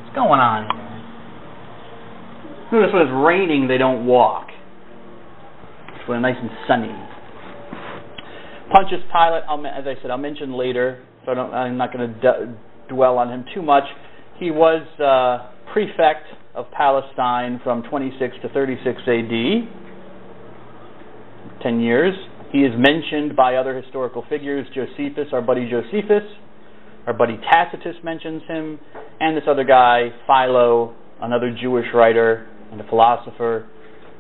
What's going on here? Notice when it's raining, they don't walk. It's when it's nice and sunny. Pontius Pilate, as I said, I'll mention later, so I'm not going to dwell on him too much. He was prefect of Palestine from 26 to 36 AD, 10 years. He is mentioned by other historical figures. Josephus, our buddy Josephus, our buddy Tacitus mentions him, and this other guy, Philo, another Jewish writer and a philosopher,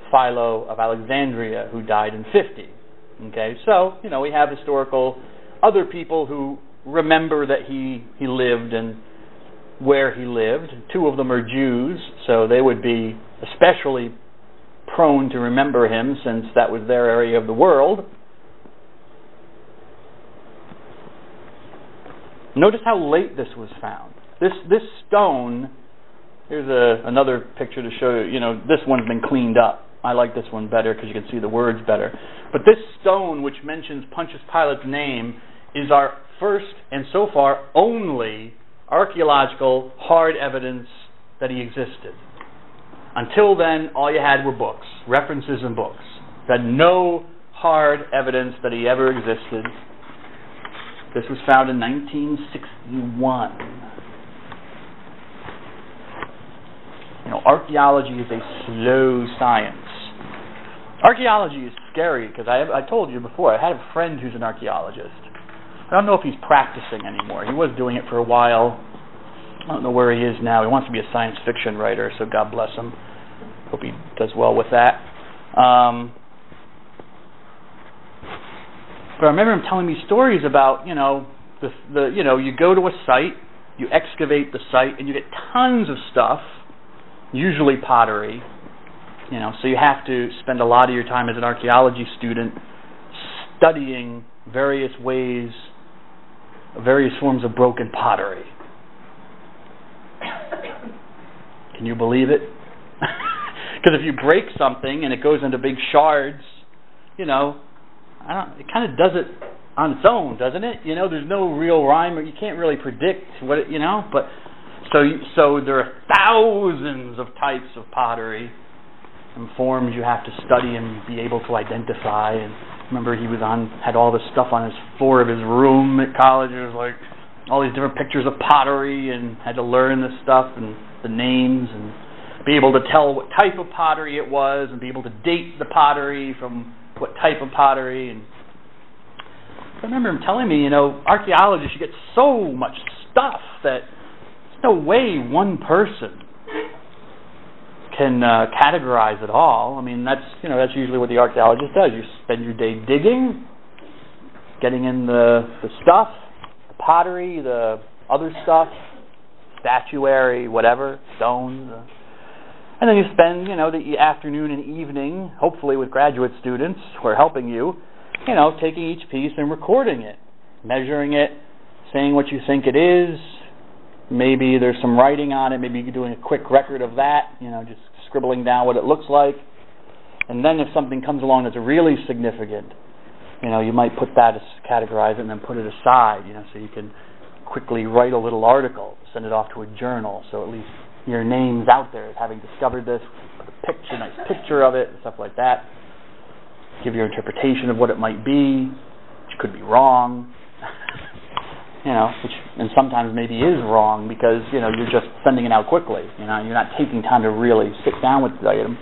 Philo of Alexandria, who died in 50. Okay, so, we have historical other people who remember that he lived and where he lived. Two of them are Jews, so they would be especially prone to remember him since that was their area of the world. Notice how late this was found. This stone, here's another picture to show you, this one's been cleaned up. I like this one better because you can see the words better. But this stone, which mentions Pontius Pilate's name, is our first and so far only archaeological hard evidence that he existed. Until then, all you had were books, references in books. You had no hard evidence that he ever existed. This was found in 1961. Archaeology is a slow science. Archaeology is scary because I told you before, I had a friend who's an archaeologist. I don't know if he's practicing anymore. He was doing it for a while. I don't know where he is now. He wants to be a science fiction writer, so God bless him. Hope he does well with that. But I remember him telling me stories about, you go to a site, you excavate the site, and you get tons of stuff, usually pottery. So you have to spend a lot of your time as an archaeology student studying various forms of broken pottery. Can you believe it? Because if you break something and it goes into big shards, it kind of does it on its own, doesn't it? There's no real rhyme, or you can't really predict what it, but so there are thousands of types of pottery and forms you have to study and be able to identify. And remember, he had all this stuff on his floor of his room at college. It was like all these different pictures of pottery, and had to learn this stuff and the names and be able to tell what type of pottery it was and be able to date the pottery from what type of pottery. And I remember him telling me, archaeologists, you get so much stuff that there's no way one person can categorize it all. I mean, that's usually what the archaeologist does. You spend your day digging, getting in the stuff, the pottery, the other stuff, statuary, whatever, stones, and then you spend, the afternoon and evening, hopefully with graduate students who are helping you, taking each piece and recording it, measuring it, saying what you think it is. Maybe there's some writing on it. Maybe you're doing a quick record of that, just scribbling down what it looks like. And then if something comes along that's really significant, you might put that, categorize it, and then put it aside, so you can quickly write a little article, send it off to a journal, so at least your name's out there as having discovered this, put a nice picture of it, stuff like that. Give your interpretation of what it might be, which could be wrong, and sometimes maybe is wrong because, you're just sending it out quickly. You're not taking time to really sit down with the item.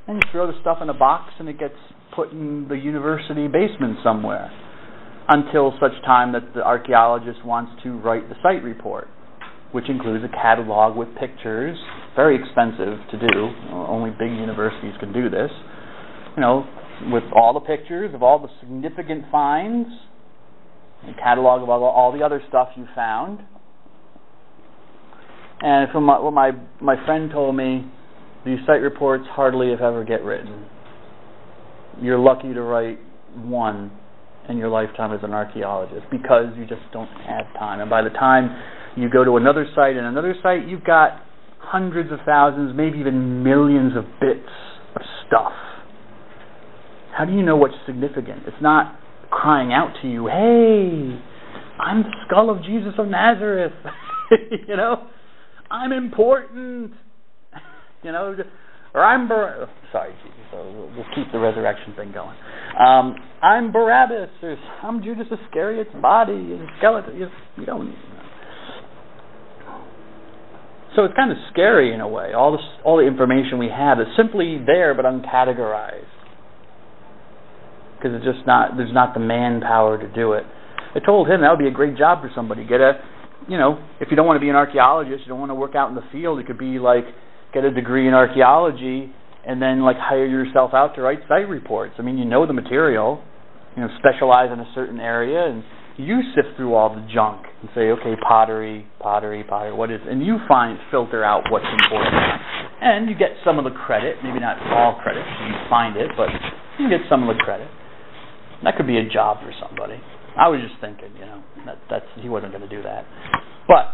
And you throw the stuff in a box and it gets put in the university basement somewhere until such time that the archaeologist wants to write the site report. which includes a catalog with pictures, very expensive to do. Only big universities can do this. With all the pictures of all the significant finds, a catalog of all the other stuff you found. And from what my friend told me, these site reports hardly if ever get written. You're lucky to write one in your lifetime as an archaeologist because you just don't have time. And by the time you go to another site and another site, you've got hundreds of thousands, maybe even millions of bits of stuff. How do you know what's significant? It's not crying out to you, hey, I'm the skull of Jesus of Nazareth. I'm important. Or I'm sorry, Jesus. We'll keep the resurrection thing going. I'm Barabbas, or I'm Judas Iscariot's body and skeleton. You don't. So it's kind of scary in a way. All the information we have is simply there but uncategorized because there's not the manpower to do it. I told him that would be a great job for somebody. If you don't want to be an archaeologist, you don't want to work out in the field, it could be like get a degree in archaeology and then hire yourself out to write site reports. I mean, the material, specialize in a certain area, and you sift through all the junk and say, okay, pottery, what is, and you filter out what's important. And you get some of the credit, maybe not all credit, you find it, but you get some of the credit. That could be a job for somebody. I was just thinking, that's he wasn't going to do that. But,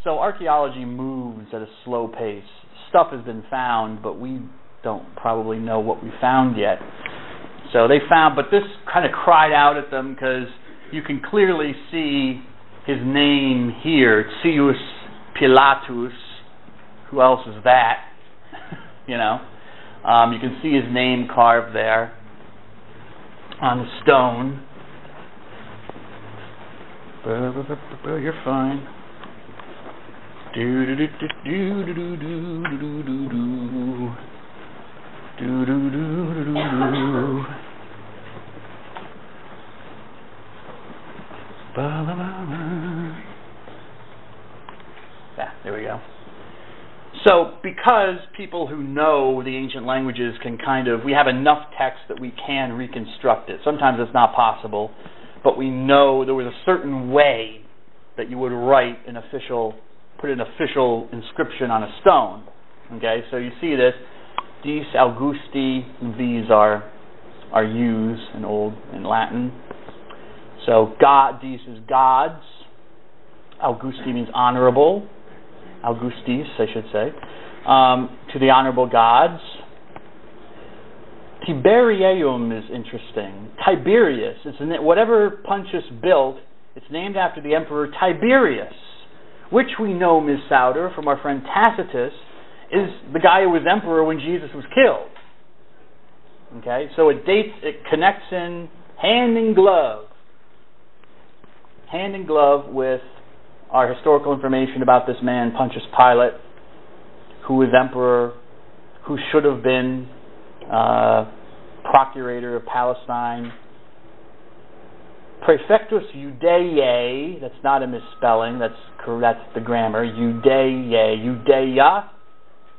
so archaeology moves at a slow pace. Stuff has been found, but we don't probably know what we found yet. So they found, but this kind of cried out at them because you can clearly see his name here, Cius Pilatus. Who else is that? You can see his name carved there on the stone. You're fine. Do do do do do do do do do do do. Do do do do do do. Yeah, there we go. So, because people who know the ancient languages can we have enough text that we can reconstruct it. Sometimes it's not possible, but we know there was a certain way that you would put an official inscription on a stone. Okay, so you see this. Dies Augusti, these are used in Latin. So dies is gods. Augusti means honorable. Augustis, I should say. To the honorable gods. Tiberium is interesting. Tiberius. Whatever Pontius built, it's named after the emperor Tiberius, which we know, Ms. Souder, from our friend Tacitus, is the guy who was emperor when Jesus was killed. Okay, so it connects in hand in glove with our historical information about this man, Pontius Pilate, who was emperor, who should have been procurator of Palestine. Praefectus Judaiae, that's not a misspelling, that's the grammar. Judaiae,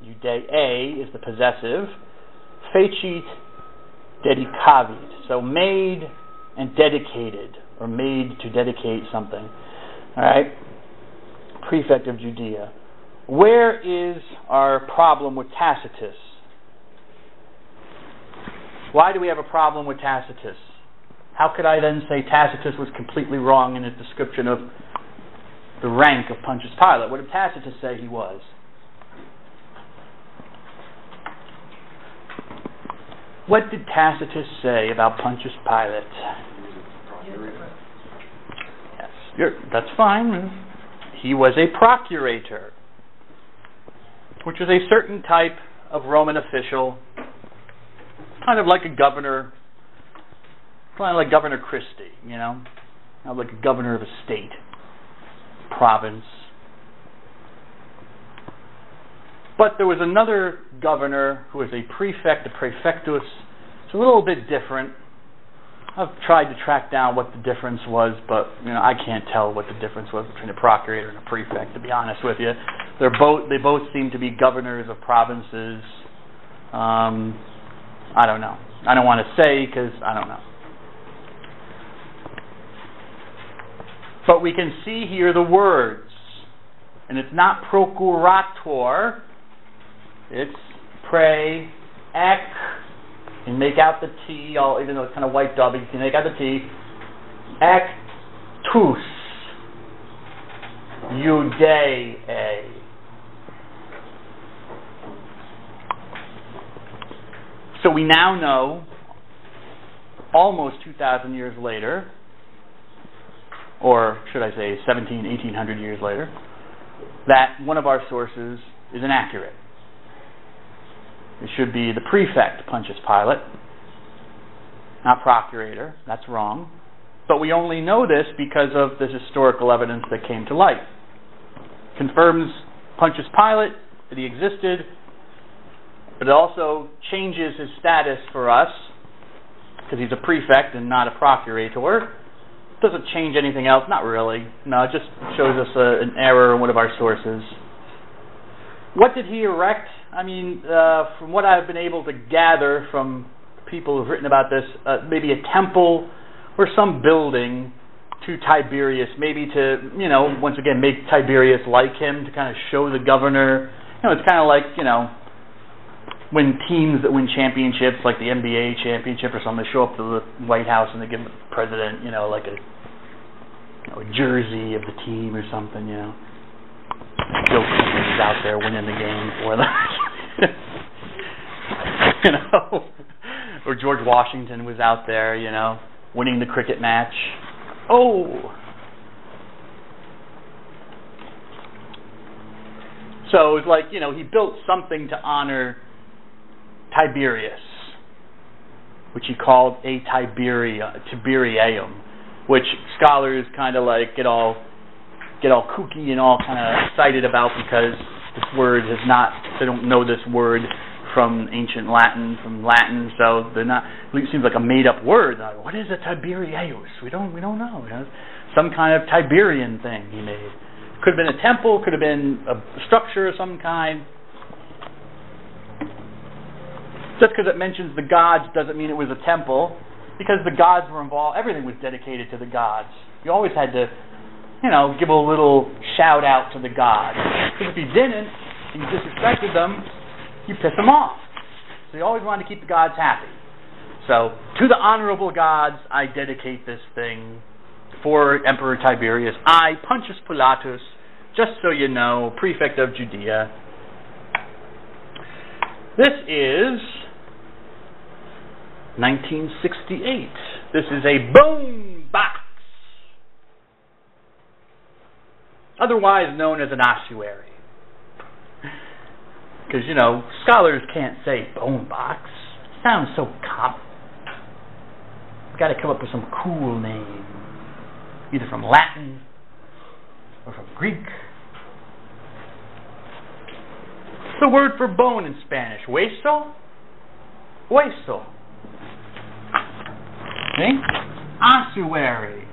Judaiae is the possessive. Fecit dedicavit, so made and dedicated, or made to dedicate something. All right, prefect of Judea. Where is our problem with Tacitus? Why do we have a problem with Tacitus? How could I then say Tacitus was completely wrong in his description of the rank of Pontius Pilate? What did Tacitus say he was? What did Tacitus say about Pontius Pilate? Yes, that's fine. He was a procurator, which is a certain type of Roman official, kind of like a governor, kind of like Governor Christie, kind of like a governor of a state, province. But there was another governor who was a prefect, a praefectus. It's a little bit different. I've tried to track down what the difference was, but I can't tell what the difference was between a procurator and a prefect, to be honest with you. They both seem to be governors of provinces. I don't know. I don't want to say because I don't know. But we can see here the words. And it's not procurator. It's pray, ek. You can make out the T, even though it's kind of wiped up, you can make out the T. Ectus. Judei. So we now know, almost 2,000 years later, or should I say 1,800 years later, that one of our sources is inaccurate. It should be the prefect, Pontius Pilate, not procurator. That's wrong. But we only know this because of the historical evidence that came to light. Confirms Pontius Pilate, that he existed, but it also changes his status for us, because he's a prefect and not a procurator. Doesn't change anything else, not really. No, it just shows us an error in one of our sources. What did he erect? I mean, from what I've been able to gather from people who've written about this, maybe a temple or some building to Tiberius, maybe to, once again, make Tiberius like him, to kind of show the governor. It's kind of like, when teams that win championships, like the NBA championship or something, they show up to the White House and they give the president, like a jersey of the team or something, Bill Clinton was out there winning the game for them. Or George Washington was out there, winning the cricket match. Oh! So it was like, he built something to honor Tiberius, which he called a Tiberiaeum, which scholars kind of like get all kooky and all kind of excited about, because this word they don't know this word from ancient Latin, so they're not. It seems like a made-up word. Like, what is a Tiberiaeus? We don't know. Some kind of Tiberian thing he made. Could have been a temple. Could have been a structure of some kind. Just because it mentions the gods doesn't mean it was a temple, because the gods were involved. Everything was dedicated to the gods. You always had to, give a little shout out to the gods. Because if you didn't, and you disrespected them, you piss them off. So you always wanted to keep the gods happy. So, to the honorable gods, I dedicate this thing for Emperor Tiberius. I, Pontius Pilatus, just so you know, prefect of Judea. This is 1968. This is a bone box, otherwise known as an ossuary. Because, scholars can't say bone box. It sounds so common. You've got to come up with some cool name, either from Latin or from Greek. What's the word for bone in Spanish? Hueso? Hueso. See? Ossuary.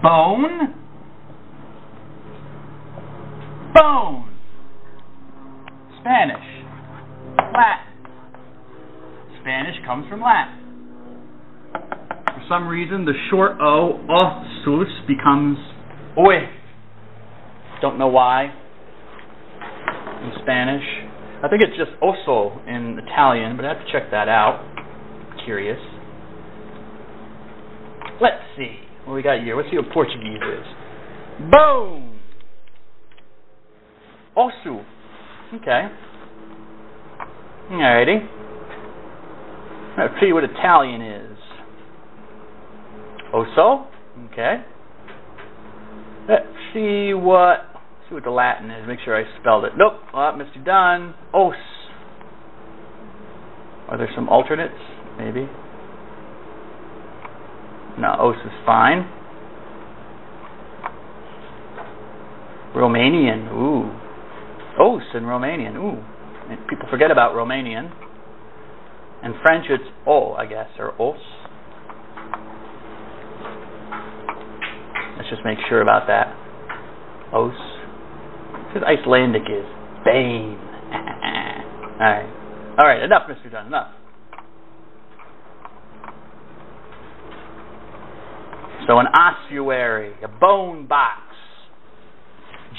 Bone. Bone. Spanish. Latin. Spanish comes from Latin. For some reason, the short O, ossus, becomes oe. Don't know why. In Spanish. I think it's just osso in Italian, but I have to check that out. Curious. Let's see what we got here. Let's see what Portuguese is. Bone. Ossu. Okay. Alrighty. Let's see what Italian is. Osso. Okay. Let's see what the Latin is. Make sure I spelled it. Nope. Mr. Dunn. Os. Are there some alternates? Maybe. No, os is fine. Romanian. Ooh. Os in Romanian. Ooh. And people forget about Romanian. In French it's O, I guess, or os. Let's just make sure about that. Os. Because Icelandic is Bane. Alright, enough, Mr. Dunn, enough. So an ossuary, a bone box.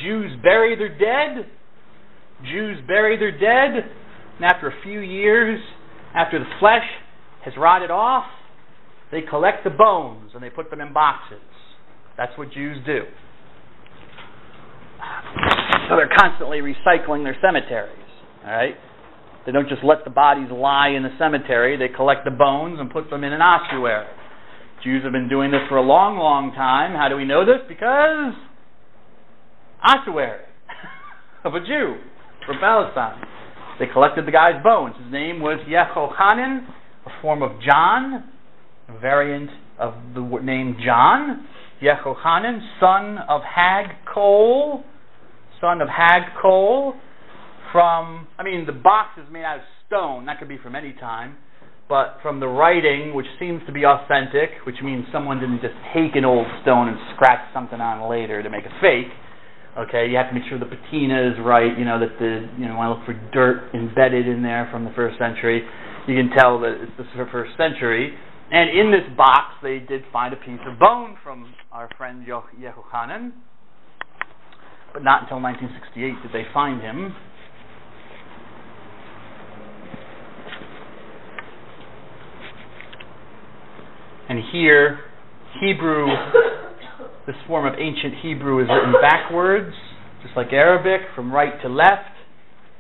Jews bury their dead. Jews bury their dead, and after a few years, after the flesh has rotted off, they collect the bones and they put them in boxes. That's what Jews do. So they're constantly recycling their cemeteries. Alright? They don't just let the bodies lie in the cemetery, they collect the bones and put them in an ossuary. Jews have been doing this for a long, long time. How do we know this? Because ossuary of a Jew from Palestine. They collected the guy's bones. His name was Yehochanan, a form of John, a variant of the name John. Yehochanan, son of Hagkol, the box is made out of stone. That could be from any time. But from the writing, which seems to be authentic, which means someone didn't just take an old stone and scratch something on later to make a fake. Okay, you have to make sure the patina is right. You know that want to look for dirt embedded in there from the first century. You can tell that it's the first century. And in this box, they did find a piece of bone from our friend Yehochanan, but not until 1968 did they find him. And here, Hebrew, this form of ancient Hebrew is written backwards, just like Arabic, from right to left.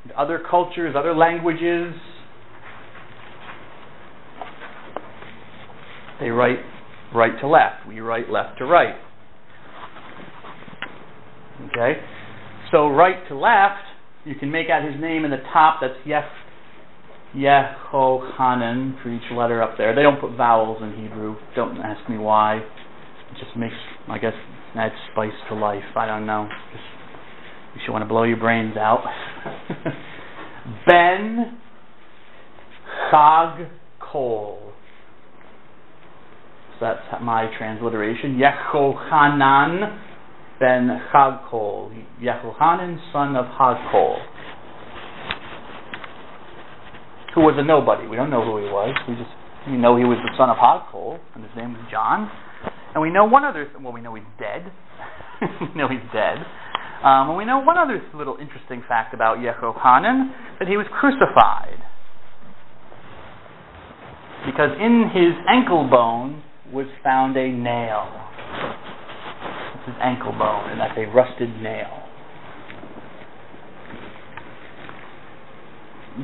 And other cultures, other languages, they write right to left. We write left to right. Okay? So right to left, you can make out his name in the top. That's Yehochanan for each letter up there. They don't put vowels in Hebrew. Don't ask me why. It just makes, I guess, adds spice to life. I don't know. You should want to blow your brains out. Ben Chag Kol. So that's my transliteration. Yehochanan ben Chag Kol. Yehochanan, son of Hagkol. Who was a nobody. We don't know who he was. We know he was the son of Hagkol, and his name was John. And we know one other, we know he's dead. We know he's dead. And we know one other little interesting fact about Yehochanan, that he was crucified. Because in his ankle bone was found a nail. It's his ankle bone, and that's a rusted nail.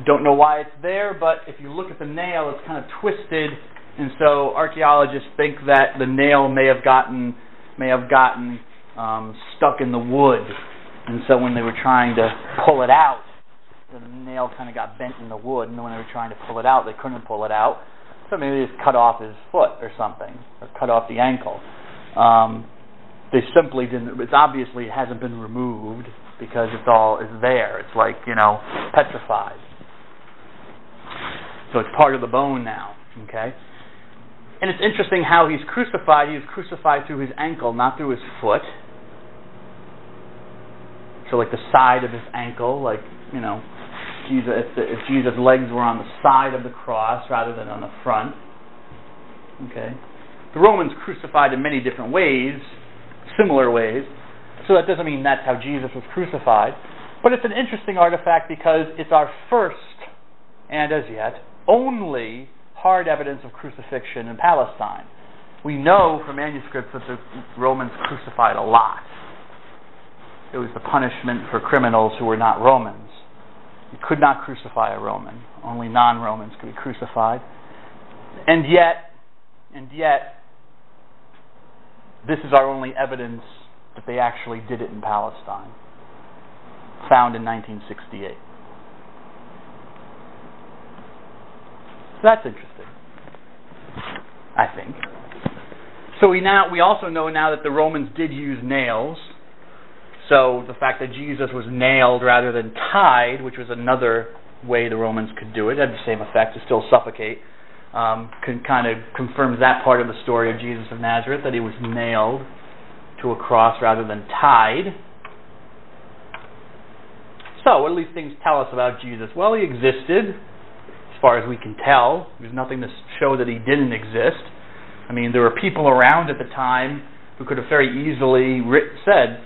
Don't know why it's there, but if you look at the nail, it's kind of twisted, and so archaeologists think that the nail may have gotten stuck in the wood, and so when they were trying to pull it out, the nail kind of got bent in the wood, and when they were trying to pull it out, they couldn't pull it out, so maybe they just cut off his foot or something, or cut off the ankle. They simply didn't. It's obviously it hasn't been removed because it's there. It's like petrified. So it's part of the bone now, okay? And it's interesting how he's crucified. He was crucified through his ankle, not through his foot. So like the side of his ankle, like, Jesus, if Jesus' legs were on the side of the cross rather than on the front. Okay? The Romans crucified in many different ways, similar ways. So that doesn't mean that's how Jesus was crucified. But it's an interesting artifact because it's our first, and as yet, only hard evidence of crucifixion in Palestine. We know from manuscripts that the Romans crucified a lot. It was the punishment for criminals who were not Romans. You could not crucify a Roman. Only non-Romans could be crucified. And yet, this is our only evidence that they actually did it in Palestine. Found in 1968. So that's interesting, I think. So we also know now that the Romans did use nails. So the fact that Jesus was nailed rather than tied, which was another way the Romans could do it. It had the same effect, to still suffocate. Kind of confirms that part of the story of Jesus of Nazareth, that he was nailed to a cross rather than tied. So, what do these things tell us about Jesus? Well, he existed, as far as we can tell. There's nothing to show that he didn't exist. I mean, there were people around at the time who could have very easily said,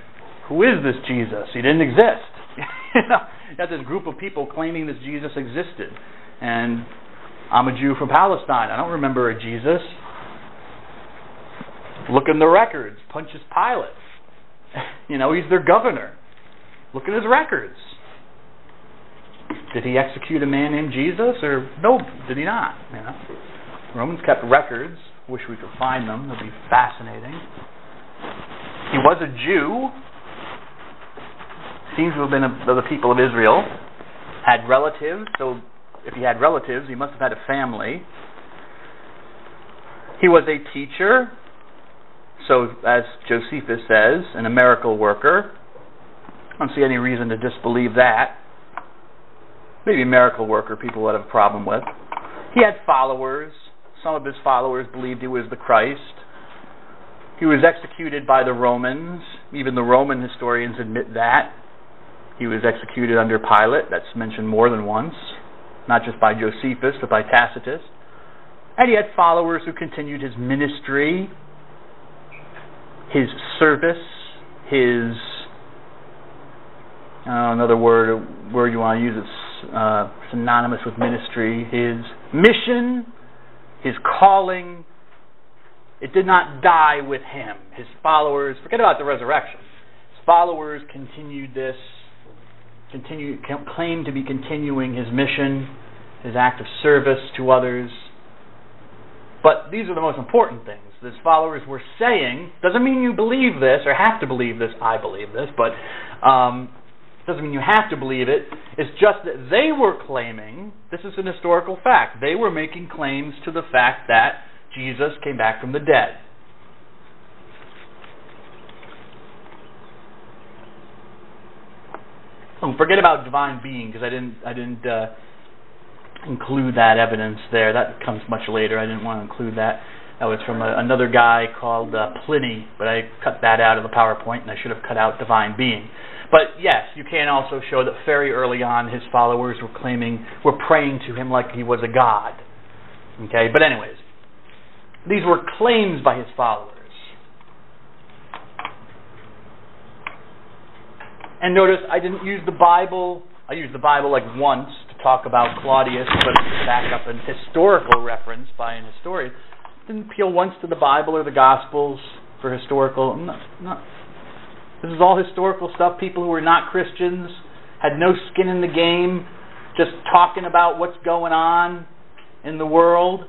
who is this Jesus? He didn't exist. You got this group of people claiming that Jesus existed. And I'm a Jew from Palestine. I don't remember a Jesus. Look in the records. Pontius Pilate. He's their governor. Look at his records. Did he execute a man named Jesus? Or no, did he not? Romans kept records. Wish we could find them. That'd be fascinating. He was a Jew. Seems to have been of the people of Israel. Had relatives. So if he had relatives, he must have had a family. He was a teacher. So as Josephus says, and a miracle worker. I don't see any reason to disbelieve that. Maybe a miracle worker people would have a problem with. He had followers. Some of his followers believed he was the Christ. He was executed by the Romans. Even the Roman historians admit that. He was executed under Pilate. That's mentioned more than once. Not just by Josephus, but by Tacitus. And he had followers who continued his ministry, his service, his... another word you want to use that's synonymous with ministry. His mission, his calling. It did not die with him. His followers, forget about the resurrection. His followers claimed to be continuing his mission, his act of service to others. But these are the most important things. His followers were saying, doesn't mean you believe this or have to believe this. I believe this, but doesn't mean you have to believe it. It's just that they were claiming, this is an historical fact, they were making claims to the fact that Jesus came back from the dead. Forget about divine being, because I didn't include that evidence there. That comes much later. I didn't want to include that. That was from another guy called Pliny, but I cut that out of the PowerPoint, and I should have cut out divine being. But yes, you can also show that very early on his followers were praying to him like he was a god. Okay, but anyways, these were claims by his followers. And notice I didn't use the Bible. I used the Bible like once to talk about Claudius, but to back up an historical reference by an historian. Didn't appeal once to the Bible or the Gospels for historical. This is all historical stuff. People who were not Christians, had no skin in the game, just talking about what's going on in the world.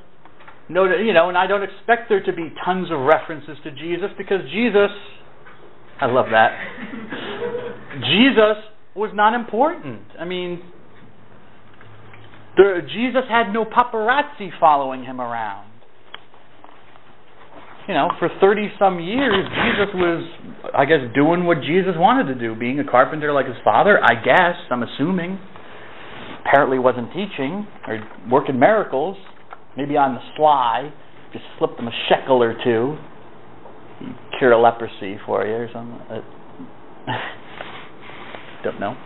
And I don't expect there to be tons of references to Jesus, because Jesus, I love that, Jesus was not important. I mean, Jesus had no paparazzi following him around. For 30-some years, Jesus was, I guess, doing what Jesus wanted to do, being a carpenter like his father, I guess, I'm assuming. Apparently wasn't teaching or working miracles, maybe on the sly, just slipped him a shekel or two. He cured a leprosy for you or something. Don't know.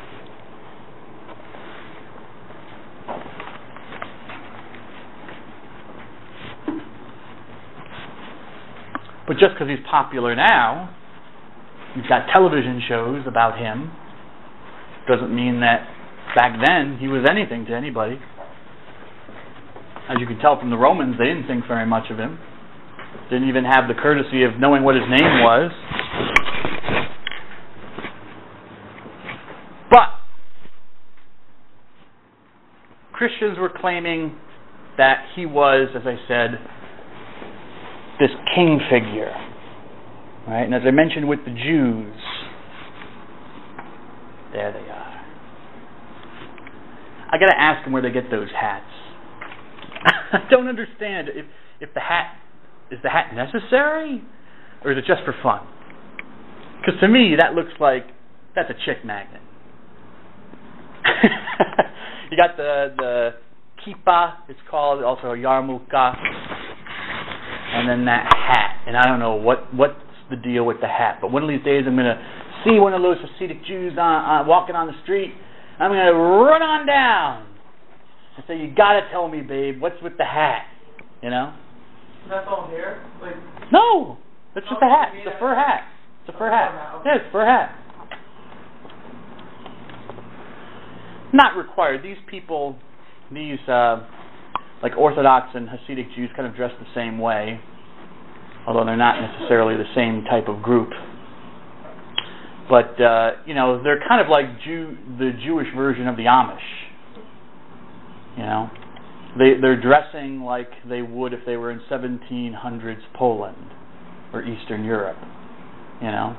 But just because he's popular now, you've got television shows about him, doesn't mean that back then he was anything to anybody. As you can tell from the Romans, they didn't think very much of him. Didn't even have the courtesy of knowing what his name was. But Christians were claiming that he was, as I said, this king figure, right? And as I mentioned with the Jews, there they are. I got to ask them where they get those hats. I don't understand if the hat is the hat necessary, or is it just for fun? Because to me, that looks like that's a chick magnet. You got the kippah, it's called, also a yarmulke, and then that hat. And I don't know what's the deal with the hat, but one of these days I'm going to see one of those Hasidic Jews walking on the street. I'm going to run on down and say, you got to tell me, babe, what's with the hat? You know? That's all hair? Like, no! That's just a hat. It's a fur hat. It's a fur hat. Yeah, it's a fur hat. Not required. These people, like Orthodox and Hasidic Jews kind of dress the same way, although they're not necessarily the same type of group. But, they're kind of like the Jewish version of the Amish. You know? They're dressing like they would if they were in 1700s Poland or Eastern Europe. You know?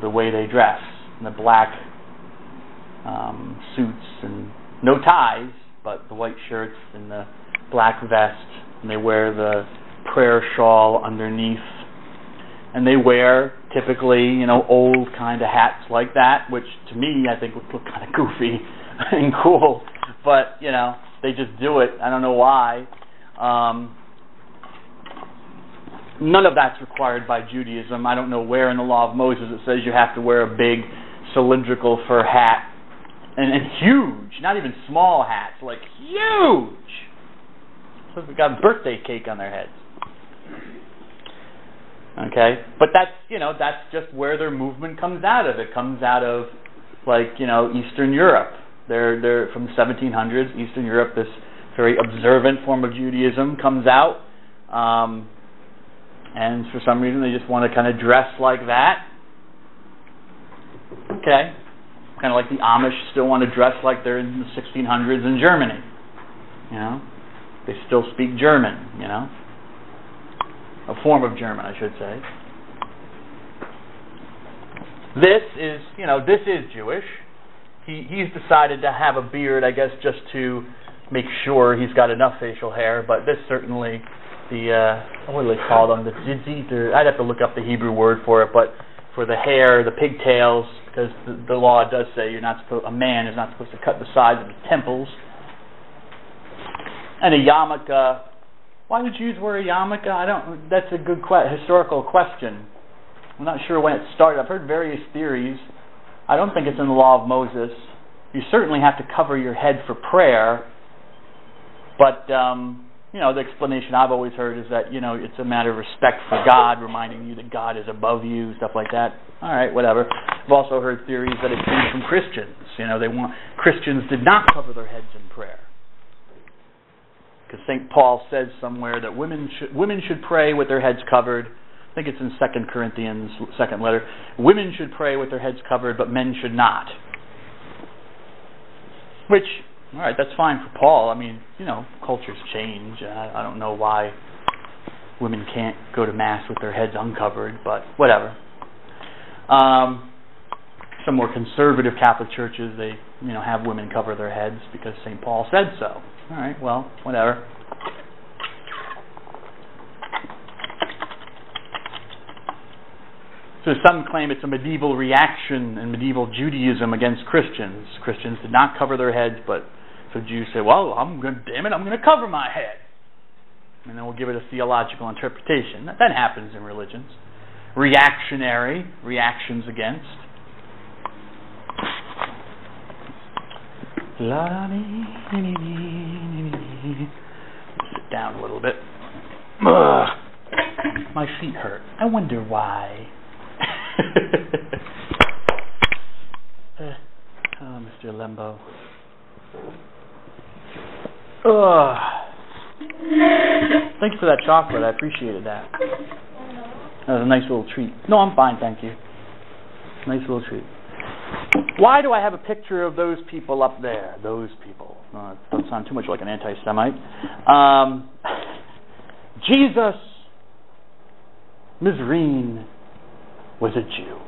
The way they dress. And the black suits and no ties, but the white shirts and the black vest. And they wear the prayer shawl underneath. And they wear, typically, old kind of hats like that, which to me, I think would look kind of goofy and cool. But, they just do it. I don't know why. None of that's required by Judaism. I don't know where in the law of Moses it says you have to wear a big cylindrical fur hat. And huge, not even small hats, like huge. So they've got a birthday cake on their heads. Okay, but that's just where their movement comes out of. It comes out of, Eastern Europe. They're from the 1700s, Eastern Europe. This very observant form of Judaism comes out, and for some reason they just want to kind of dress like that. Okay, kind of like the Amish still want to dress like they're in the 1600s in Germany. They still speak German. A form of German, I should say. This is Jewish. He's decided to have a beard, I guess, just to make sure he's got enough facial hair. But this certainly, what do they call them? The tzitzit, or I'd have to look up the Hebrew word for it. But for the hair, the pigtails, because the law does say a man is not supposed to cut the sides of his temples. And a yarmulke. Why do Jews wear a yarmulke? That's a good historical question. I'm not sure when it started. I've heard various theories. I don't think it's in the law of Moses. You certainly have to cover your head for prayer. But, the explanation I've always heard is that, it's a matter of respect for God, reminding you that God is above you, stuff like that. All right, whatever. I've also heard theories that it came from Christians. Christians did not cover their heads in prayer. Because St. Paul says somewhere that women should pray with their heads covered. I think it's in 2 Corinthians, second letter. Women should pray with their heads covered, but men should not. Which, all right, that's fine for Paul. I mean, cultures change. I don't know why women can't go to Mass with their heads uncovered, but whatever. Some more conservative Catholic churches, they have women cover their heads because St. Paul said so. All right, well, whatever. So some claim it's a medieval reaction in medieval Judaism against Christians. Christians did not cover their heads, but so Jews say, well, I'm going to cover my head. And then we'll give it a theological interpretation. That happens in religions. Reactions against. Sit down a little bit. Ugh. My feet hurt. I wonder why. Oh, Mr. Lembo. Ugh. Thanks for that chocolate. I appreciated that. That was a nice little treat. No, I'm fine, thank you. Nice little treat. Why do I have a picture of those people up there? Those people. It doesn't sound too much like an anti-Semite. Jesus Mizraim was a Jew.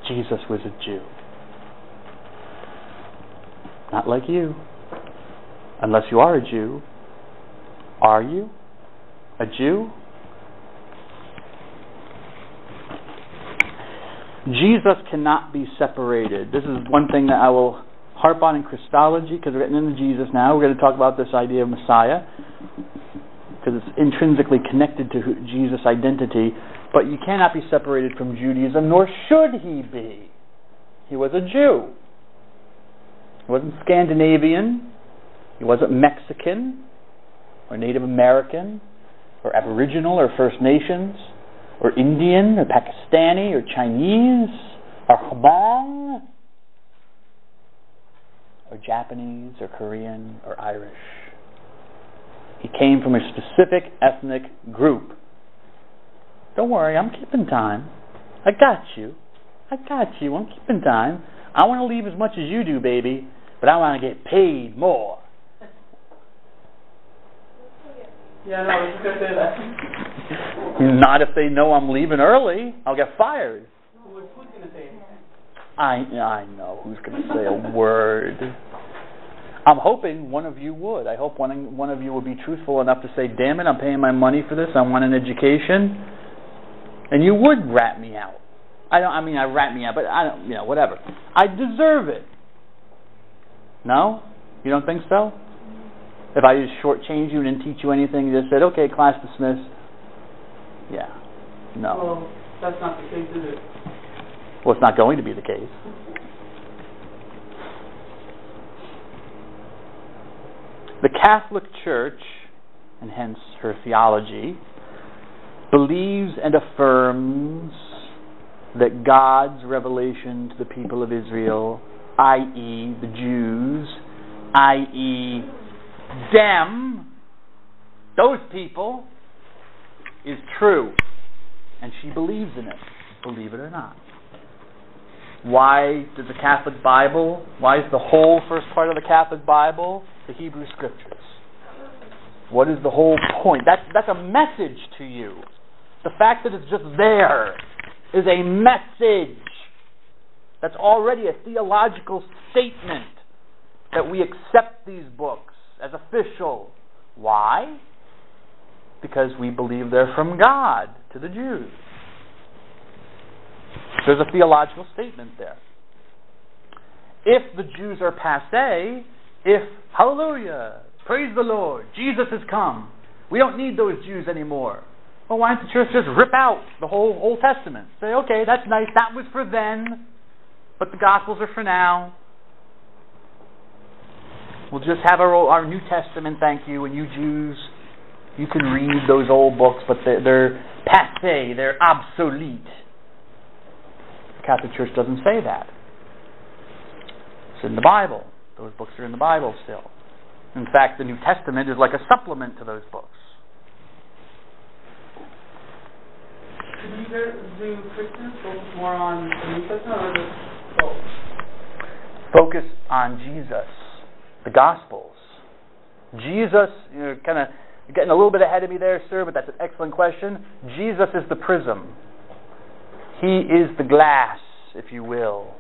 Jesus was a Jew. Not like you. Unless you are a Jew. Are you a Jew? Jesus cannot be separated. This is one thing that I will harp on in Christology, because we're getting into Jesus now. We're going to talk about this idea of Messiah, because it's intrinsically connected to Jesus' identity. But you cannot be separated from Judaism, nor should he be. He was a Jew. He wasn't Scandinavian. He wasn't Mexican, or Native American, or Aboriginal, or First Nations, or Indian, or Pakistani, or Chinese, or Hmong, or Japanese, or Korean, or Irish. He came from a specific ethnic group. Don't worry, I'm keeping time. I got you. I'm keeping time. I want to leave as much as you do, baby, but I want to get paid more. Yeah, no, I was just going to say that. Not if they know I'm leaving early. I'll get fired. Who's going to say anything? I know who's going to say a word. I'm hoping one of you would. I hope one of you will be truthful enough to say, damn it, I'm paying my money for this. I want an education. And you would rat me out. I rat me out, but I don't, whatever. I deserve it. No? You don't think so? If I just shortchanged you and didn't teach you anything, you just said, okay, class dismissed. Yeah. No. Well, that's not the case, is it? Well, it's not going to be the case. The Catholic Church, and hence her theology, believes and affirms that God's revelation to the people of Israel, i.e. the Jews, i.e. them, those people, is true. And she believes in it, believe it or not. Why does the Catholic Bible, why is the whole first part of the Catholic Bible the Hebrew Scriptures? What is the whole point? That's a message to you. The fact that it's just there is a message. That's already a theological statement that we accept these books as official. Why? Because we believe they're from God to the Jews. There's a theological statement there. If the Jews are passé, hallelujah, praise the Lord, Jesus has come, we don't need those Jews anymore. Well, why don't the church just rip out the whole Old Testament? Say, okay, that's nice, that was for then, but the Gospels are for now. We'll just have our New Testament, thank you, and you Jews, you can read those old books, but they're passé, they're obsolete. The Catholic Church doesn't say that. It's in the Bible. Those books are in the Bible still. In fact, the New Testament is like a supplement to those books. Do Christians focus more on the New Testament or just both? Focus on Jesus, the Gospels. Jesus, you're getting a little bit ahead of me there, sir, but that's an excellent question. Jesus is the prism. He is the glass, if you will,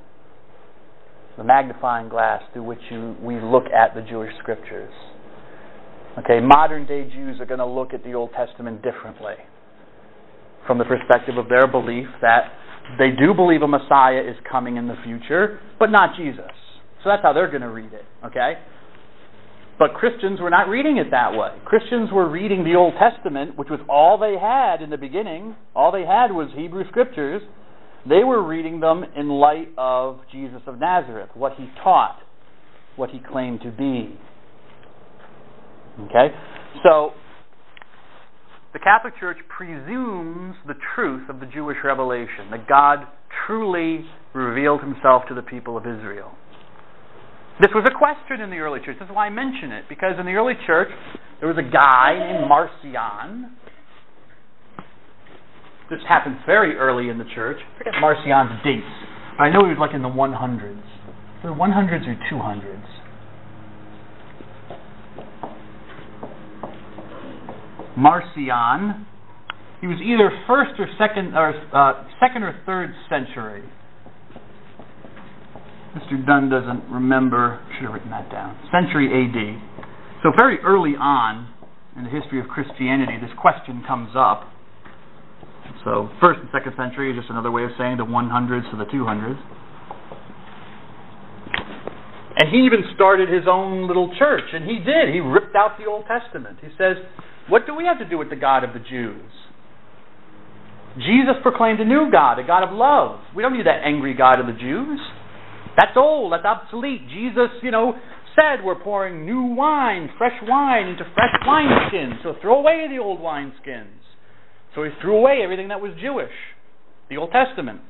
the magnifying glass through which we look at the Jewish Scriptures. Okay, modern day Jews are going to look at the Old Testament differently, from the perspective of their belief that they do believe a Messiah is coming in the future, but not Jesus. So that's how they're going to read it, okay? But Christians were not reading it that way. Christians were reading the Old Testament, which was all they had in the beginning. All they had was Hebrew Scriptures. They were reading them in light of Jesus of Nazareth, what he taught, what he claimed to be. Okay? So, the Catholic Church presumes the truth of the Jewish revelation, that God truly revealed himself to the people of Israel. This was a question in the early church. This is why I mention it, because in the early church, there was a guy named Marcion. This happened very early in the church. I forget Marcion's dates. I know he was like in the 100s. The 100s or 200s. Marcion. He was either first or second or third century. Mr. Dunn doesn't remember. Should have written that down. Century A.D. So very early on in the history of Christianity, this question comes up. So first and second century is just another way of saying the 100s to the 200s. And he even started his own little church, and he did. He ripped out the Old Testament. He says, what do we have to do with the God of the Jews? Jesus proclaimed a new God, a God of love. We don't need that angry God of the Jews. That's old, that's obsolete. Jesus, said we're pouring new wine, fresh wine into fresh wineskins. So throw away the old wineskins. So he threw away everything that was Jewish, the Old Testament.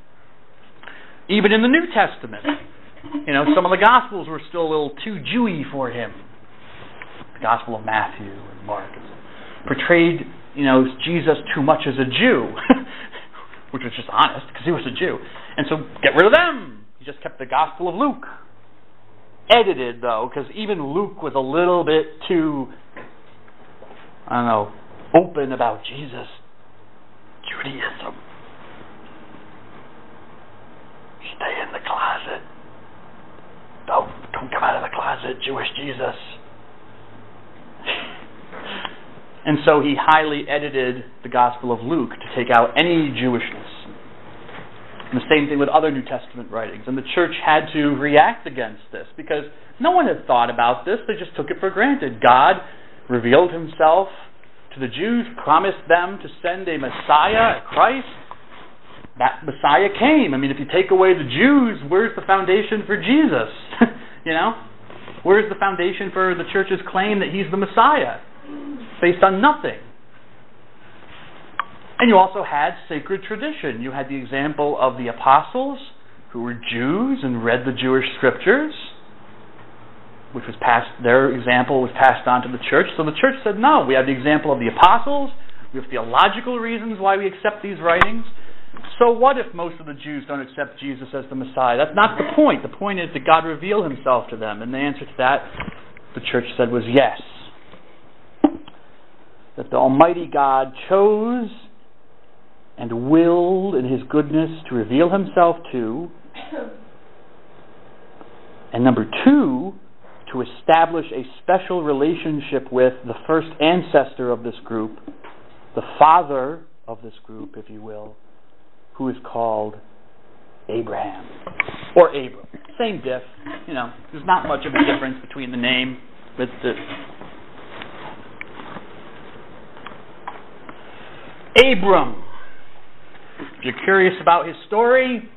Even in the New Testament, some of the Gospels were still a little too Jewy for him. The Gospel of Matthew and Mark portrayed, Jesus too much as a Jew, which was just honest because he was a Jew. And so get rid of them. He just kept the Gospel of Luke. Edited, though, because even Luke was a little bit too, open about Jesus. Judaism. Stay in the closet. Don't come out of the closet, Jewish Jesus. And so he highly edited the Gospel of Luke to take out any Jewishness. And the same thing with other New Testament writings. And the church had to react against this because no one had thought about this. They just took it for granted. God revealed himself to the Jews, promised them to send a Messiah, a Christ. That Messiah came. If you take away the Jews, where's the foundation for Jesus? Where's the foundation for the church's claim that he's the Messiah? Based on nothing. And you also had sacred tradition. You had the example of the apostles who were Jews and read the Jewish scriptures, which was their example was passed on to the church. So the church said, no, we have the example of the apostles. We have theological reasons why we accept these writings. So what if most of the Jews don't accept Jesus as the Messiah? That's not the point. The point is that God revealed himself to them. And the answer to that, the church said, was yes. That the Almighty God chose and willed in his goodness to reveal himself to, and number two, to establish a special relationship with the first ancestor of this group, the father of this group, if you will, who is called Abraham. Or Abram. Same diff. There's not much of a difference between the name. But Abram. If you're curious about his story,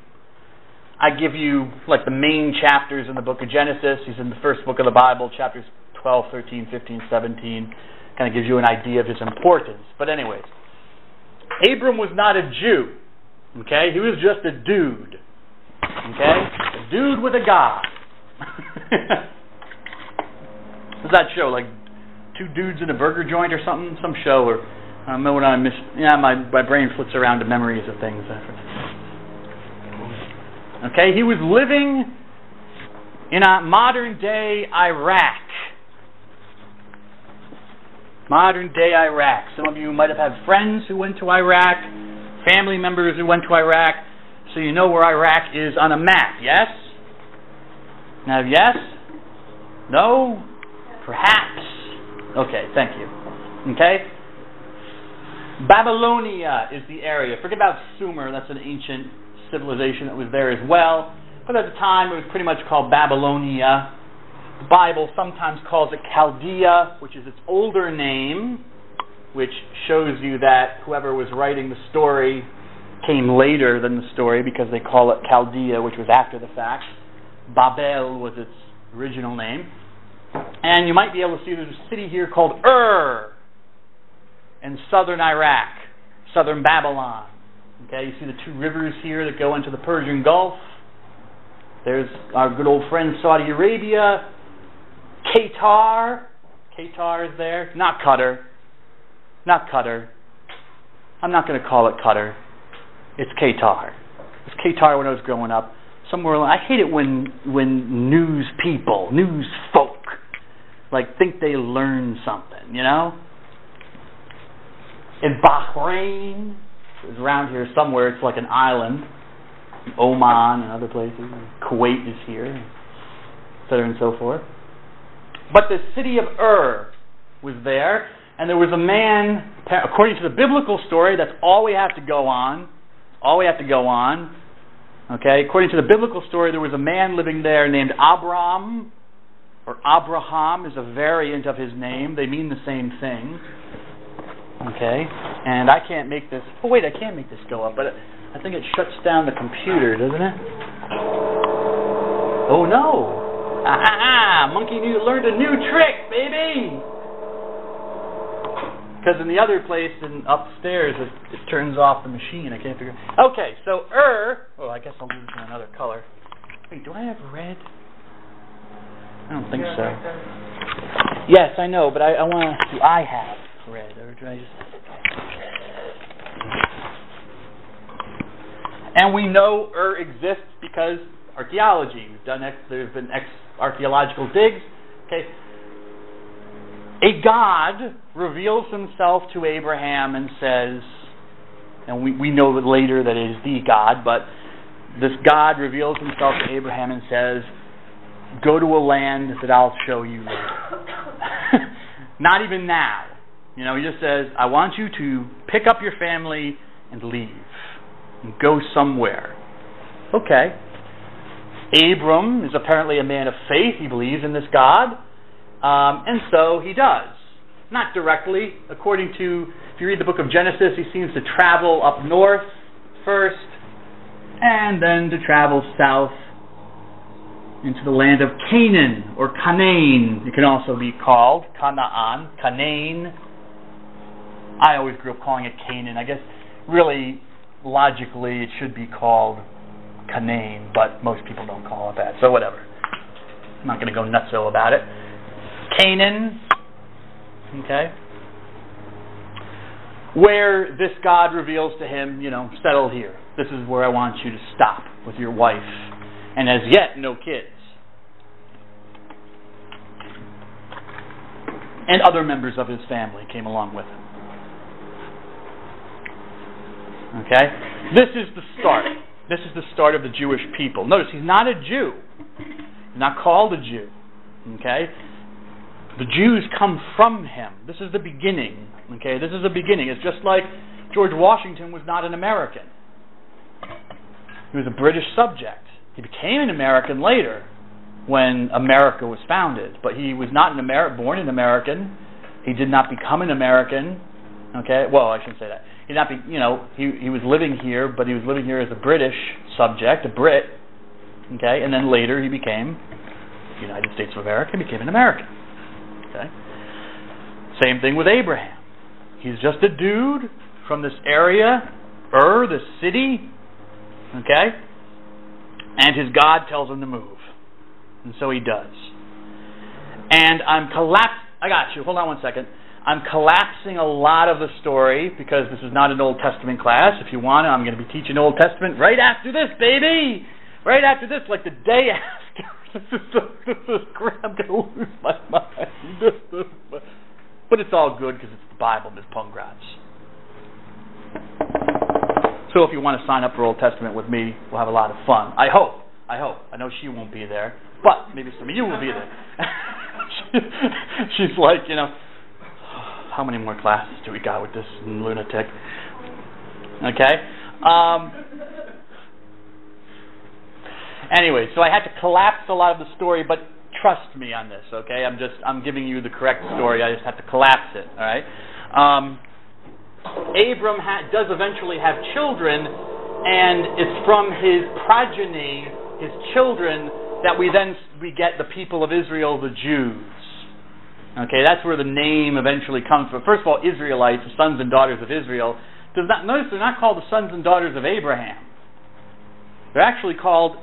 I give you the main chapters in the book of Genesis. He's in the first book of the Bible, chapters 12, 13, 15, 17. Kind of gives you an idea of his importance. But anyways, Abram was not a Jew. Okay? He was just a dude. Okay? A dude with a God. What's that show? Two dudes in a burger joint or something? Some show or I don't know what I missed. Yeah, my brain flips around to memories of things. Okay, he was living in a modern-day Iraq. Modern-day Iraq. Some of you might have had friends who went to Iraq, family members who went to Iraq, so you know where Iraq is on a map, yes? Now, yes? No? Perhaps? Okay, thank you. Okay? Babylonia is the area. Forget about Sumer, that's an ancient civilization that was there as well. But at the time, it was pretty much called Babylonia. The Bible sometimes calls it Chaldea, which is its older name, which shows you that whoever was writing the story came later than the story because they call it Chaldea, which was after the fact. Babel was its original name. And you might be able to see there's a city here called in southern Iraq, southern Babylon. Okay, you see the two rivers here that go into the Persian Gulf. There's our good old friend Saudi Arabia. Qatar. Qatar is there. Not Qatar. Not Qatar. I'm not going to call it Qatar. It's Qatar. It's Qatar when I was growing up. Somewhere I hate it when news folk, think they learn something, In Bahrain, it's around here somewhere, it's like an island. Oman and other places. Kuwait is here, etc. and so forth. But the city of was there, and there was a man, according to the biblical story, that's all we have to go on. Okay, according to the biblical story, there was a man living there named Abram, or Abraham is a variant of his name. They mean the same thing. Okay? And I can't make this... Oh, wait, I can make this go up, but I think it shuts down the computer, doesn't it? Oh, no. Monkey learned a new trick, baby! Because in the other place, upstairs, it turns off the machine. I can't figure... Okay, so oh, I guess I'll use another color. Wait, do I have red? I don't think so. Yes, I know, but I want to... Do I have red, or do I just... And we know exists because archaeology. There's been archaeological digs. Okay. A God reveals himself to Abraham and says, and we know that later that it is the God, but this God reveals himself to Abraham and says, go to a land that I'll show you later. Not even now. He just says, I want you to pick up your family and leave. And go somewhere. Okay. Abram is apparently a man of faith. He believes in this God. And so he does. Not directly. According to, if you read the book of Genesis, he seems to travel up north first, and then to travel south into the land of Canaan, or Canaan. It can also be called Canaan. Canaan. I always grew up calling it Canaan. I guess really, logically, it should be called Canaan, but most people don't call it that, so whatever. I'm not going to go nutso about it. Canaan, okay, where this God reveals to him, settle here. This is where I want you to stop with your wife, and as yet, no kids. And other members of his family came along with him. Okay? This is the start. This is the start of the Jewish people. Notice, he's not a Jew. He's not called a Jew. Okay? The Jews come from him. This is the beginning. Okay? This is the beginning. It's just like George Washington was not an American. He was a British subject. He became an American later when America was founded. But he was not born an American. He did not become an American. Okay? Well, I shouldn't say that. He was living here, but he was living here as a British subject, a Brit. Okay? And then later he became the United States of America, became an American. Okay? Same thing with Abraham. He's just a dude from this area, this city. Okay? And his God tells him to move. And so he does. And I got you. Hold on one second. I'm collapsing a lot of the story because this is not an Old Testament class. If you want to, I'm going to be teaching Old Testament right after this, baby! Right after this, like the day after. I'm going to lose my mind. But it's all good because it's the Bible, Ms. Pungrats. So if you want to sign up for Old Testament with me, we'll have a lot of fun. I hope. I know she won't be there, but maybe some of you will be there. She's like, how many more classes do we got with this lunatic? Okay. Anyway, so I had to collapse a lot of the story, but trust me on this, okay? I'm giving you the correct story. I just have to collapse it, all right? Abram does eventually have children, and it's from his progeny, his children, that we get the people of Israel, the Jews. Okay, that's where the name eventually comes from. First of all, Israelites, the sons and daughters of Israel. Notice they're not called the sons and daughters of Abraham. They're actually called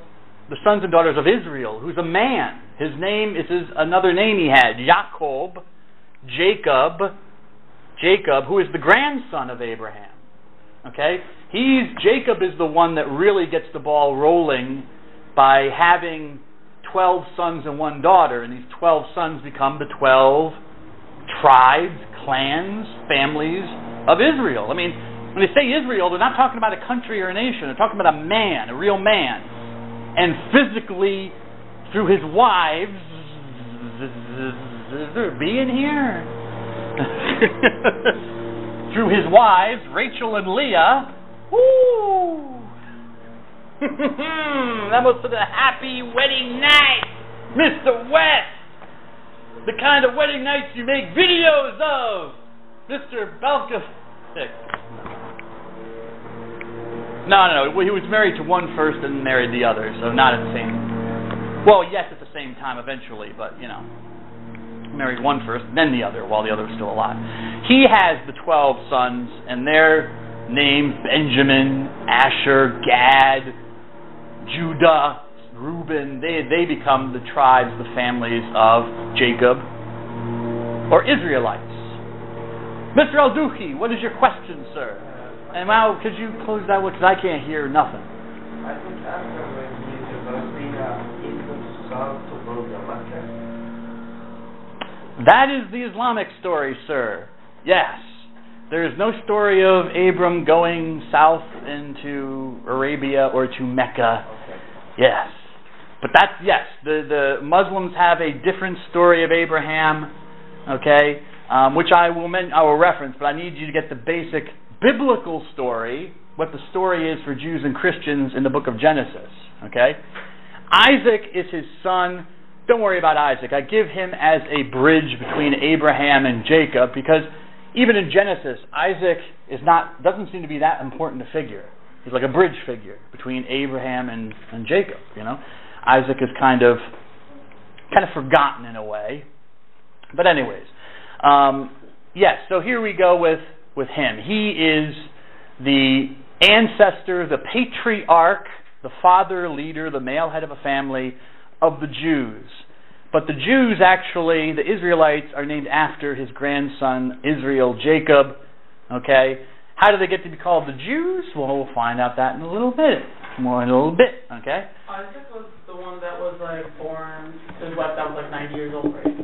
the sons and daughters of Israel, who's a man. His name is another name he had, Jacob, who is the grandson of Abraham. Okay? Jacob is the one that really gets the ball rolling by having 12 sons and one daughter, and these 12 sons become the 12 tribes, clans, families of Israel. I mean, when they say Israel, they're not talking about a country or a nation. They're talking about a man, a real man. And physically, through his wives, is there a bee in here? Through his wives, Rachel and Leah, woo! That was for the happy wedding night, Mr. West. The kind of wedding nights you make videos of, Mr. Balka. No. He was married to one first and married the other, so not at the same. Well, yes, at the same time eventually, but married one first, then the other, while the other was still alive. He has the 12 sons, and they're named Benjamin, Asher, Gad, Judah, Reuben. They become the tribes, the families of Jacob, or Israelites. Mr. Al-Duhi, what is your question, sir? And now, could you close that one, because I can't hear nothing. I think after when he was Abram's son to build the Mecca. That is the Islamic story, sir. Yes. There is no story of Abram going south into Arabia or to Mecca. Okay. Yes. But that's, yes, the Muslims have a different story of Abraham, okay, which I will reference, but I need you to get the basic biblical story, what the story is for Jews and Christians in the book of Genesis, okay? Isaac is his son. Don't worry about Isaac. I give him as a bridge between Abraham and Jacob, because even in Genesis, Isaac doesn't seem to be that important a figure. He's like a bridge figure between Abraham and Jacob, Isaac is kind of forgotten in a way. But anyways, yes, so here we go with him. He is the ancestor, the patriarch, the father, leader, the male head of a family of the Jews. But the Jews, actually, the Israelites, are named after his grandson Israel, Jacob. Okay? How do they get to be called the Jews? Well, we'll find out that in a little bit. More in a little bit, okay? Isaac was the one that was born, his wife that was 90 years old, right?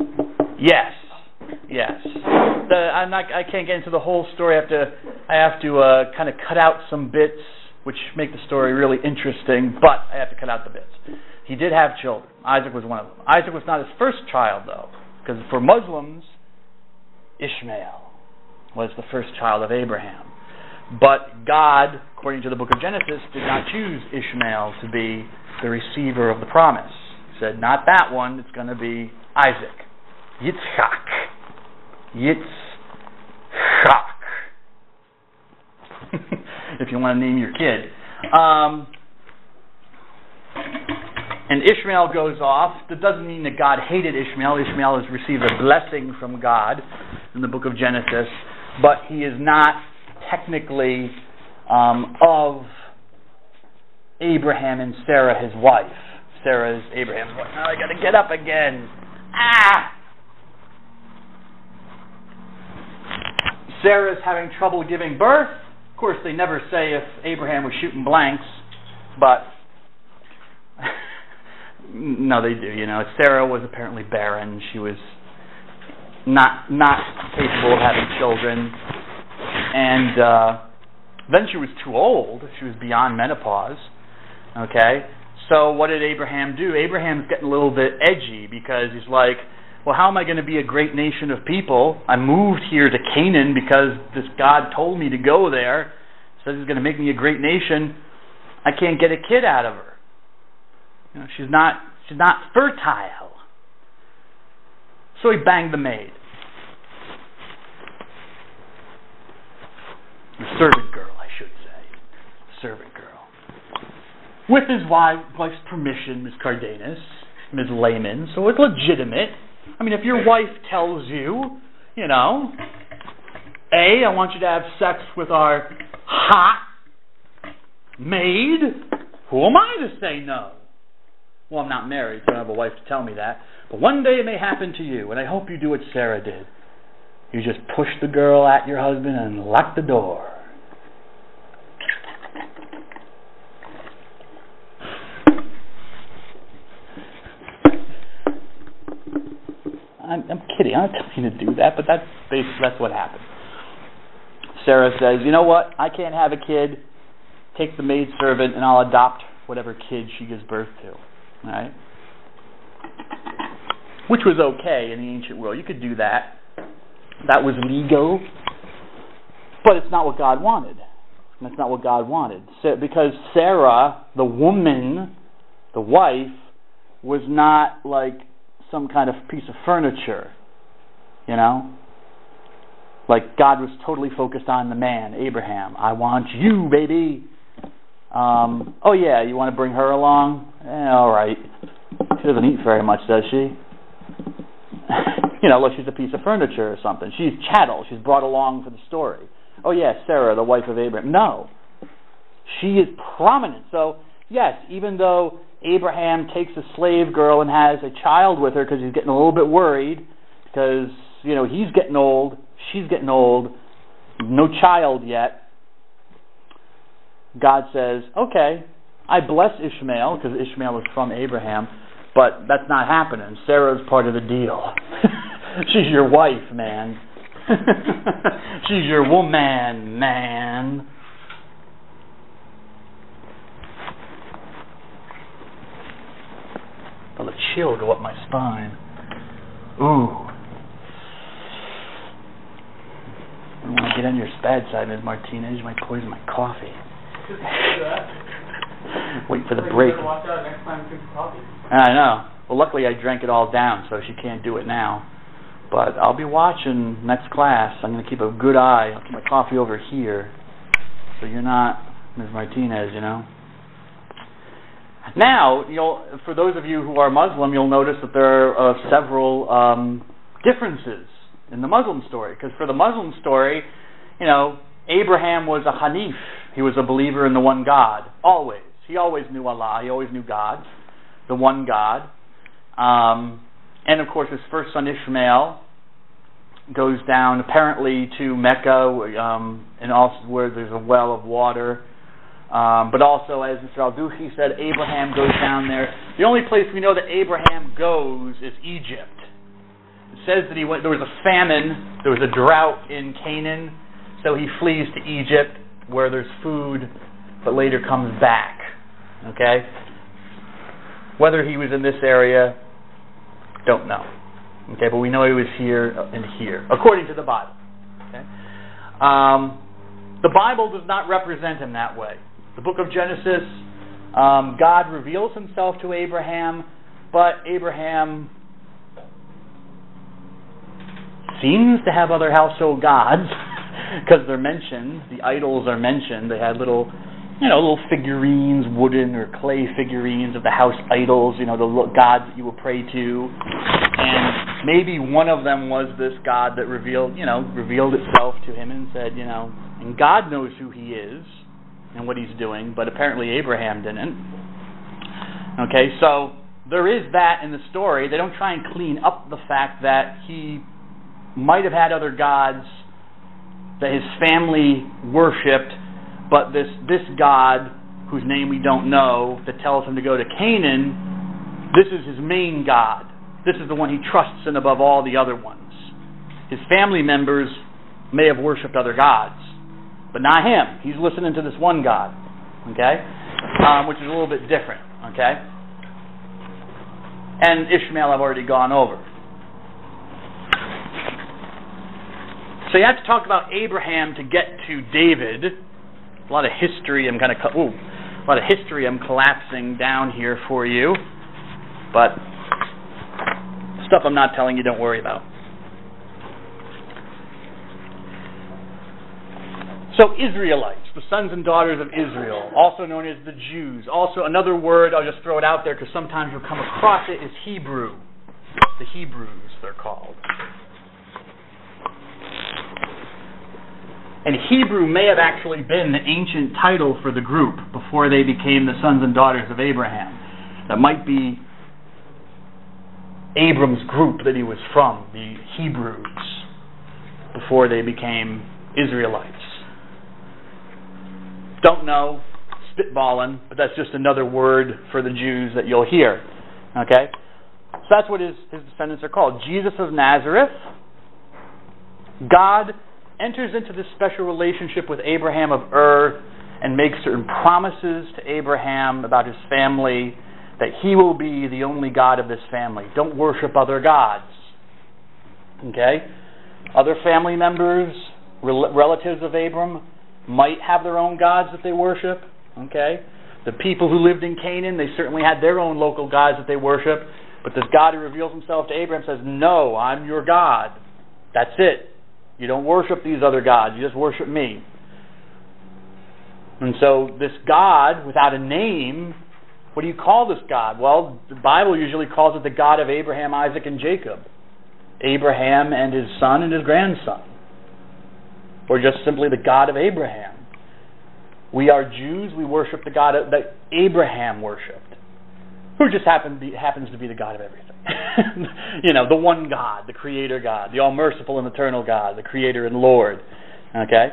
Yes. I can't get into the whole story. I have to kind of cut out some bits which make the story really interesting, but I have to cut out the bits. He did have children. Isaac was one of them. Isaac was not his first child, though, because for Muslims, Ishmael was the first child of Abraham. But God, according to the book of Genesis, did not choose Ishmael to be the receiver of the promise. He said, not that one, it's going to be Isaac. Yitzchak. If you want to name your kid. And Ishmael goes off. That doesn't mean that God hated Ishmael. Ishmael has received a blessing from God in the book of Genesis, but he is not technically of Abraham and Sarah, his wife. Sarah is Abraham's wife. Now I got to get up again. Sarah's having trouble giving birth. Of course, they never say if Abraham was shooting blanks, but no, they do. Sarah was apparently barren. She was not capable of having children, and then she was too old. She was beyond menopause. Okay, so what did Abraham do? Abraham's getting a little bit edgy because he's like, well, how am I going to be a great nation of people? I moved here to Canaan because this God told me to go there. Says he's going to make me a great nation. I can't get a kid out of her. She's not fertile. So he banged the maid. The servant girl, I should say. Servant girl. With his wife's permission, Ms. Cardenas, Ms. Lehman, so it's legitimate. I mean, if your wife tells you, I want you to have sex with our hot maid, who am I to say no? Well, I'm not married, so I don't have a wife to tell me that. But one day it may happen to you, and I hope you do what Sarah did. You just push the girl at your husband and lock the door. I'm kidding. I'm not telling you to do that, but that's what happened. Sarah says, you know what? I can't have a kid. Take the maidservant, and I'll adopt whatever kid she gives birth to. All right? Which was okay in the ancient world. You could do that. That was legal. But it's not what God wanted. That's not what God wanted. Because Sarah, the woman, the wife, was not like some kind of piece of furniture, you know? Like God was totally focused on the man, Abraham. I want you, baby. Oh yeah, you want to bring her along? All right. She doesn't eat very much, does she? You know, look, she's a piece of furniture or something. She's chattel. She's brought along for the story. Oh yeah, Sarah, the wife of Abraham. No. She is prominent. So, yes, even though Abraham takes a slave girl and has a child with her because he's getting a little bit worried because, you know, he's getting old, she's getting old, no child yet, God says, okay, I bless Ishmael, because Ishmael was from Abraham, but that's not happening. Sarah's part of the deal. She's your wife, man. She's your woman, man. Felt a chill go up my spine. Ooh. I don't want to get on your bad side, Ms. Martinez. You might poison my coffee. Wait for the break. Watch out next time you drink coffee. I know. Well, luckily I drank it all down, so she can't do it now. But I'll be watching next class. I'm going to keep a good eye. I'll keep my coffee over here, so you're not Ms. Martinez, you know. Now, for those of you who are Muslim, you'll notice that there are several differences in the Muslim story. Because for the Muslim story, you know, Abraham was a Hanif. He was a believer in the one God, always. He always knew Allah. He always knew God, the one God. And, of course, his first son, Ishmael, goes down apparently to Mecca, and also where there's a well of water. But also, as Mr. Al-Duhi said, Abraham goes down there. The only place we know that Abraham goes is Egypt. It says that he went. There was a famine. There was a drought in Canaan. So he flees to Egypt, where there's food, but later comes back. Okay? Whether he was in this area, don't know. Okay, but we know he was here and here, according to the Bible. Okay? The Bible does not represent him that way. The book of Genesis, God reveals himself to Abraham, but Abraham seems to have other household gods. Because they're mentioned, the idols are mentioned. They had little figurines, wooden or clay figurines of the house idols, the gods that you will pray to. And maybe one of them was this God that revealed itself to him and said, and God knows who he is and what he's doing, but apparently Abraham didn't. Okay, so there is that in the story. They don't try and clean up the fact that he might have had other gods that his family worshipped, but this God, whose name we don't know, that tells him to go to Canaan, this is his main God. This is the one he trusts in above all the other ones. His family members may have worshipped other gods, but not him. He's listening to this one God, okay? Which is a little bit different, okay? And Ishmael I've already gone over. So you have to talk about Abraham to get to David. A lot of history I'm collapsing down here for you. But stuff I'm not telling you, don't worry about. So Israelites, the sons and daughters of Israel, also known as the Jews. Also another word, I'll just throw it out there because sometimes you'll come across it, is Hebrew. The Hebrews, they're called. And Hebrew may have actually been the ancient title for the group before they became the sons and daughters of Abraham. That might be Abram's group that he was from, the Hebrews, before they became Israelites. Don't know, spitballing, but that's just another word for the Jews that you'll hear. Okay? So that's what his descendants are called. Jesus of Nazareth, God enters into this special relationship with Abraham of Ur and makes certain promises to Abraham about his family, that he will be the only God of this family. Don't worship other gods. Okay? Other family members, relatives of Abram, might have their own gods that they worship. Okay? The people who lived in Canaan, they certainly had their own local gods that they worship. But this God who reveals himself to Abraham says, no, I'm your God. That's it. You don't worship these other gods. You just worship me. And so this God, without a name, what do you call this God? Well, the Bible usually calls it the God of Abraham, Isaac, and Jacob. Abraham and his son and his grandson. Or just simply the God of Abraham. We are Jews. We worship the God that Abraham worshipped, who just happens to be the God of everything. The one God, the Creator God, the all-merciful and eternal God, the Creator and Lord. Okay?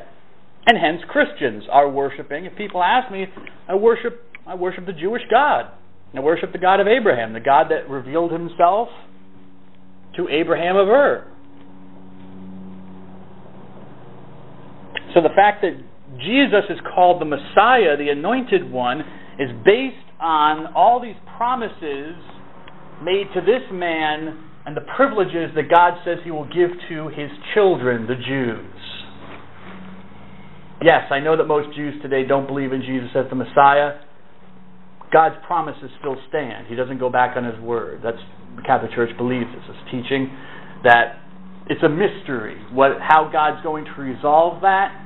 And hence Christians are worshiping. If people ask me, I worship the Jewish God. I worship the God of Abraham, the God that revealed himself to Abraham of Ur. So the fact that Jesus is called the Messiah, the Anointed One, is based on all these promises made to this man and the privileges that God says he will give to his children, the Jews. Yes, I know that most Jews today don't believe in Jesus as the Messiah. God's promises still stand. He doesn't go back on his word. That's the Catholic Church believes this. It's teaching that it's a mystery how God's going to resolve that.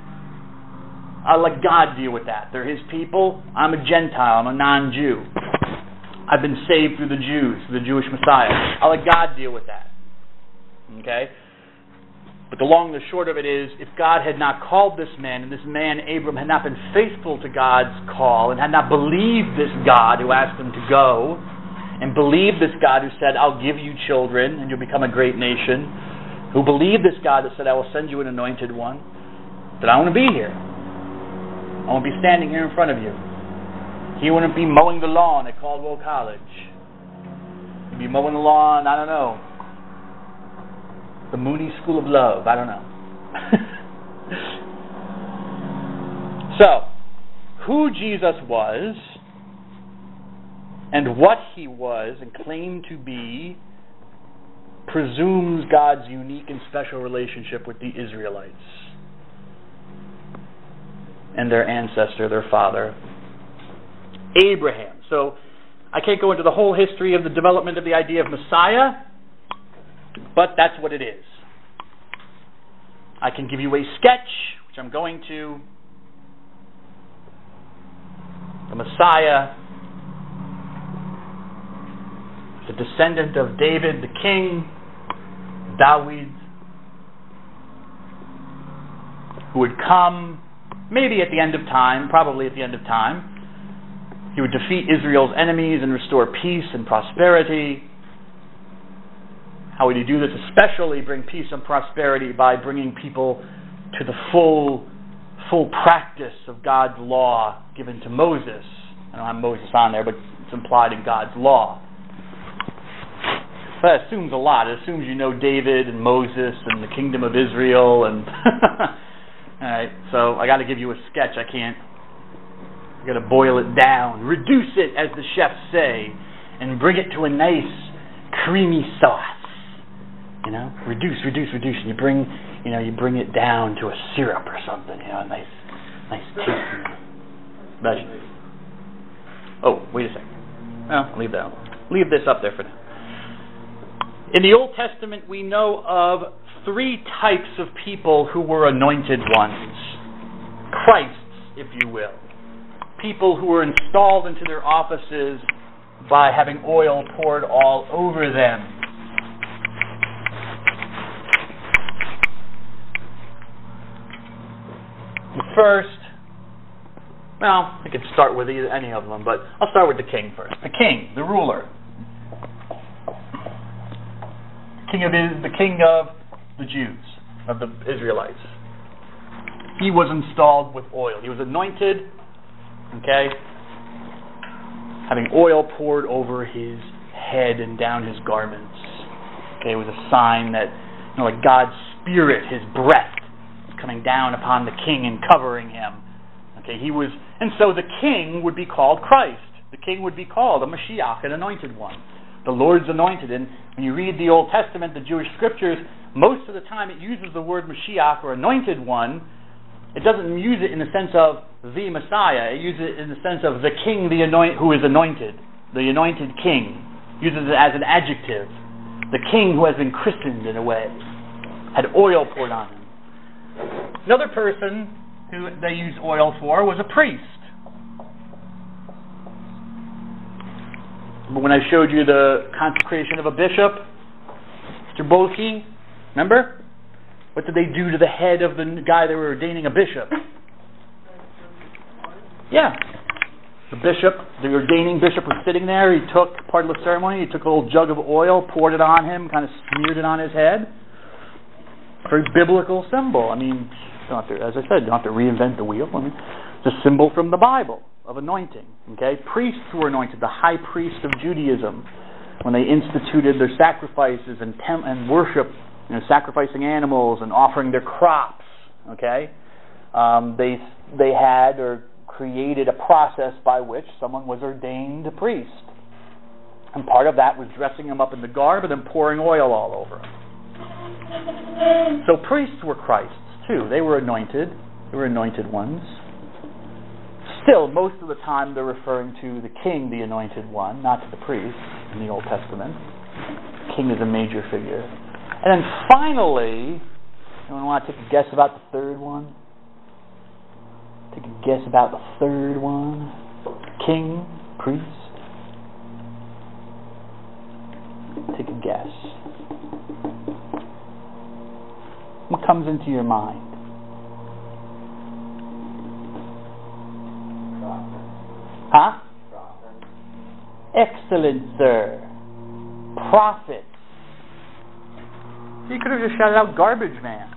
I'll let God deal with that. They're his people. I'm a Gentile. I'm a non-Jew. I've been saved through the Jews, through the Jewish Messiah. I'll let God deal with that. Okay? But the long and the short of it is, if God had not called this man, and this man, Abram, had not been faithful to God's call, and had not believed this God who asked him to go, and believed this God who said, I'll give you children, and you'll become a great nation, who believed this God that said, I will send you an anointed one, then I want to be here. I won't be standing here in front of you. He wouldn't be mowing the lawn at Caldwell College. He'd be mowing the lawn, I don't know, the Moody School of Love, I don't know. So, who Jesus was, and what he was and claimed to be, presumes God's unique and special relationship with the Israelites and their ancestor, their father, Abraham. So I can't go into the whole history of the development of the idea of Messiah, but that's what it is. I can give you a sketch, which I'm going to. The Messiah, the descendant of David, the king, David, who would come maybe at the end of time, probably at the end of time. He would defeat Israel's enemies and restore peace and prosperity. How would he do this? Especially bring peace and prosperity by bringing people to the full practice of God's law given to Moses. I don't have Moses on there, but it's implied in God's law. But that assumes a lot. It assumes you know David and Moses and the kingdom of Israel and alright, so I got to give you a sketch. I got to boil it down, reduce it, as the chefs say, and bring it to a nice creamy sauce. Reduce, and you bring it down to a syrup or something. A nice taste. Oh, wait a second. Well, leave that. Leave this up there for now. In the Old Testament, we know of 3 types of people who were anointed ones. Christs, if you will. People who were installed into their offices by having oil poured all over them. First, well, I could start with any of them, but I'll start with the king first. The king, the ruler. The king of the Jews, of the Israelites. He was installed with oil. He was anointed, okay, having oil poured over his head and down his garments. Okay, it was a sign that, like God's Spirit, his breath, was coming down upon the king and covering him. Okay, and so the king would be called Christ. The king would be called a Mashiach, an anointed one. The Lord's anointed. And when you read the Old Testament, the Jewish scriptures, most of the time it uses the word Mashiach or anointed one. It doesn't use it in the sense of the Messiah. It uses it in the sense of the king who is anointed, the anointed king. Uses it as an adjective. The king who has been christened in a way. Had oil poured on him. Another person who they used oil for was a priest. But when I showed you the consecration of a bishop, Mr. Bolke, remember? What did they do to the head of the guy they were ordaining a bishop? Yeah. The bishop, the ordaining bishop was sitting there. He took part of the ceremony. He took a little jug of oil, poured it on him, kind of smeared it on his head. Very biblical symbol. I mean, you don't have to, as I said, you don't have to reinvent the wheel. I mean, it's a symbol from the Bible of anointing. Okay, priests were anointed. The high priest of Judaism, when they instituted their sacrifices and worship, sacrificing animals and offering their crops. Okay, they had or created a process by which someone was ordained a priest, and part of that was dressing him up in the garb and then pouring oil all over him. So priests were Christs too. They were anointed. They were anointed ones. Still, most of the time they're referring to the king, the anointed one, not to the priest in the Old Testament. The king is a major figure. And then finally, anyone want to take a guess about the third one? Take a guess about the third one. King, priest. Take a guess. What comes into your mind? Huh? Prophet. Excellent, sir. Prophet. You could have just shouted out garbage man.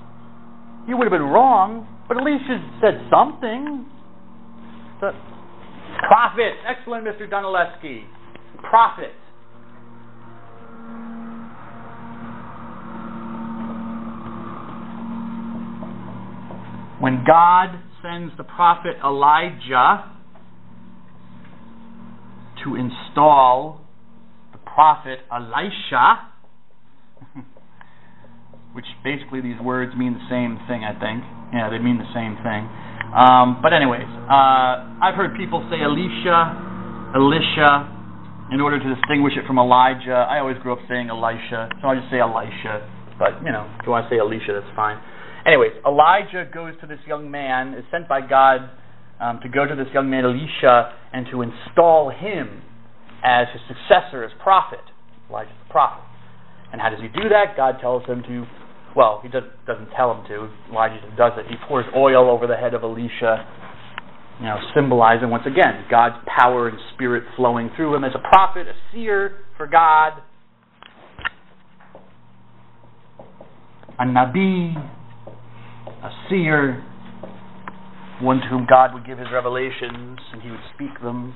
You would have been wrong, but at least you said something. Prophet. Excellent, Mr. Donaleski. Prophet. When God sends the prophet Elijah to install the prophet Elisha, which basically these words mean the same thing, I think. Yeah, they mean the same thing. But anyways, I've heard people say Elisha, in order to distinguish it from Elijah. I always grew up saying Elisha, so I just say Elisha. But, if you want to say Elisha, that's fine. Anyways, Elijah goes to this young man, is sent by God to go to this young man Elisha and to install him as his successor as prophet. Elijah's the prophet. And how does he do that? God tells him to, well, he doesn't tell him to. Elijah does it. He pours oil over the head of Elisha, symbolizing, once again, God's power and spirit flowing through him as a prophet, a seer for God, a nabi, a seer, one to whom God would give his revelations and he would speak them.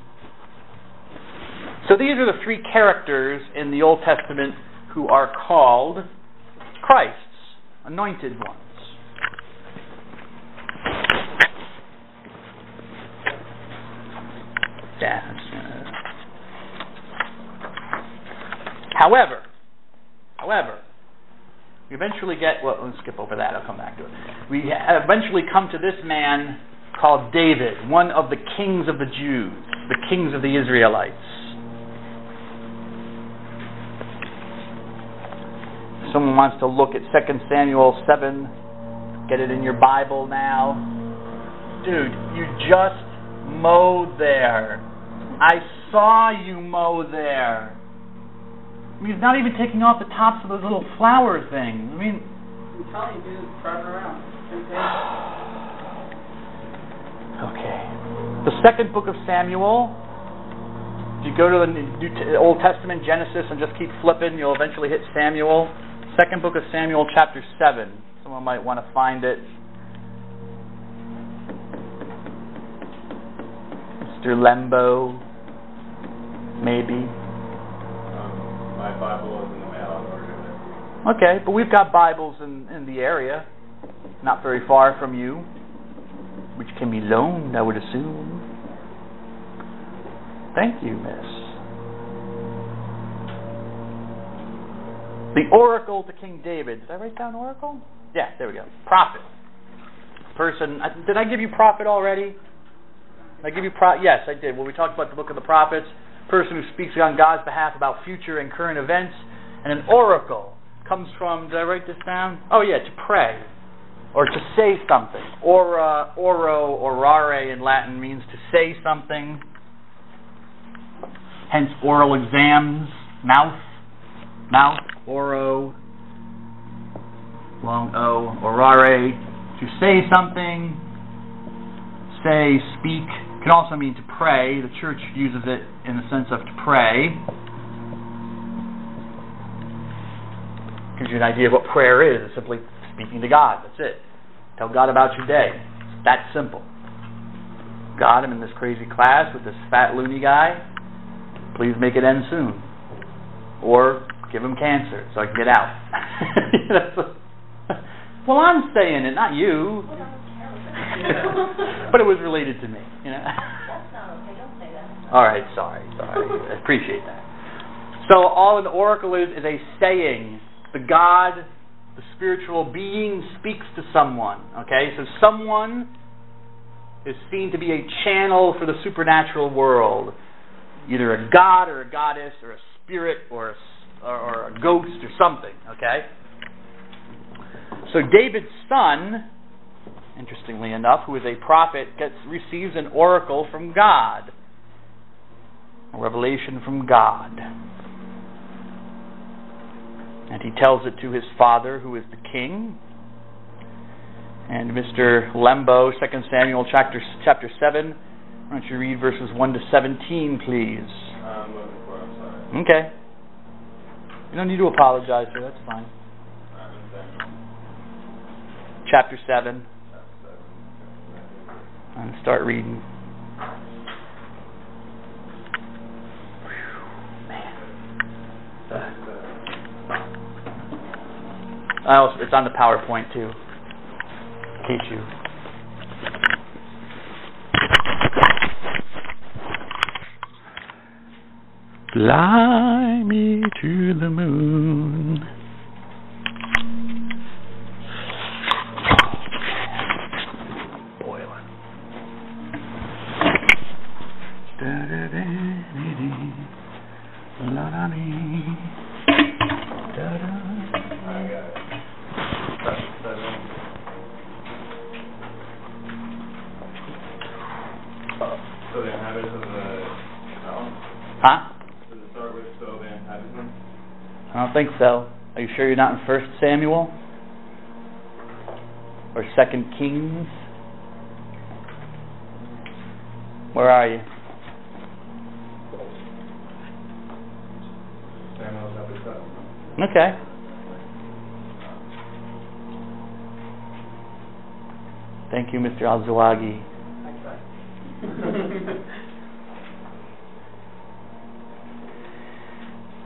So these are the three characters in the Old Testament who are called Christs, anointed ones. However, we eventually get, well, let's skip over that, I'll come back to it. We eventually come to this man called David, one of the kings of the Jews, the kings of the Israelites. Someone wants to look at 2 Samuel 7, get it in your Bible now. Dude, you just mowed there. I saw you mow there. I mean, he's not even taking off the tops of those little flower things. I mean, I'm telling you, dude, driving around. Okay. The second book of Samuel. If you go to the Old Testament, Genesis, and just keep flipping, you'll eventually hit Samuel. Second book of Samuel, chapter 7. Someone might want to find it. Mr. Lembo, maybe. My Bible is in the mail. I'm ordering it. Okay, but we've got Bibles in the area, not very far from you, which can be loaned, I would assume. Thank you, miss. The oracle to King David. Did I write down oracle? Yeah, there we go. Prophet. Person. Did I give you prophet already? Did I give you Yes, I did. When we talked about the book of the prophets, person who speaks on God's behalf about future and current events. And an oracle comes from, did I write this down? Oh yeah, to pray. Or to say something. Ora, oro, orare in Latin means to say something. Hence oral exams, mouth, oro, long O, orare, to say something, say, speak. Can also mean to pray. The church uses it in the sense of to pray. Gives you an idea of what prayer is. It's simply speaking to God. That's it. Tell God about your day. It's that simple. God, I'm in this crazy class with this fat loony guy. Please make it end soon. Or give him cancer so I can get out. Well, I'm saying it, not you. But it was related to me. You know. That's not okay. Don't say that. All right, sorry. I appreciate that. So all an oracle is a saying. The God, the spiritual being, speaks to someone. Okay, so someone is seen to be a channel for the supernatural world. Either a god or a goddess or a spirit or a ghost or something. Okay. So David's son, interestingly enough, who is a prophet, receives an oracle from God, a revelation from God, and he tells it to his father, who is the king. And Mr. Lembo, 2 Samuel chapter 7. Why don't you read verses 1 to 17, please? I'm looking for it, I'm sorry. Okay. You don't need to apologize, sir. That's fine. Chapter 7. And start reading. It's on the PowerPoint too, in case you. Fly me to the moon. Boiling. So the inhabitants of the town? Huh? Does it start with so the inhabitants? I don't think so. Are you sure you're not in 1 Samuel? Or 2 Kings? Where are you? Samuel chapter 7. Okay. Thank you, Mr. Al-Zawagi.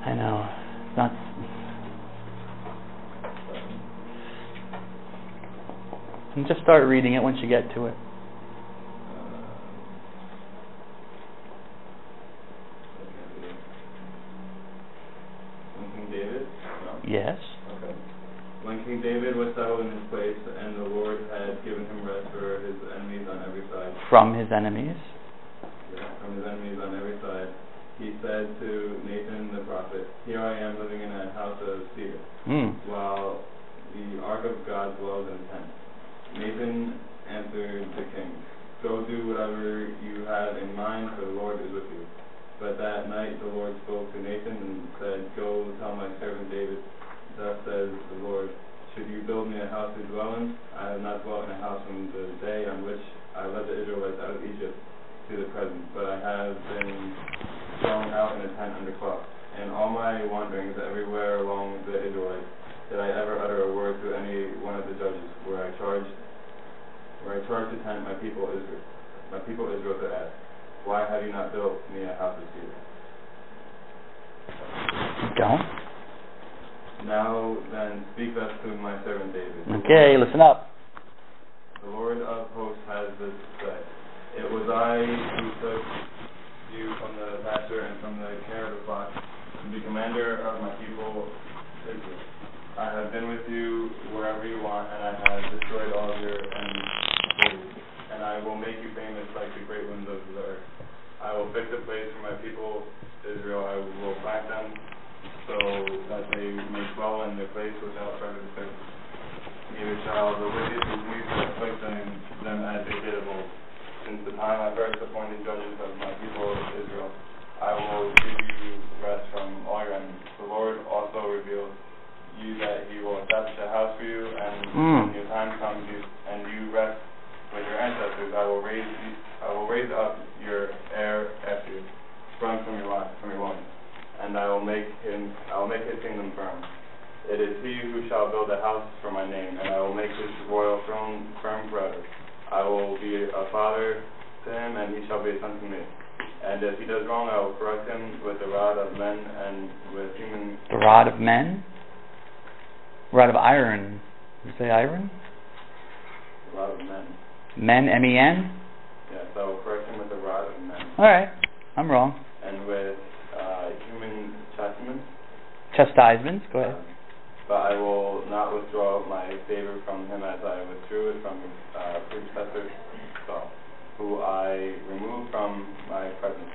I know. Not. And just start reading it once you get to it. When King David? No? Yes. Okay. When King David was settled in his place, and the Lord had given him rest for his enemies on every side. From his enemies. Yeah, from his enemies on every side. He said to Nathan the prophet, "Here I am living in a house of cedar, while the ark of God dwells in a tent." Nathan answered the king, "Go do whatever you have in mind, for the Lord is with you." But that night the Lord spoke to Nathan and said, "Go tell my servant David, thus says the Lord, should you build me a house to dwell in? I have not dwelt in a house from the day on which I led the Israelites out of Egypt to the present, but I have been thrown out in a tent under cloth. In all my wanderings everywhere along the Israelites, did I ever utter a word to any one of the judges, where I charged to tempt my people Israel to ask, why have you not built me a house of cedar? Don't. Now then, speak thus to my servant David. Okay, listen up. The Lord of hosts has this to say, it was I who took you from the pasture and from the care of the flock to be commander of my people Israel. I have been with you wherever you want, and I have destroyed all of your enemies before you. And I will make you famous like the great ones of the earth. I will fix a place for my people Israel, I will plant them so that they may dwell in their place without further disturbance. Neither shall the wicked refuse to afflict them as they did of old. Since the time I first appointed judges of my people Israel, I will give you rest from all your enemies. The Lord also reveals you that He will establish a house for you, and when your time comes and you rest with your ancestors, I will raise up your heir after you, sprung from your loins, and I will make his kingdom firm. It is he who shall build a house for my name, and I will make his royal throne firm forever. I will be a father to him, and he shall be a son to me. And if he does wrong, I will correct him with the rod of men and with human... The rod of men? Rod of iron. Did you say iron? The rod of men. Men, M-E-N? Yes, I will correct him with the rod of men. Alright, I'm wrong. And with human chastisements, go ahead. But I will not withdraw my favor from him as I withdrew it from his predecessor Saul, who I removed from my presence.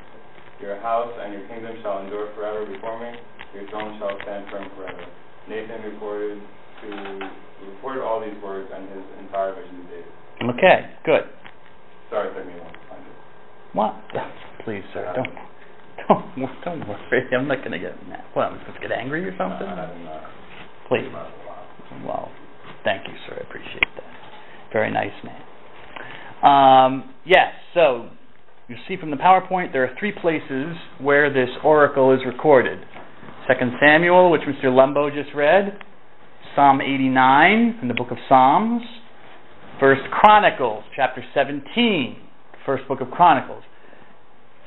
Your house and your kingdom shall endure forever before me. Your throne shall stand firm forever. Nathan reported all these words and his entire vision to David. Okay, good. Sorry, it took me a long time. What? Please, sir, don't worry. I'm not going to get mad. What, I'm supposed to get angry or something? Please. Well, thank you, sir. I appreciate that. Very nice, man. Yes, so you see from the PowerPoint there are 3 places where this oracle is recorded. 2 Samuel, which Mr. Lumbo just read. Psalm 89 in the book of Psalms. 1 Chronicles, chapter 17, first book of Chronicles.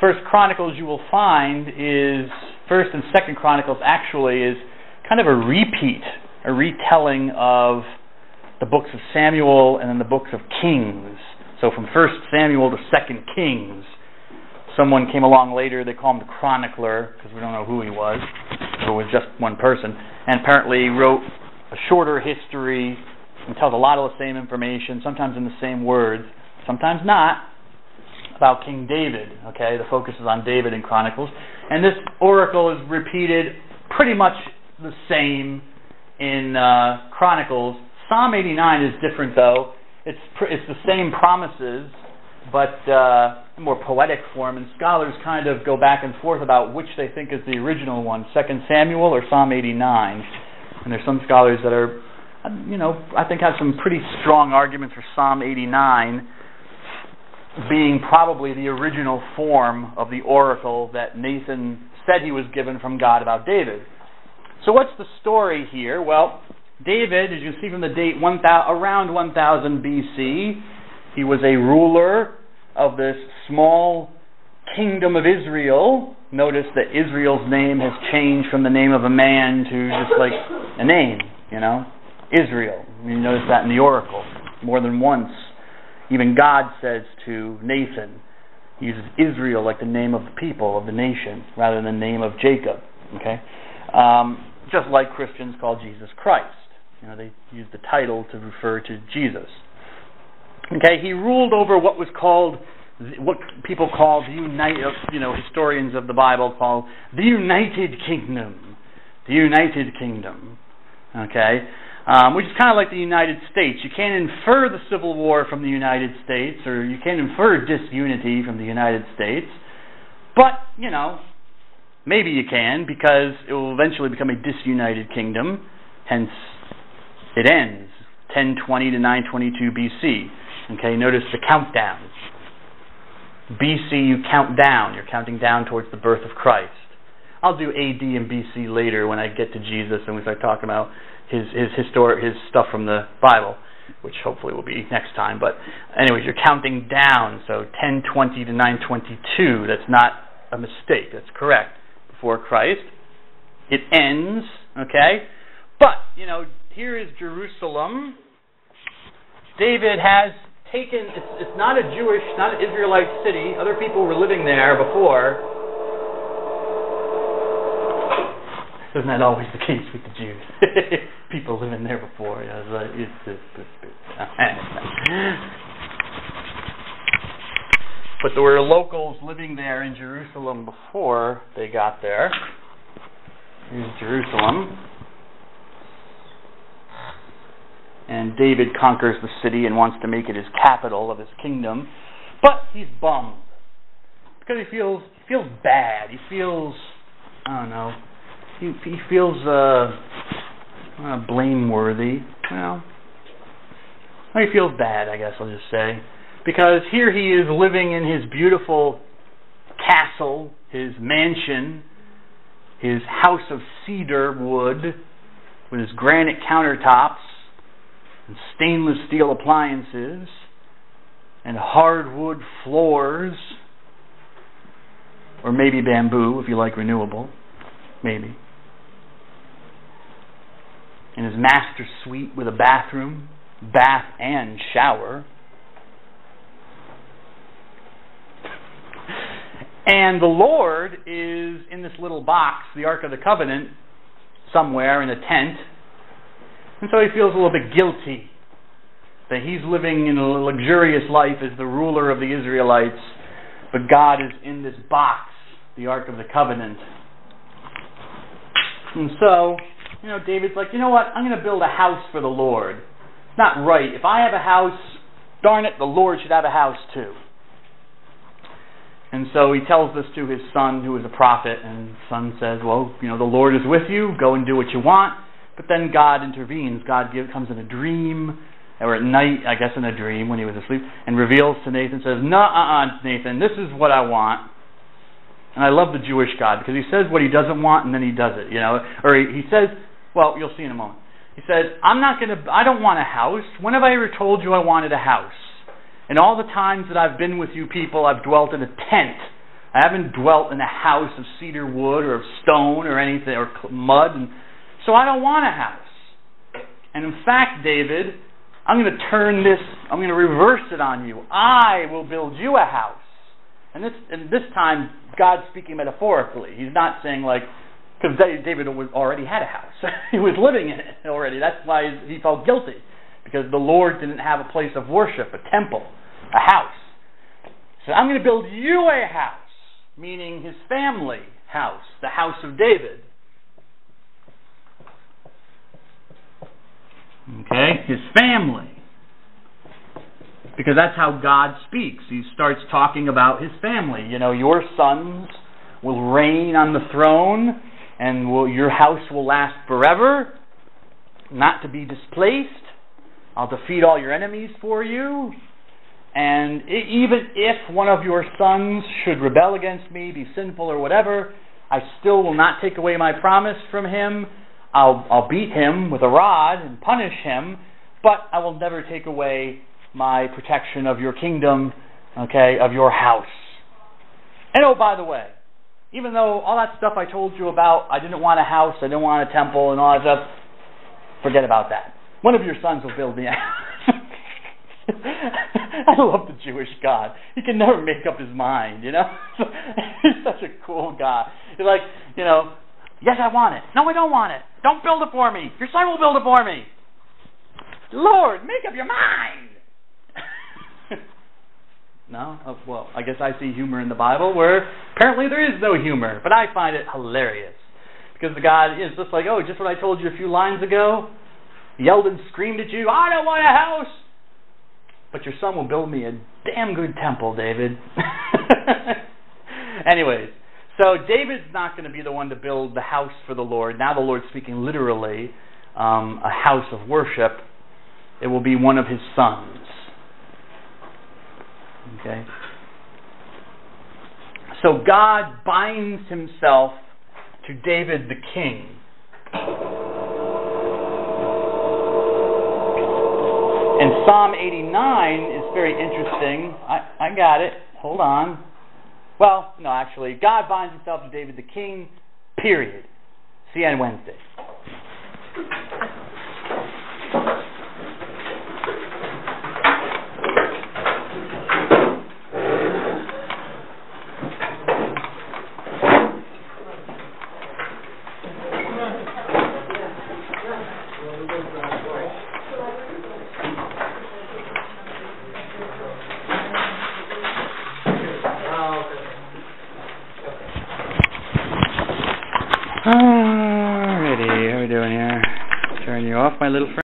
1 Chronicles you will find is, 1st and 2nd Chronicles actually is kind of a repeat, a retelling of the books of Samuel and then the books of Kings. So from 1 Samuel to 2 Kings, someone came along later, they call him the chronicler, because we don't know who he was, it was just one person, and apparently wrote a shorter history and tells a lot of the same information, sometimes in the same words, sometimes not, about King David. Okay, the focus is on David in Chronicles, and this oracle is repeated pretty much the same in Chronicles. Psalm 89 is different though. It's the same promises, but in more poetic form, and scholars kind of go back and forth about which they think is the original one, 2 Samuel or Psalm 89. And there's some scholars that are, I think have some pretty strong arguments for Psalm 89 being probably the original form of the oracle that Nathan said he was given from God about David. So what's the story here? Well, David, as you see from the date around 1000 BC, he was a ruler of this small kingdom of Israel. Notice that Israel's name has changed from the name of a man to just like a name, Israel. You notice that in the oracle more than once. Even God says to Nathan, he uses Israel like the name of the people, of the nation, rather than the name of Jacob. Okay, just like Christians call Jesus Christ. They use the title to refer to Jesus. Okay, he ruled over what was called, what people call the United, historians of the Bible call the United Kingdom. The United Kingdom. Okay, which is kind of like the United States. You can't infer the Civil War from the United States, or you can't infer disunity from the United States. But, maybe you can, because it will eventually become a disunited kingdom. Hence, it ends 1020 to 922 BC. Okay, notice the countdown. BC, you count down. You're counting down towards the birth of Christ. I'll do AD and BC later when I get to Jesus and we start talking about his stuff from the Bible, which hopefully will be next time. But anyways, you're counting down. So 1020 to 922. That's not a mistake. That's correct. Before Christ. It ends. Okay. But here is Jerusalem. David has taken. It's not a Jewish, not an Israelite city. Other people were living there before. Isn't that always the case with the Jews? People living there before. but there were locals living there in Jerusalem before they got there. Here's Jerusalem. And David conquers the city and wants to make it his capital of his kingdom. But he's bummed. Because he feels bad. He feels, I don't know, he feels blameworthy. Well, he feels bad, I guess I'll just say. Because here he is living in his beautiful castle, his mansion, his house of cedar wood with his granite countertops and stainless steel appliances and hardwood floors, or maybe bamboo if you like renewable, maybe. In his master suite with a bathroom, bath and shower. And the Lord is in this little box, the Ark of the Covenant, somewhere in a tent. And so he feels a little bit guilty that he's living in a luxurious life as the ruler of the Israelites, but God is in this box, the Ark of the Covenant. And so, David's like, you know what? I'm going to build a house for the Lord. It's not right. If I have a house, darn it, the Lord should have a house too. And so he tells this to his son, who is a prophet, and his son says, well, the Lord is with you, go and do what you want. But then God intervenes. God comes in a dream, or at night, I guess in a dream when he was asleep, and reveals to Nathan, says, Nathan, this is what I want. And I love the Jewish God, because he says what he doesn't want, and then he does it, Or he says, well, you'll see in a moment. He says, I don't want a house. When have I ever told you I wanted a house? And all the times that I've been with you people, I've dwelt in a tent. I haven't dwelt in a house of cedar wood or of stone or anything, or mud. And so I don't want a house. And in fact, David, I'm going to reverse it on you. I will build you a house. And this time, God's speaking metaphorically. He's not saying because David already had a house. He was living in it already. That's why he felt guilty. Because the Lord didn't have a place of worship, a temple, a house. So I'm going to build you a house, meaning his family house, the house of David. Okay, his family. Because that's how God speaks. He starts talking about his family. Your sons will reign on the throne, and your house will last forever, not to be displaced. I'll defeat all your enemies for you. And even if one of your sons should rebel against me, be sinful or whatever, I still will not take away my promise from him. I'll beat him with a rod and punish him, but I will never take away my protection of your kingdom, of your house. And by the way, even though all that stuff I told you about, I didn't want a house, I didn't want a temple and all that stuff, forget about that. One of your sons will build me a house. I love the Jewish God. He can never make up his mind, He's such a cool guy. He's like, yes, I want it. No, I don't want it. Don't build it for me. Your son will build it for me. Lord, make up your mind. No? Well, I guess I see humor in the Bible where apparently there is no humor, but I find it hilarious. Because the God is just like, just what I told you a few lines ago. Yelled and screamed at you, I don't want a house. But your son will build me a damn good temple, David. Anyways, so David's not going to be the one to build the house for the Lord. Now the Lord's speaking literally, a house of worship. It will be one of his sons. Okay? So God binds himself to David the king. And Psalm 89 is very interesting. I got it. Hold on. Well, no, actually, God binds himself to David the king, period. See you on Wednesday. off, my little friend.